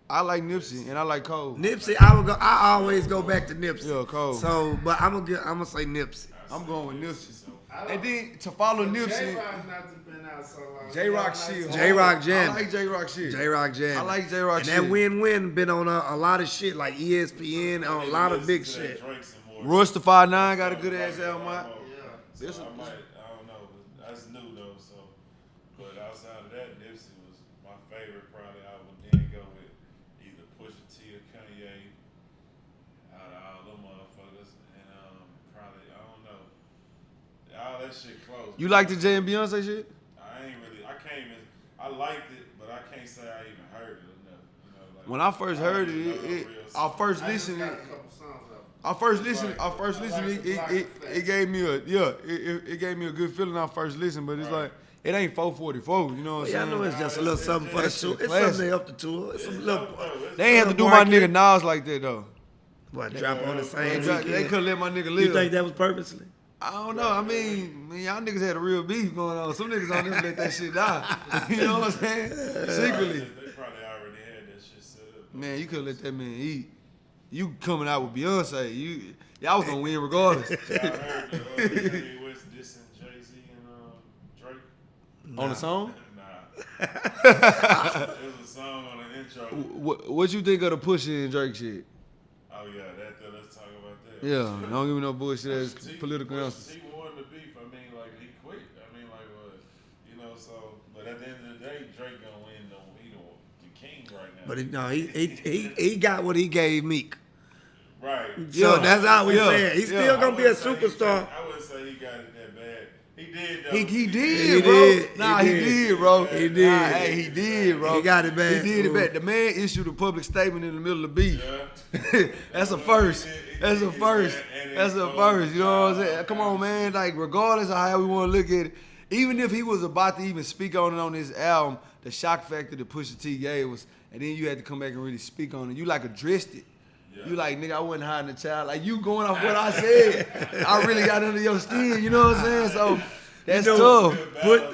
Speaker 5: I like Nipsey and I like Cole.
Speaker 2: Nipsey, I always go back to Nipsey.
Speaker 5: Yeah, Cole.
Speaker 2: So, but I'm gonna say Nipsey.
Speaker 5: I'm going with Nipsey.
Speaker 3: I don't-
Speaker 5: And then to follow Nipsey,
Speaker 3: J-Rock's not been out so long.
Speaker 5: J-Rock
Speaker 3: He
Speaker 5: shit.
Speaker 3: got
Speaker 5: hard.
Speaker 2: J-Rock jam.
Speaker 5: I like J-Rock shit.
Speaker 2: J-Rock Jam.
Speaker 5: I like J-Rock
Speaker 2: and
Speaker 5: shit.
Speaker 2: that win-win been on a lot of shit like ESPN on a lot of big
Speaker 1: Listen to that
Speaker 2: shit.
Speaker 1: Drake some more.
Speaker 5: Royce the 5'9" got a good ass album out.
Speaker 1: So
Speaker 5: This-
Speaker 1: I might, I don't know, but that's new though. So, but outside of that, Nipsey was my favorite. Probably I would then go with either Pusha T or Kanye. Out of all them motherfuckers, and probably I don't know. All that shit close.
Speaker 5: You like the Jay and Beyonce shit?
Speaker 1: I ain't really. I can't even. I liked it, but I can't say I even heard it enough. You know, like
Speaker 5: When I first heard
Speaker 1: don't even know
Speaker 5: it,
Speaker 1: the real
Speaker 5: our
Speaker 1: song.
Speaker 5: first
Speaker 3: I just
Speaker 5: listen,
Speaker 3: got a couple songs up.
Speaker 5: it gave me it gave me a good feeling our first listen, but it's like it ain't 444. You know what I'm
Speaker 2: Yeah, I
Speaker 5: saying?
Speaker 2: know it's just a little something for the
Speaker 5: That shit
Speaker 2: tour. It's
Speaker 5: classic.
Speaker 2: something they up the tour. It's some little.
Speaker 5: They ain't have to do my nigga Nas like that though.
Speaker 2: What drop on the same
Speaker 5: They
Speaker 2: weekend?
Speaker 5: could let my nigga
Speaker 2: You
Speaker 5: live.
Speaker 2: think that was purposely?
Speaker 5: I don't know. I mean, y'all niggas had a real beef going on. Some niggas don't even let that shit die. You know what I'm saying? Secretly.
Speaker 1: They probably already had that shit set up.
Speaker 5: Man, you couldn't let that man eat. You coming out with Beyonce. Y'all was gonna win regardless.
Speaker 1: I heard Kanye West dissing Jay-Z and Drake.
Speaker 5: On the song?
Speaker 1: Nah. There's a song on the intro.
Speaker 5: What you think of the Pusha and Drake shit?
Speaker 1: Oh yeah, let's talk about that.
Speaker 5: Yeah, don't give me no bullshit ass
Speaker 1: Pusha T-
Speaker 5: political
Speaker 1: Pusha
Speaker 5: answers.
Speaker 1: T won the beef. I mean, like he quit. I mean, like what? You know, so. But at the end of the day, Drake gonna win. He the king right now.
Speaker 2: But he got what he gave Meek.
Speaker 1: right.
Speaker 2: So
Speaker 5: Yeah.
Speaker 2: that's how we
Speaker 5: Yeah.
Speaker 2: say it. He's
Speaker 5: Yeah.
Speaker 2: still
Speaker 1: I
Speaker 2: gonna be a
Speaker 1: wouldn't say
Speaker 2: superstar.
Speaker 1: I wouldn't say he got it that bad. He did though.
Speaker 5: He did,
Speaker 2: He
Speaker 5: bro.
Speaker 2: did.
Speaker 5: Nah,
Speaker 2: He
Speaker 5: he
Speaker 2: did.
Speaker 5: did, bro.
Speaker 2: He did.
Speaker 5: Nah, hey, he did, bro.
Speaker 2: He got it bad.
Speaker 5: He did it
Speaker 2: Ooh.
Speaker 5: bad. The man issued a public statement in the middle of beef.
Speaker 1: Yeah.
Speaker 5: That's a first. That's a first.
Speaker 1: And
Speaker 5: That's a
Speaker 1: it's
Speaker 5: first. You know what I'm saying?
Speaker 1: all
Speaker 5: Come on,
Speaker 1: kinds
Speaker 5: man. Like, regardless of how we want to look at it, even if he was about to even speak on it on his album, the shock factor that Pusha T gave was, and then you had to come back and really speak on it. You like addressed it.
Speaker 1: Yeah.
Speaker 5: You like, nigga, I wasn't hiding the child. Like, you going off what I said. I really got under your skin. You know what I'm saying? That's
Speaker 2: You know,
Speaker 5: tough.
Speaker 2: It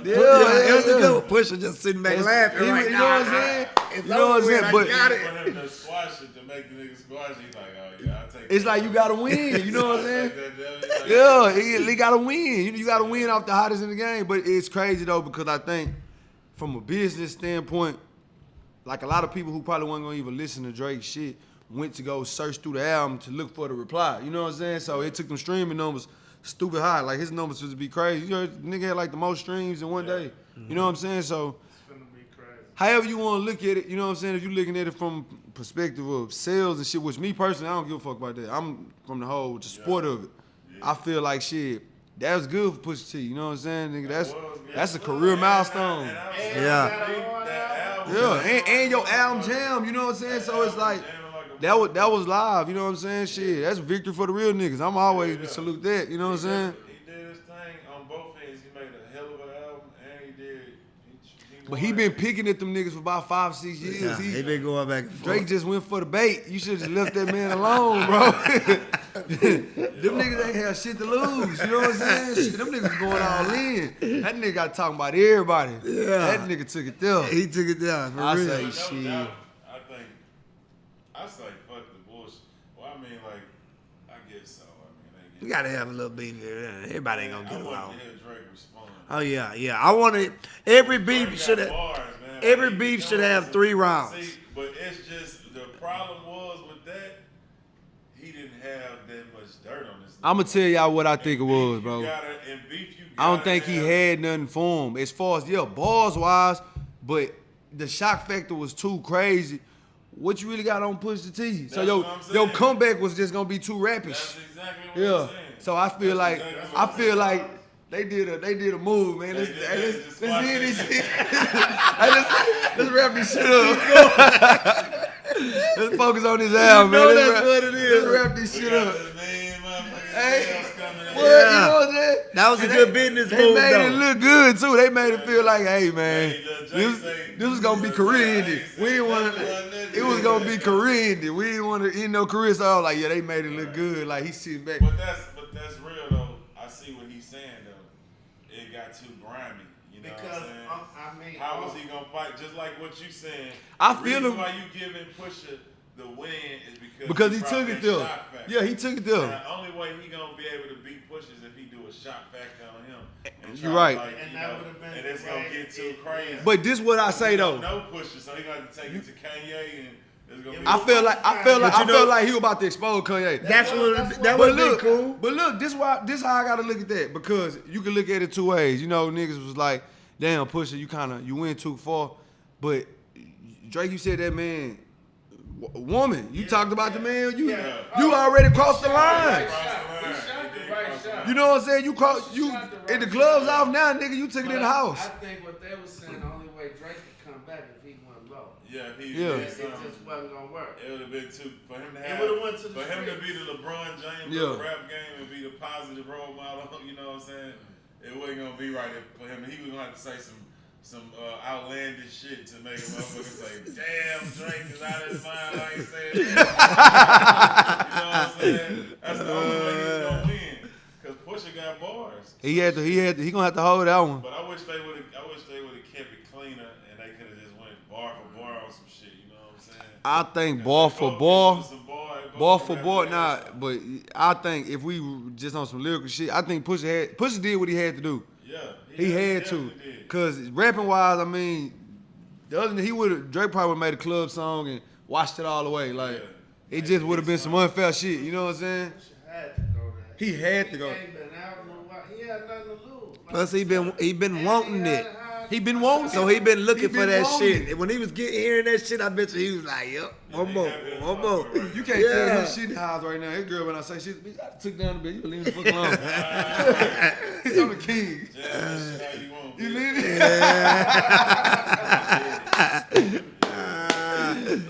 Speaker 5: Yeah,
Speaker 2: was a
Speaker 5: yeah.
Speaker 2: good one. Pusha just sitting back laughing.
Speaker 5: You
Speaker 2: Like,
Speaker 5: know what I'm saying?
Speaker 2: It's
Speaker 5: You know what I'm
Speaker 2: over with.
Speaker 5: saying?
Speaker 2: I
Speaker 5: But
Speaker 2: got it.
Speaker 1: For him to squash it, to make the nigga squash it, he's like, oh yeah, I'll take
Speaker 5: it's
Speaker 1: that.
Speaker 5: like you gotta win. You know what I'm saying?
Speaker 1: Take that, devil. He's like,
Speaker 5: Yeah, he gotta win. You gotta win off the hottest in the game. But it's crazy though because I think from a business standpoint, like a lot of people who probably weren't gonna even listen to Drake's shit went to go search through the album to look for the reply. You know what I'm saying? So it took them streaming numbers stupid high. Like his numbers supposed to be crazy. You heard nigga had like the most streams in one day. You know what I'm saying? So
Speaker 3: It's finna be crazy.
Speaker 5: however you want to look at it, you know what I'm saying? If you're looking at it from perspective of sales and shit, which me personally, I don't give a fuck about that. I'm from the whole the sport of it. I feel like shit, that was good for Pusha T. You know what I'm saying? Nigga, that's a career milestone. Yeah, and your album jam, you know what I'm saying? So it's like that was live, you know what I'm saying? Shit, that's victory for the real niggas. I'm always salute that, you know what I'm saying?
Speaker 1: He did his thing on both ends. He made a hell of an album, and he did.
Speaker 5: But he been picking at them niggas for about 5-6 years.
Speaker 2: Yeah, he been going back and forth.
Speaker 5: Drake just went for the bait. You should have just left that man alone, bro. Them niggas ain't have shit to lose. You know what I'm saying? Shit, them niggas going all in. That nigga got talking about everybody.
Speaker 2: Yeah.
Speaker 5: That nigga took it there.
Speaker 2: He took it down for
Speaker 5: I
Speaker 2: real.
Speaker 5: say
Speaker 1: No
Speaker 5: shit.
Speaker 1: doubt, I say fuck the bullshit. Well, I mean, like, I guess so. I
Speaker 2: You
Speaker 1: mean,
Speaker 2: gotta have a little beef here. Everybody ain't gonna get
Speaker 1: I
Speaker 2: along.
Speaker 1: want to hear Drake respond.
Speaker 2: Oh yeah. I wanted every
Speaker 1: Drake
Speaker 2: beef
Speaker 1: got
Speaker 2: should have.
Speaker 1: bars, man.
Speaker 2: every
Speaker 1: Like,
Speaker 2: beef
Speaker 1: he
Speaker 2: should
Speaker 1: knows
Speaker 2: have
Speaker 1: it.
Speaker 2: 3 rounds.
Speaker 1: See, but it's just the problem was with that. He didn't have that much dirt on this.
Speaker 5: I'm gonna tell y'all what I think it was, bro. I don't think he had nothing for him as far as bars wise, but the shock factor was too crazy. What you really got on Pusha T? So
Speaker 1: That's what I'm saying.
Speaker 5: your comeback was just gonna be too rapish.
Speaker 1: That's exactly what I'm saying.
Speaker 5: So I feel
Speaker 1: That's
Speaker 5: like
Speaker 1: exactly what I'm saying.
Speaker 5: they did a move, man. Let's
Speaker 1: just
Speaker 5: hear this
Speaker 1: squashed
Speaker 5: shit. Let's wrap this shit up. Let's focus on this album,
Speaker 2: know
Speaker 5: man.
Speaker 2: that's what it is.
Speaker 5: Let's wrap this
Speaker 1: We
Speaker 5: shit
Speaker 1: got
Speaker 5: up.
Speaker 1: this mean motherfucking
Speaker 5: Hey,
Speaker 1: sales coming in.
Speaker 5: What?
Speaker 2: Yeah.
Speaker 5: You know what I'm saying?
Speaker 2: That was a
Speaker 5: And
Speaker 2: good business
Speaker 5: They
Speaker 2: move,
Speaker 5: made it
Speaker 2: though.
Speaker 5: look good too. They made it feel like, hey man,
Speaker 1: Hey, Lil Jay say-
Speaker 5: this was gonna be career ending. We didn't want to. It was gonna be career ending. We didn't want to end no career. So I was like, yeah, they made it look good. Like he's sitting back.
Speaker 1: But that's real though. I see what he's saying though. It got too grimy. You know
Speaker 3: Because
Speaker 1: what I'm saying?
Speaker 3: I mean,
Speaker 1: How was he gonna fight? Just like what you saying.
Speaker 5: I
Speaker 1: the
Speaker 5: feel
Speaker 1: reason
Speaker 5: him-
Speaker 1: why you giving Pusha the win is
Speaker 5: Because he
Speaker 1: brought
Speaker 5: took
Speaker 1: that
Speaker 5: it there.
Speaker 1: shot factor.
Speaker 5: Yeah, he took it
Speaker 1: Now,
Speaker 5: there.
Speaker 1: the only way he gonna be able to beat Push is if he do a shot factor on him. And
Speaker 5: You're
Speaker 1: try to,
Speaker 5: right.
Speaker 1: like,
Speaker 3: And
Speaker 1: you
Speaker 3: that
Speaker 1: know,
Speaker 3: would've been
Speaker 1: and it's gonna get too crazy.
Speaker 5: But this what I say though.
Speaker 1: No Pusha, so he got to take it to Kanye, and it's gonna be.
Speaker 5: I feel
Speaker 2: know-
Speaker 5: like he was about to expose Kanye.
Speaker 2: That
Speaker 5: But
Speaker 2: would be
Speaker 5: look,
Speaker 2: cool.
Speaker 5: But look, this how I gotta look at that because you can look at it 2 ways. You know, niggas was like, damn, Pusha, you went too far. But Drake, you said that man, woman. You talked about the man. You already crossed the line. You know what I'm saying? You and the gloves off now, nigga. You took it in the house.
Speaker 3: I think what they was saying, the only way Drake could come back if he went low.
Speaker 1: Yeah,
Speaker 5: Yeah.
Speaker 3: It just wasn't gonna work.
Speaker 1: It would have been too for him to
Speaker 3: It
Speaker 1: have
Speaker 3: would've went to the
Speaker 1: for him to
Speaker 3: streets.
Speaker 1: be the LeBron James
Speaker 5: Yeah.
Speaker 1: of the rap game and be the positive role model. You know what I'm saying? It wasn't gonna be right for him. He was gonna have to say some outlandish shit to make a motherfucker say, "Damn, Drake is out of his mind," like he said. You know what I'm saying? That's the only way he's gonna win. Cause Pusha got bars.
Speaker 5: He gonna have to hold that one.
Speaker 1: But I wish they would have kept it cleaner and they could have just went bar for bar on some shit. You know what I'm saying?
Speaker 5: I think ball for
Speaker 1: Both
Speaker 5: ball.
Speaker 1: niggas some
Speaker 5: Ball for ball,
Speaker 1: rap
Speaker 5: nah.
Speaker 1: shit.
Speaker 5: But I think if we just on some lyrical shit, I think Pusha did what he had to do.
Speaker 1: Yeah,
Speaker 5: He had to,
Speaker 1: definitely did.
Speaker 5: cause rapping wise, I mean, Drake probably would have made a club song and watched it all the way. Like it just would have been some unfair shit. You know what I'm saying?
Speaker 3: Pusha had to go there.
Speaker 5: He had to go.
Speaker 3: He ain't been out in a while. He had nothing to lose.
Speaker 2: Plus he been wanting it.
Speaker 5: He been wanting
Speaker 2: So he been looking for
Speaker 5: been
Speaker 2: that
Speaker 5: wanting
Speaker 2: shit. When he was hearing that shit, I bet you he was like, "Yep, one more."
Speaker 5: You can't tell him shit in the house right now. His girl, when I say shit, bitch, I took down the bed. You leave me the fuck alone. He's on the king.
Speaker 1: Yeah, that shit how you want.
Speaker 5: You
Speaker 1: bitch.
Speaker 5: leave me?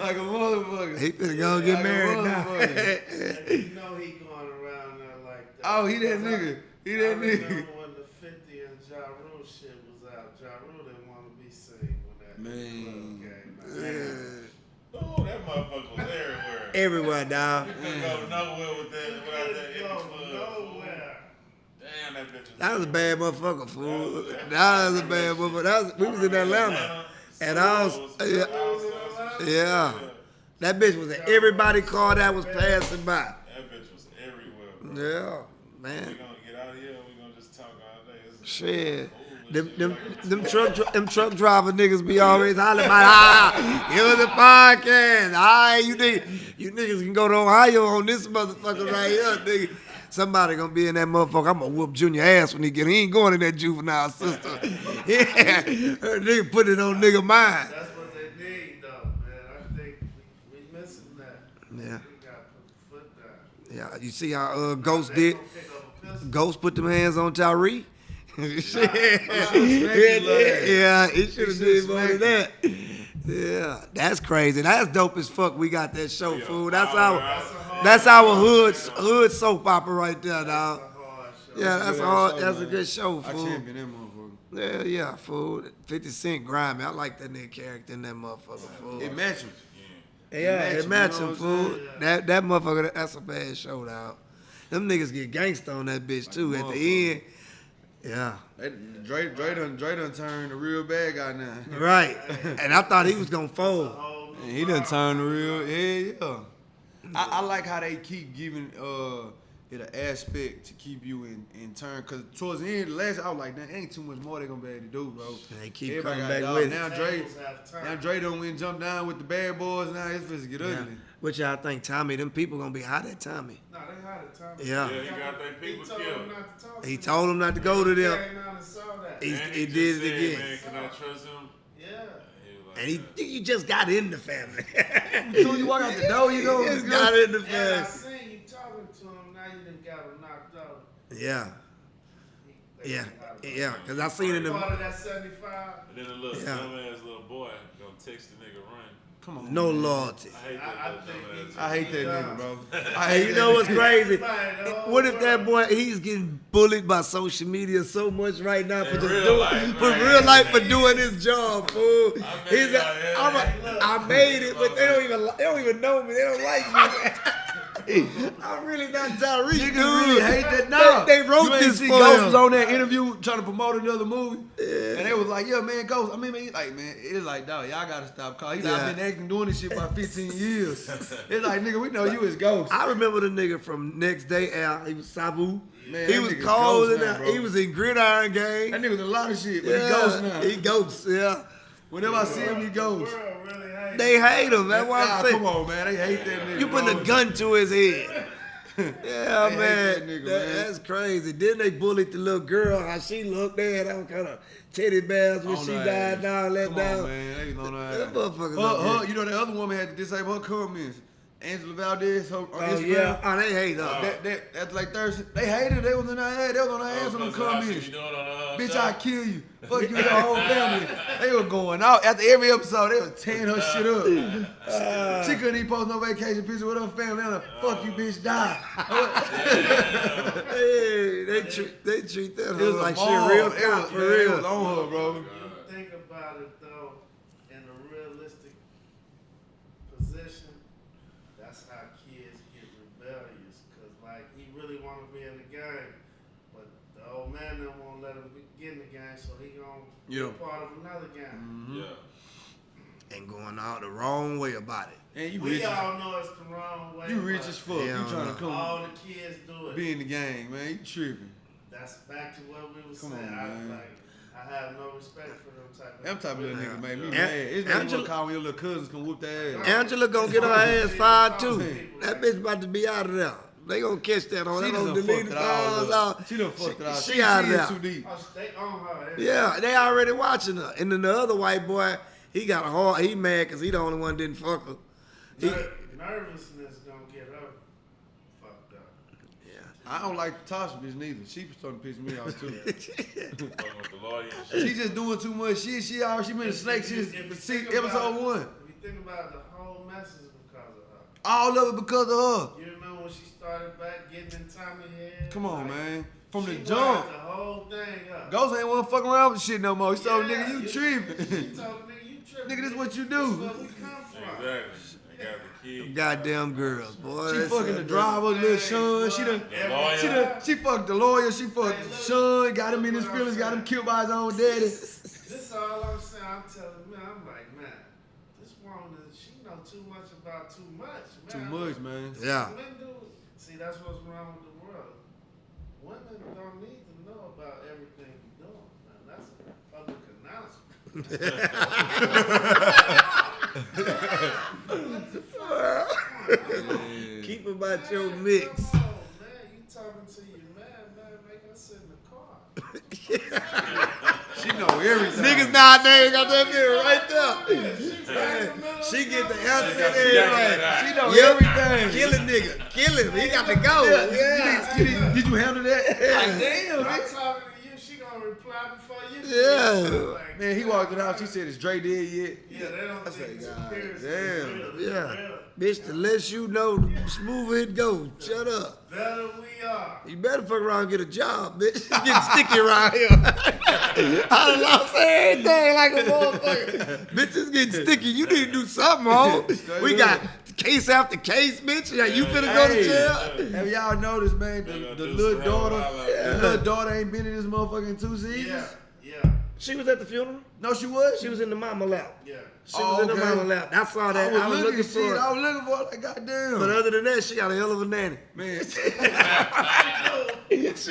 Speaker 5: Like a motherfucker.
Speaker 2: He finna go get
Speaker 5: Like a
Speaker 2: married now.
Speaker 5: motherfucker.
Speaker 3: You know he going around there like that.
Speaker 5: Oh, he that nigga. He that
Speaker 3: I remember
Speaker 5: nigga.
Speaker 3: when the 50 and Ja Rule shit was out. Ja Rule didn't want to be seen when that
Speaker 5: Man.
Speaker 3: club came out.
Speaker 1: Oh, that motherfucker was everywhere.
Speaker 2: Everywhere, dog.
Speaker 1: You couldn't go nowhere with that without that in the
Speaker 3: Go
Speaker 1: club.
Speaker 3: nowhere.
Speaker 1: Damn, that
Speaker 2: That was a bad motherfucker, fool. That was a bad motherfucker. We was in Atlanta. And I was, yeah. That bitch was in everybody's car that was passing by.
Speaker 1: That bitch was everywhere, bro.
Speaker 2: Yeah, man.
Speaker 1: We gonna get out of here and we gonna just talk all day.
Speaker 2: Shit. Them truck driver niggas be always hollering about, it was a podcast. You niggas can go to Ohio on this motherfucker right here, nigga. Somebody gonna be in that motherfucker. I'm gonna whoop Junior ass when he ain't going in that juvenile system. Yeah, her nigga put it on nigga mind.
Speaker 3: That's what they need, though, man. I think we missing that.
Speaker 2: Yeah.
Speaker 3: We gotta put the foot down.
Speaker 2: Yeah, you see how Ghost did?
Speaker 3: Gonna pick up a pistol.
Speaker 2: Ghost put them hands on Tyree. Yeah, he should have did more than that. Yeah, that's crazy. That's dope as fuck. We got that show, fool. That's our hood soap opera right there, dog. Yeah, that's a good show,
Speaker 5: I
Speaker 2: fool.
Speaker 5: champion that motherfucker.
Speaker 2: Yeah, fool. 50 Cent Grimy. I like that nigga character in that motherfucker, fool.
Speaker 5: It matches.
Speaker 2: Yeah, it match him,
Speaker 5: you know
Speaker 2: fool.
Speaker 5: what I'm
Speaker 2: That motherfucker, that's a bad show, dog. Them niggas get gangsta on that bitch too at the end. Yeah.
Speaker 5: Dre done turned the real bad guy now.
Speaker 2: Right. And I thought he was gonna fold.
Speaker 5: And he done turned the real, yeah. I like how they keep giving it an aspect to keep you in turn. Cause towards the end, I was like, there ain't too much more they gonna be able to do, bro.
Speaker 2: They keep
Speaker 5: Everybody
Speaker 2: coming
Speaker 5: got
Speaker 2: back
Speaker 5: dog.
Speaker 2: with it.
Speaker 5: Now Dre done went and jumped down with the bad boys. Now it's supposed to get
Speaker 2: Yeah.
Speaker 5: ugly.
Speaker 2: What y'all think, Tommy? Them people gonna be hot at Tommy.
Speaker 3: No, they had it, Tommy.
Speaker 2: Yeah.
Speaker 1: Yeah, he got them people
Speaker 3: He told
Speaker 1: killed.
Speaker 3: him not to talk
Speaker 2: He
Speaker 3: to
Speaker 2: told him not to go to
Speaker 3: him.
Speaker 2: them.
Speaker 3: Came out and saw that.
Speaker 2: He
Speaker 1: And
Speaker 2: did
Speaker 1: just
Speaker 2: it
Speaker 1: said,
Speaker 2: again.
Speaker 1: Man, can I trust him?
Speaker 3: Yeah.
Speaker 1: He was like,
Speaker 2: And you just got in the family.
Speaker 5: As soon as you walk out the door, you know.
Speaker 2: You just got in the
Speaker 3: And I
Speaker 2: family.
Speaker 3: seen you talking to him. Now you done got him knocked out.
Speaker 2: Yeah.
Speaker 3: They
Speaker 2: Yeah.
Speaker 3: got him.
Speaker 2: Yeah. Cause I seen in the
Speaker 3: Part of that 75.
Speaker 1: And then the little
Speaker 2: Yeah.
Speaker 1: dumbass little boy gonna text the nigga run.
Speaker 5: Come on.
Speaker 2: no
Speaker 5: man.
Speaker 2: loyalty.
Speaker 1: I hate that little dumbass.
Speaker 5: I hate that nigga, bro.
Speaker 2: Hey, you know what's crazy?
Speaker 3: Everybody, the whole
Speaker 2: What if that
Speaker 3: world.
Speaker 2: boy, he's getting bullied by social media so much right now for
Speaker 1: In
Speaker 2: just
Speaker 1: real
Speaker 2: doing,
Speaker 1: life,
Speaker 2: for
Speaker 1: man.
Speaker 2: real life for doing his job, fool. He's
Speaker 1: it out here.
Speaker 2: I made it, but they don't even know me. They don't like me. I'm really not Tyree, dude.
Speaker 5: Really hate that. Nah,
Speaker 2: They wrote
Speaker 5: you ain't
Speaker 2: this
Speaker 5: see
Speaker 2: for
Speaker 5: Ghost
Speaker 2: him.
Speaker 5: was on that interview trying to promote another movie, and they was like, "Yeah, man, Ghost." I mean, like, man, it's like, dog, y'all gotta stop calling. He's like,
Speaker 2: Yeah.
Speaker 5: I've been acting doing this shit for 15 years. It's like, nigga, we know you as Ghost.
Speaker 2: I remember the nigga from Next Day Al. He was Sabu.
Speaker 5: Man,
Speaker 2: He
Speaker 5: that
Speaker 2: was
Speaker 5: nigga
Speaker 2: cold
Speaker 5: Ghost
Speaker 2: in
Speaker 5: now,
Speaker 2: that.
Speaker 5: bro.
Speaker 2: He was in Gridiron Gang.
Speaker 5: That nigga was in a lot of shit, but
Speaker 2: Yeah,
Speaker 5: he Ghost now.
Speaker 2: He ghosts, yeah.
Speaker 5: Whenever I see him, he
Speaker 3: The
Speaker 5: goes.
Speaker 3: world really hates
Speaker 2: They hate him. That's why
Speaker 5: Nah,
Speaker 2: I'm saying.
Speaker 5: come on, man, they hate that nigga.
Speaker 2: You putting
Speaker 5: bro.
Speaker 2: a gun to his head. Yeah,
Speaker 5: They hate
Speaker 2: man.
Speaker 5: that nigga, man.
Speaker 2: That's crazy. Then they bullied the little girl, how she looked. They had all kind of teddy bears when
Speaker 5: On
Speaker 2: she
Speaker 5: her
Speaker 2: died
Speaker 5: ass.
Speaker 2: down, let
Speaker 5: Come
Speaker 2: down.
Speaker 5: on, man, they was on her
Speaker 2: That
Speaker 5: ass.
Speaker 2: motherfuckers up
Speaker 5: Her, you know, the other woman had to disable her comments. Angela Valdez, her, on
Speaker 2: Oh,
Speaker 5: Instagram.
Speaker 2: yeah. Oh, they hate her.
Speaker 5: That's like Thursday. They hated her. They was in her ass. They was on her ass on them comments. Bitch, I kill you. Fuck you, your whole family. They were going out. After every episode, they was tearing her shit up. She couldn't even post no vacation picture with her family. I'm like, fuck you, bitch, die.
Speaker 2: Hey, they treat that
Speaker 5: It was
Speaker 2: like
Speaker 5: a
Speaker 2: shit
Speaker 5: bomb.
Speaker 2: real
Speaker 5: It
Speaker 2: cop
Speaker 5: was,
Speaker 2: for
Speaker 5: man,
Speaker 2: real.
Speaker 5: It was on her, bro.
Speaker 3: Think about it though, in a realistic position, that's how kids get rebellious. Cause like he really want to be in the game, but the old man don't won't let him get in the game, so he gonna be
Speaker 5: Yeah.
Speaker 3: a part of another game.
Speaker 1: Yeah.
Speaker 2: And going all the wrong way about it.
Speaker 5: And you
Speaker 3: We
Speaker 5: rich,
Speaker 3: all know it's the wrong way.
Speaker 5: you rich
Speaker 3: but
Speaker 5: as fuck.
Speaker 2: Yeah,
Speaker 5: You trying
Speaker 2: I
Speaker 5: to come
Speaker 3: all the kids do it.
Speaker 5: be in the gang, man. You tripping.
Speaker 3: That's back to what we was
Speaker 5: Come
Speaker 3: saying.
Speaker 5: on, man.
Speaker 3: I have no respect for them type of
Speaker 5: Them type of little
Speaker 2: Yeah.
Speaker 5: niggas made me
Speaker 2: An-
Speaker 5: mad. It's like you
Speaker 2: Angela-
Speaker 5: want to call when your little cousins come whoop their ass.
Speaker 2: Angela gonna get her ass fired too. That bitch about to be out of there. They gonna catch that on.
Speaker 5: She
Speaker 2: They gonna
Speaker 5: done
Speaker 2: delete
Speaker 5: fucked
Speaker 2: the
Speaker 5: it all
Speaker 2: files
Speaker 5: up.
Speaker 2: out.
Speaker 5: She done fucked it out.
Speaker 2: She out
Speaker 5: in
Speaker 2: there.
Speaker 5: too deep.
Speaker 3: Oh, they own her.
Speaker 2: Yeah, they already watching her. And then the other white boy, he got a hard. He mad because he the only one didn't fuck her. He,
Speaker 3: Nervousness gonna get her fucked up.
Speaker 2: yeah.
Speaker 5: I don't like Tasha bitch neither. She starting to piss me off too.
Speaker 1: Fucking with the lawyer and shit.
Speaker 5: She just doing too much shit. She been a snake since
Speaker 3: If you think
Speaker 5: episode
Speaker 3: about it,
Speaker 5: 1.
Speaker 3: If you think about it, the whole mess is because of her.
Speaker 5: All of it because of her.
Speaker 3: You remember when she started back getting in Tommy's head?
Speaker 5: Come on,
Speaker 3: Like,
Speaker 5: man. From the
Speaker 3: she
Speaker 5: jump.
Speaker 3: wired the whole thing up.
Speaker 5: Ghost ain't want to fuck around with shit no more. He told
Speaker 3: Yeah,
Speaker 5: nigga, you
Speaker 3: She
Speaker 5: tripping.
Speaker 3: told the nigga, you tripping.
Speaker 5: Nigga, this what you
Speaker 3: This
Speaker 5: do.
Speaker 3: is where we come from.
Speaker 1: Exactly. got the kid.
Speaker 2: Goddamn girls, boy.
Speaker 5: She
Speaker 2: That's
Speaker 5: fucking the
Speaker 2: so
Speaker 5: driver, little Sean. She fucked the lawyer. She fucked Sean. Got him in his feelings. Got him killed by his own daddy.
Speaker 3: This is all I'm saying. I'm telling man, I'm like, man, this woman, she know too much about too much,
Speaker 5: Too
Speaker 3: man.
Speaker 5: much, man.
Speaker 2: Yeah.
Speaker 3: Women do. See, that's what's wrong with the world. Women don't need to know about everything you're doing, man. That's a public announcement.
Speaker 2: Keep about your mix.
Speaker 3: Come on, man. You talking to your man, make her sit in the car.
Speaker 5: She know everything.
Speaker 2: Niggas nowadays got that mirror right there. She get the answer and everything.
Speaker 5: She know
Speaker 2: Yep.
Speaker 5: everything.
Speaker 2: Kill a nigga. Kill him. He got to go. Yeah.
Speaker 5: Did you handle that? Like, damn,
Speaker 3: I'm
Speaker 5: man.
Speaker 3: talking to you, she gonna reply before you.
Speaker 2: Yeah.
Speaker 3: Like,
Speaker 5: Man, he walked in the house. She said, "Is Dre dead yet?"
Speaker 3: yeah, they don't think it's
Speaker 5: God
Speaker 3: serious.
Speaker 5: damn.
Speaker 2: Yeah. Bitch, to let you know, the smoother it goes. Shut up.
Speaker 3: Better we are.
Speaker 2: You better fuck around and get a job, bitch. It's getting sticky around here. I done lost everything like a motherfucker. Bitch, it's getting sticky. You need to do something, ho. We got case after case, bitch. Yeah, you finna go to jail.
Speaker 5: Have y'all noticed, man? The little daughter ain't been in this motherfucker in 2 seasons.
Speaker 3: Yeah.
Speaker 2: She was at the funeral.
Speaker 5: No, she was.
Speaker 2: She was in the mama lap.
Speaker 3: Yeah.
Speaker 2: She was in the
Speaker 5: okay.
Speaker 2: mama lap. I saw that. I was looking for
Speaker 5: shit.
Speaker 2: her.
Speaker 5: I was looking for it. Like, goddamn.
Speaker 2: But other than that, she got a hell of a nanny.
Speaker 5: Man,
Speaker 2: She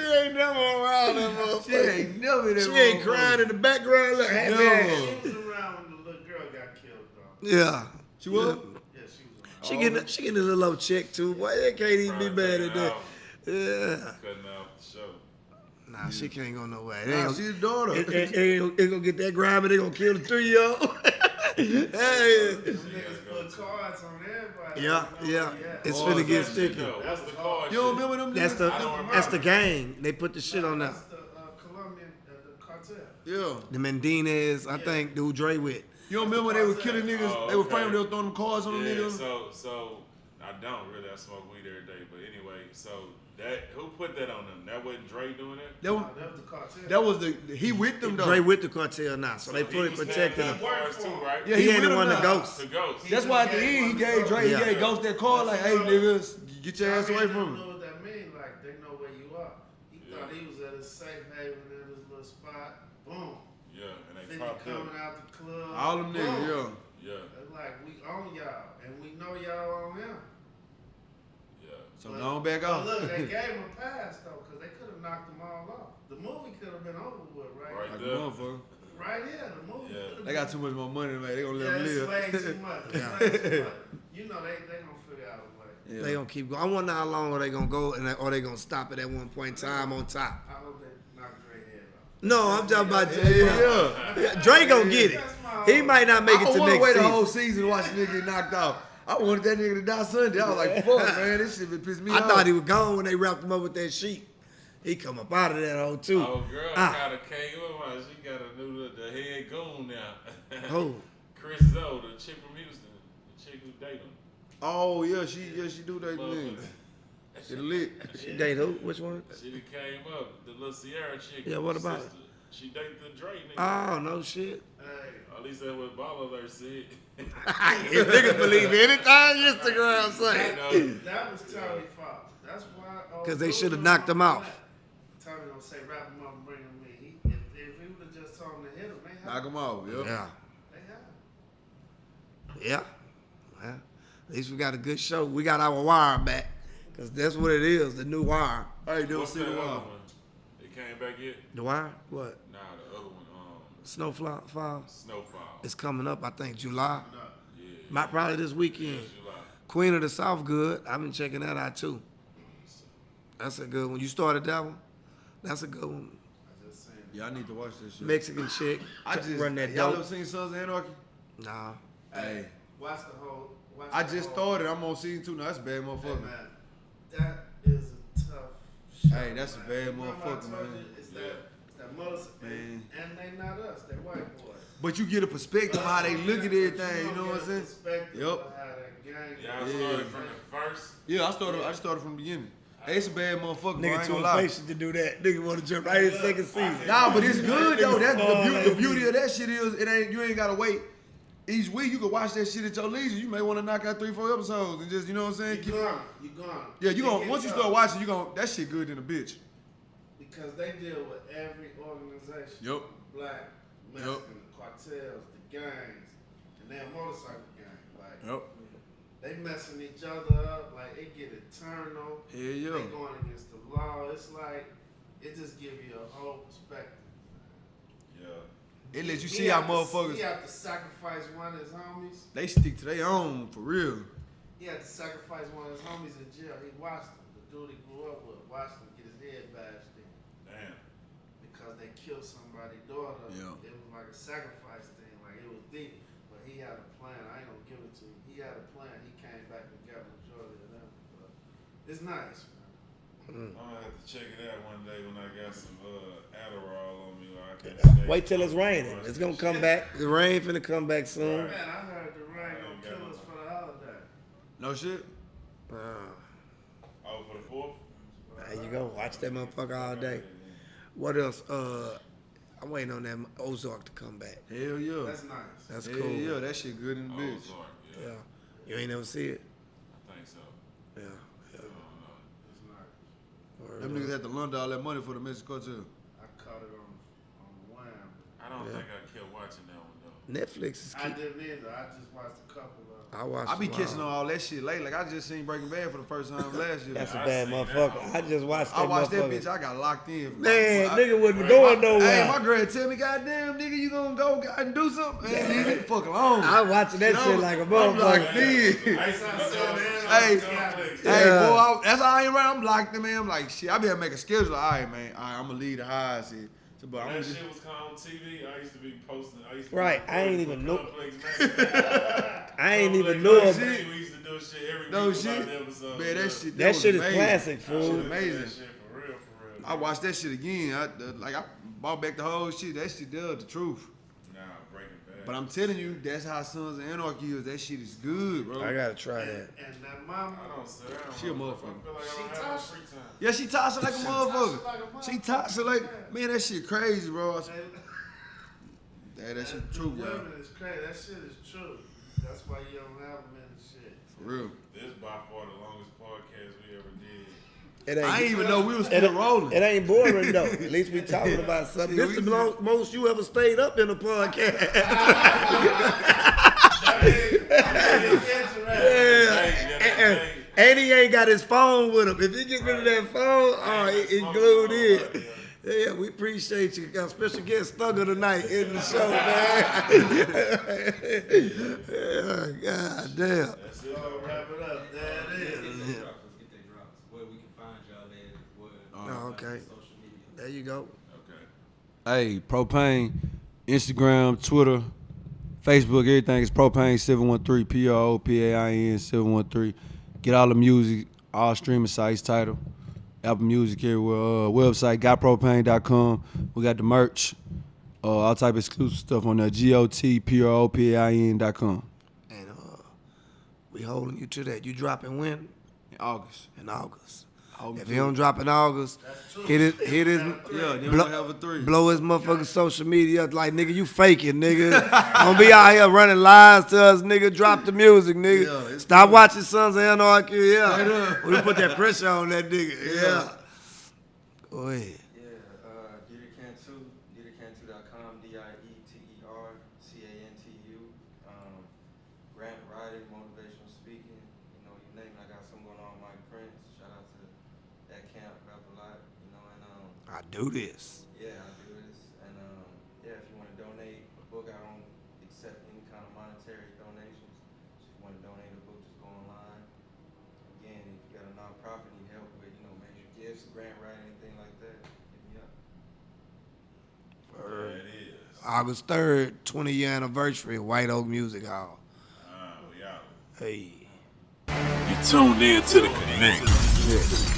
Speaker 2: ain't never around that motherfucker.
Speaker 5: she ain't never that
Speaker 2: She ain't crying in the background. Look, happy
Speaker 5: No.
Speaker 2: ass.
Speaker 3: She was around when the little girl got killed, though.
Speaker 2: Yeah.
Speaker 5: She was.
Speaker 3: Yeah, she was around.
Speaker 2: She getting a little low check too. Boy, they can't even be
Speaker 1: Probably
Speaker 2: mad at
Speaker 1: taking
Speaker 2: that.
Speaker 1: out.
Speaker 2: Yeah.
Speaker 1: Cutting off the show.
Speaker 2: Nah, she can't go nowhere. They
Speaker 5: Nah,
Speaker 2: ain't
Speaker 5: she's daughter.
Speaker 2: ain't gonna get that grimy. They gonna kill the 3-year-old. Hey.
Speaker 3: Them niggas put cards on everybody.
Speaker 2: Yeah, yeah. It's finna get sticky.
Speaker 1: That's the card.
Speaker 5: You don't remember them?
Speaker 2: That's
Speaker 5: niggas?
Speaker 2: that's the gang. They put the shit on there.
Speaker 3: That's the Colombian, the cartel.
Speaker 5: Yeah.
Speaker 2: The Mendinez, I think, dude Dre with.
Speaker 5: You don't remember when they were killing niggas?
Speaker 1: Oh,
Speaker 5: They were
Speaker 1: okay.
Speaker 5: framing. They were throwing them cards on them
Speaker 1: Yeah,
Speaker 5: niggas.
Speaker 1: so I don't really. I smoke weed every day, but anyway, so who put that on them? That wasn't Dre doing it.
Speaker 5: That was,
Speaker 3: That was the cartel.
Speaker 5: that was the he with them though.
Speaker 2: Dre with the cartel now, so they
Speaker 1: He
Speaker 2: fully
Speaker 1: was
Speaker 2: protecting
Speaker 1: handing
Speaker 2: him.
Speaker 1: out cards too, right?
Speaker 5: Yeah,
Speaker 2: He ain't
Speaker 5: with
Speaker 2: the one
Speaker 5: them
Speaker 2: to
Speaker 5: now.
Speaker 2: ghost.
Speaker 1: The ghost.
Speaker 5: That's why at the end he gave Dre,
Speaker 2: Yeah.
Speaker 5: he gave Ghost that card like, "Hey niggas, get your ass away from
Speaker 3: You
Speaker 5: him."
Speaker 3: know what that mean? Like, they know where you are. He thought he was at his safe haven at his little spot. Boom.
Speaker 1: Yeah, and they
Speaker 3: 50
Speaker 1: popped
Speaker 3: coming
Speaker 1: up.
Speaker 3: out the club.
Speaker 5: All them
Speaker 3: Boom.
Speaker 5: niggas, yeah.
Speaker 1: Yeah,
Speaker 3: It's like, we own y'all, and we know y'all on him.
Speaker 1: yeah.
Speaker 5: So go on back
Speaker 3: But
Speaker 5: off.
Speaker 3: look, they gave him a pass, though, because they could have knocked them all off. The movie could have been over with, right?
Speaker 1: Right.
Speaker 5: Like a
Speaker 1: Yeah.
Speaker 5: motherfucker.
Speaker 3: Right here, the movie.
Speaker 1: Yeah.
Speaker 3: could've
Speaker 5: They got
Speaker 3: been-
Speaker 5: too much more money, man. They gonna
Speaker 3: Yeah,
Speaker 5: let them
Speaker 3: it's way
Speaker 5: live.
Speaker 3: too much. It's way too much. You know, they gonna figure out a way.
Speaker 5: Yeah.
Speaker 2: They gonna keep going. I wonder how long are they gonna go, or they gonna stop at that one point in time on top.
Speaker 3: I hope they knock Dre head off.
Speaker 2: No, I'm talking about
Speaker 5: Yeah.
Speaker 2: Dre gonna get it. He might not make it
Speaker 5: I
Speaker 2: to
Speaker 5: want to
Speaker 2: next
Speaker 5: wait the
Speaker 2: season.
Speaker 5: whole season to watch the nigga get knocked out. I wanted that nigga to die Sunday. I was like, fuck, man, this shit been pissing me
Speaker 2: I
Speaker 5: off.
Speaker 2: thought he was gone when they wrapped him up with that sheet. He come up out of that hole too.
Speaker 1: Oh, girl,
Speaker 2: Ah.
Speaker 1: got a KO. She got a new the head goon now.
Speaker 2: Oh.
Speaker 1: Chris Zoe, the chick from Houston, the chick who dated him.
Speaker 5: Oh yeah, she do that thing. She lit.
Speaker 2: She date who? Which one?
Speaker 1: She done came up, the little Sierra chick.
Speaker 2: Yeah, what about
Speaker 1: sister. She dated the Dre nigga.
Speaker 2: Oh no shit.
Speaker 3: Hey,
Speaker 1: At least that's what Ball Alert said.
Speaker 2: If niggas believe anything Instagram say.
Speaker 1: You know,
Speaker 3: that was Tony's fault. That's why.
Speaker 2: 'Cause they shoulda knocked him off.
Speaker 3: Tony gonna say, wrap him up and bring him in. If he would have just told him to hit him, they had
Speaker 5: Knock
Speaker 3: him.
Speaker 5: him off, yeah.
Speaker 2: Yeah.
Speaker 3: They had him.
Speaker 2: Yeah. Well, at least we got a good show. We got our wire back. Cause that's what it is, the new wire.
Speaker 5: I ain't never
Speaker 1: what's
Speaker 5: seen
Speaker 1: that
Speaker 5: a
Speaker 1: other
Speaker 5: while.
Speaker 1: one? It came back yet?
Speaker 2: The wire? What?
Speaker 1: Nah, the other one,
Speaker 2: Snowfall?
Speaker 1: Snowfall.
Speaker 2: It's coming up, I think, July.
Speaker 1: Yeah.
Speaker 2: Might probably this weekend.
Speaker 1: July.
Speaker 2: Queen of the South good. I've been checking that out too. That's a good one. You started that one? That's a good one.
Speaker 3: I just seen it.
Speaker 5: Yeah, I need to watch this shit.
Speaker 2: Mexican chick.
Speaker 5: I just
Speaker 2: run that
Speaker 5: y'all ever
Speaker 2: dope.
Speaker 5: seen Sons of Anarchy?
Speaker 2: Nah.
Speaker 5: Hey,
Speaker 3: Watch the whole. Watch
Speaker 5: I
Speaker 3: the
Speaker 5: just
Speaker 3: whole-
Speaker 5: started. I'm on season 2 now. That's a bad
Speaker 3: Hey,
Speaker 5: motherfucker.
Speaker 3: man, that is a tough show.
Speaker 5: Hey, that's a
Speaker 3: man.
Speaker 5: bad
Speaker 3: Remember I
Speaker 5: motherfucker,
Speaker 3: told
Speaker 5: man.
Speaker 3: you, It's
Speaker 1: Yeah.
Speaker 3: that most,
Speaker 5: Man.
Speaker 3: and they not us. They white boys.
Speaker 5: But you get a perspective of how they look at everything. You know what I'm saying?
Speaker 3: Perspective
Speaker 5: Yep.
Speaker 3: of how that gang.
Speaker 1: Y'all
Speaker 5: Yeah.
Speaker 1: started from the first.
Speaker 5: Yeah, I just started from the beginning. Hey, it's a bad motherfucker, bro. I
Speaker 2: Nigga
Speaker 5: ain't
Speaker 2: too
Speaker 5: gonna lie.
Speaker 2: impatient to do that. Nigga want to jump right in second season.
Speaker 5: Nah, but it's good though. That's the
Speaker 2: Oh,
Speaker 5: beauty of that shit is it ain't you ain't gotta wait. each week you can watch that shit at your leisure. You may want to knock out 3-4 episodes and just, you know what I'm saying?
Speaker 3: You gone.
Speaker 5: Yeah, you gonna once you start watching, you gonna that shit good than a bitch.
Speaker 3: Because they deal with every organization.
Speaker 5: Yep.
Speaker 3: Black, Mexican, cartels, the gangs, and their motorcycle gang. Like they messing each other up. Like it get eternal.
Speaker 5: Yeah.
Speaker 3: They going against the law. It's like it just give you a whole perspective.
Speaker 1: Yeah.
Speaker 5: It lets you see how motherfuckers.
Speaker 3: He have to sacrifice one of his homies.
Speaker 5: They stick to their own for real.
Speaker 3: He had to sacrifice one of his homies in jail. He watched him. The dude he grew up with watched him get his head bashed in.
Speaker 1: Damn.
Speaker 3: Because they killed somebody's daughter.
Speaker 5: Yeah.
Speaker 3: It was like a sacrifice thing. Like it was deep. But he had a plan. I ain't gonna give it to him. He had a plan. He came back and got the majority of them. But it's nice, man.
Speaker 1: I'm gonna have to check it out one day when I got some Adderall on me. Or I can stay.
Speaker 2: Wait till it's raining. It's gonna come back. The rain finna come back soon.
Speaker 3: Man, I heard the rain gonna kill us for the holiday.
Speaker 5: No shit.
Speaker 1: Oh, for the 4th?
Speaker 2: There you go. Watch that motherfucker all day. What else? I'm waiting on that Ozark to come back.
Speaker 5: Hell yeah.
Speaker 3: That's nice.
Speaker 2: That's
Speaker 5: Hell
Speaker 2: cool.
Speaker 5: yeah, that shit good in the bitch.
Speaker 1: Ozark, yeah.
Speaker 2: Yeah. You ain't never see it?
Speaker 1: I think so.
Speaker 2: Yeah.
Speaker 1: I don't know.
Speaker 3: It's nice.
Speaker 2: Word
Speaker 5: Them
Speaker 2: up.
Speaker 5: niggas had to launder all that money for the Mexico too.
Speaker 3: I caught it on Wham.
Speaker 1: I don't
Speaker 2: Yeah.
Speaker 1: think I kept watching that one though.
Speaker 2: Netflix is
Speaker 3: I
Speaker 2: keep.
Speaker 3: didn't either. I just watched a couple of them.
Speaker 2: I watched.
Speaker 5: I be
Speaker 2: them
Speaker 5: catching on all that shit late. Like I just seen Breaking Bad for the first time last year.
Speaker 2: That's a
Speaker 1: I
Speaker 2: bad
Speaker 1: seen that
Speaker 2: motherfucker.
Speaker 1: one.
Speaker 2: I just watched that
Speaker 5: I watched that
Speaker 2: motherfucker.
Speaker 5: bitch. I got locked in.
Speaker 2: Man,
Speaker 5: I-
Speaker 2: nigga wasn't going nowhere.
Speaker 5: Hey, my girl tell me, goddamn, nigga, you gonna go and do something? Man, nigga, get the fuck alone.
Speaker 2: I watching that shit like a
Speaker 5: I'm locked
Speaker 2: motherfucker.
Speaker 5: in.
Speaker 1: I used to go
Speaker 5: Hey,
Speaker 1: Netflix.
Speaker 5: Hey,
Speaker 2: Yeah.
Speaker 5: boy, that's how I ain't right. I'm locked in, man. I'm like, shit, I be able to make a schedule. All right, man. All right, I'm gonna leave the highs here. So, but
Speaker 1: When
Speaker 5: I'm
Speaker 1: that
Speaker 5: just,
Speaker 1: shit was on TV, I used to be posting. I used to
Speaker 2: Right,
Speaker 1: be
Speaker 2: I ain't
Speaker 1: posting
Speaker 2: even know-
Speaker 1: Complex Magazine.
Speaker 2: I ain't even
Speaker 1: Complex
Speaker 2: know it.
Speaker 1: Magazine, we used to do shit every
Speaker 5: no
Speaker 1: week.
Speaker 5: shit.
Speaker 1: about the episode.
Speaker 5: Man, that shit.
Speaker 2: That
Speaker 5: was
Speaker 2: shit is
Speaker 5: amazing.
Speaker 2: classic,
Speaker 1: I
Speaker 2: fool.
Speaker 1: should've did
Speaker 5: amazing.
Speaker 1: that shit for real, for real.
Speaker 5: I watched that shit again. I brought back the whole shit. That shit does the truth.
Speaker 1: Nah, Breaking Bad.
Speaker 5: But I'm telling you, that's how Sons of Anarchy is. That shit is good, bro.
Speaker 2: I gotta try that.
Speaker 3: And that mama,
Speaker 1: I don't sit down.
Speaker 5: She a
Speaker 1: I feel
Speaker 5: motherfucker.
Speaker 1: like
Speaker 3: She
Speaker 1: I don't have no
Speaker 3: touched-
Speaker 1: free time.
Speaker 5: Yeah, she tossing like a motherfucker.
Speaker 3: like a
Speaker 5: She tossing like, man, that shit crazy, bro.
Speaker 3: and
Speaker 5: That shit true, bro.
Speaker 3: women is crazy. That shit is true. That's why you don't have them in the shit.
Speaker 5: For real.
Speaker 1: This by far the longest podcast we ever did.
Speaker 2: It ain't,
Speaker 5: I didn't even know we was
Speaker 2: it,
Speaker 5: still rolling.
Speaker 2: it ain't boring though. At least we talking about something.
Speaker 5: Yeah,
Speaker 2: This
Speaker 5: we
Speaker 2: the most you ever stayed up in a podcast.
Speaker 3: Interesting.
Speaker 2: And he ain't got his phone with him. If he get rid of that phone, oh, he glued in. Yeah, we appreciate you. Got special guest Thugger tonight in the show, man. Yeah, God damn.
Speaker 1: That's it.
Speaker 3: Oh, wrap it up. There it is.
Speaker 6: Let's get their drops. Where we can find y'all at, what
Speaker 2: Oh, okay.
Speaker 6: social media.
Speaker 2: There you go.
Speaker 1: Okay.
Speaker 5: Hey, Propain, Instagram, Twitter, Facebook, everything is Propain 713, Propain 713. Get all the music, all streaming sites, title, Apple Music everywhere. Website, gotpropain.com. We got the merch, all type of exclusive stuff on there, GOTPROPAIN.com.
Speaker 2: And we holding you to that. You dropping when?
Speaker 5: In August.
Speaker 2: In August.
Speaker 5: August
Speaker 2: If you don't drop in August, hit his
Speaker 5: Yeah, then
Speaker 2: blow,
Speaker 5: we'll have a 3.
Speaker 2: blow his motherfucking social media up like, nigga, you faking, nigga. Don't be out here running lies to us, nigga. Drop the music,
Speaker 5: Yeah,
Speaker 2: nigga.
Speaker 5: it's
Speaker 2: Stop
Speaker 5: true.
Speaker 2: watching Sons of Anarchy, yeah.
Speaker 5: Straight up.
Speaker 2: We put that pressure on that nigga, yeah. Go ahead.
Speaker 4: Yeah, Cantu, Cantu.com, DIETERCANTU. Grant writing, motivational speaking, you know, you name it. I got something going on with Mike Prince. Shout out to that camp, rap a lot, you know, and
Speaker 2: I do this.
Speaker 4: yeah, I do this. And yeah, if you want to donate a book, I don't accept any kind of monetary donations. If you want to donate a book, just go online. Again, if you got a nonprofit you need help with, you know, major gifts, grant writing, anything like that, hit me up.
Speaker 1: There it is.
Speaker 2: August 3rd, 20-year anniversary of White Oak Music Hall.
Speaker 1: We out.
Speaker 2: Hey.
Speaker 7: You tuned in to the Connect.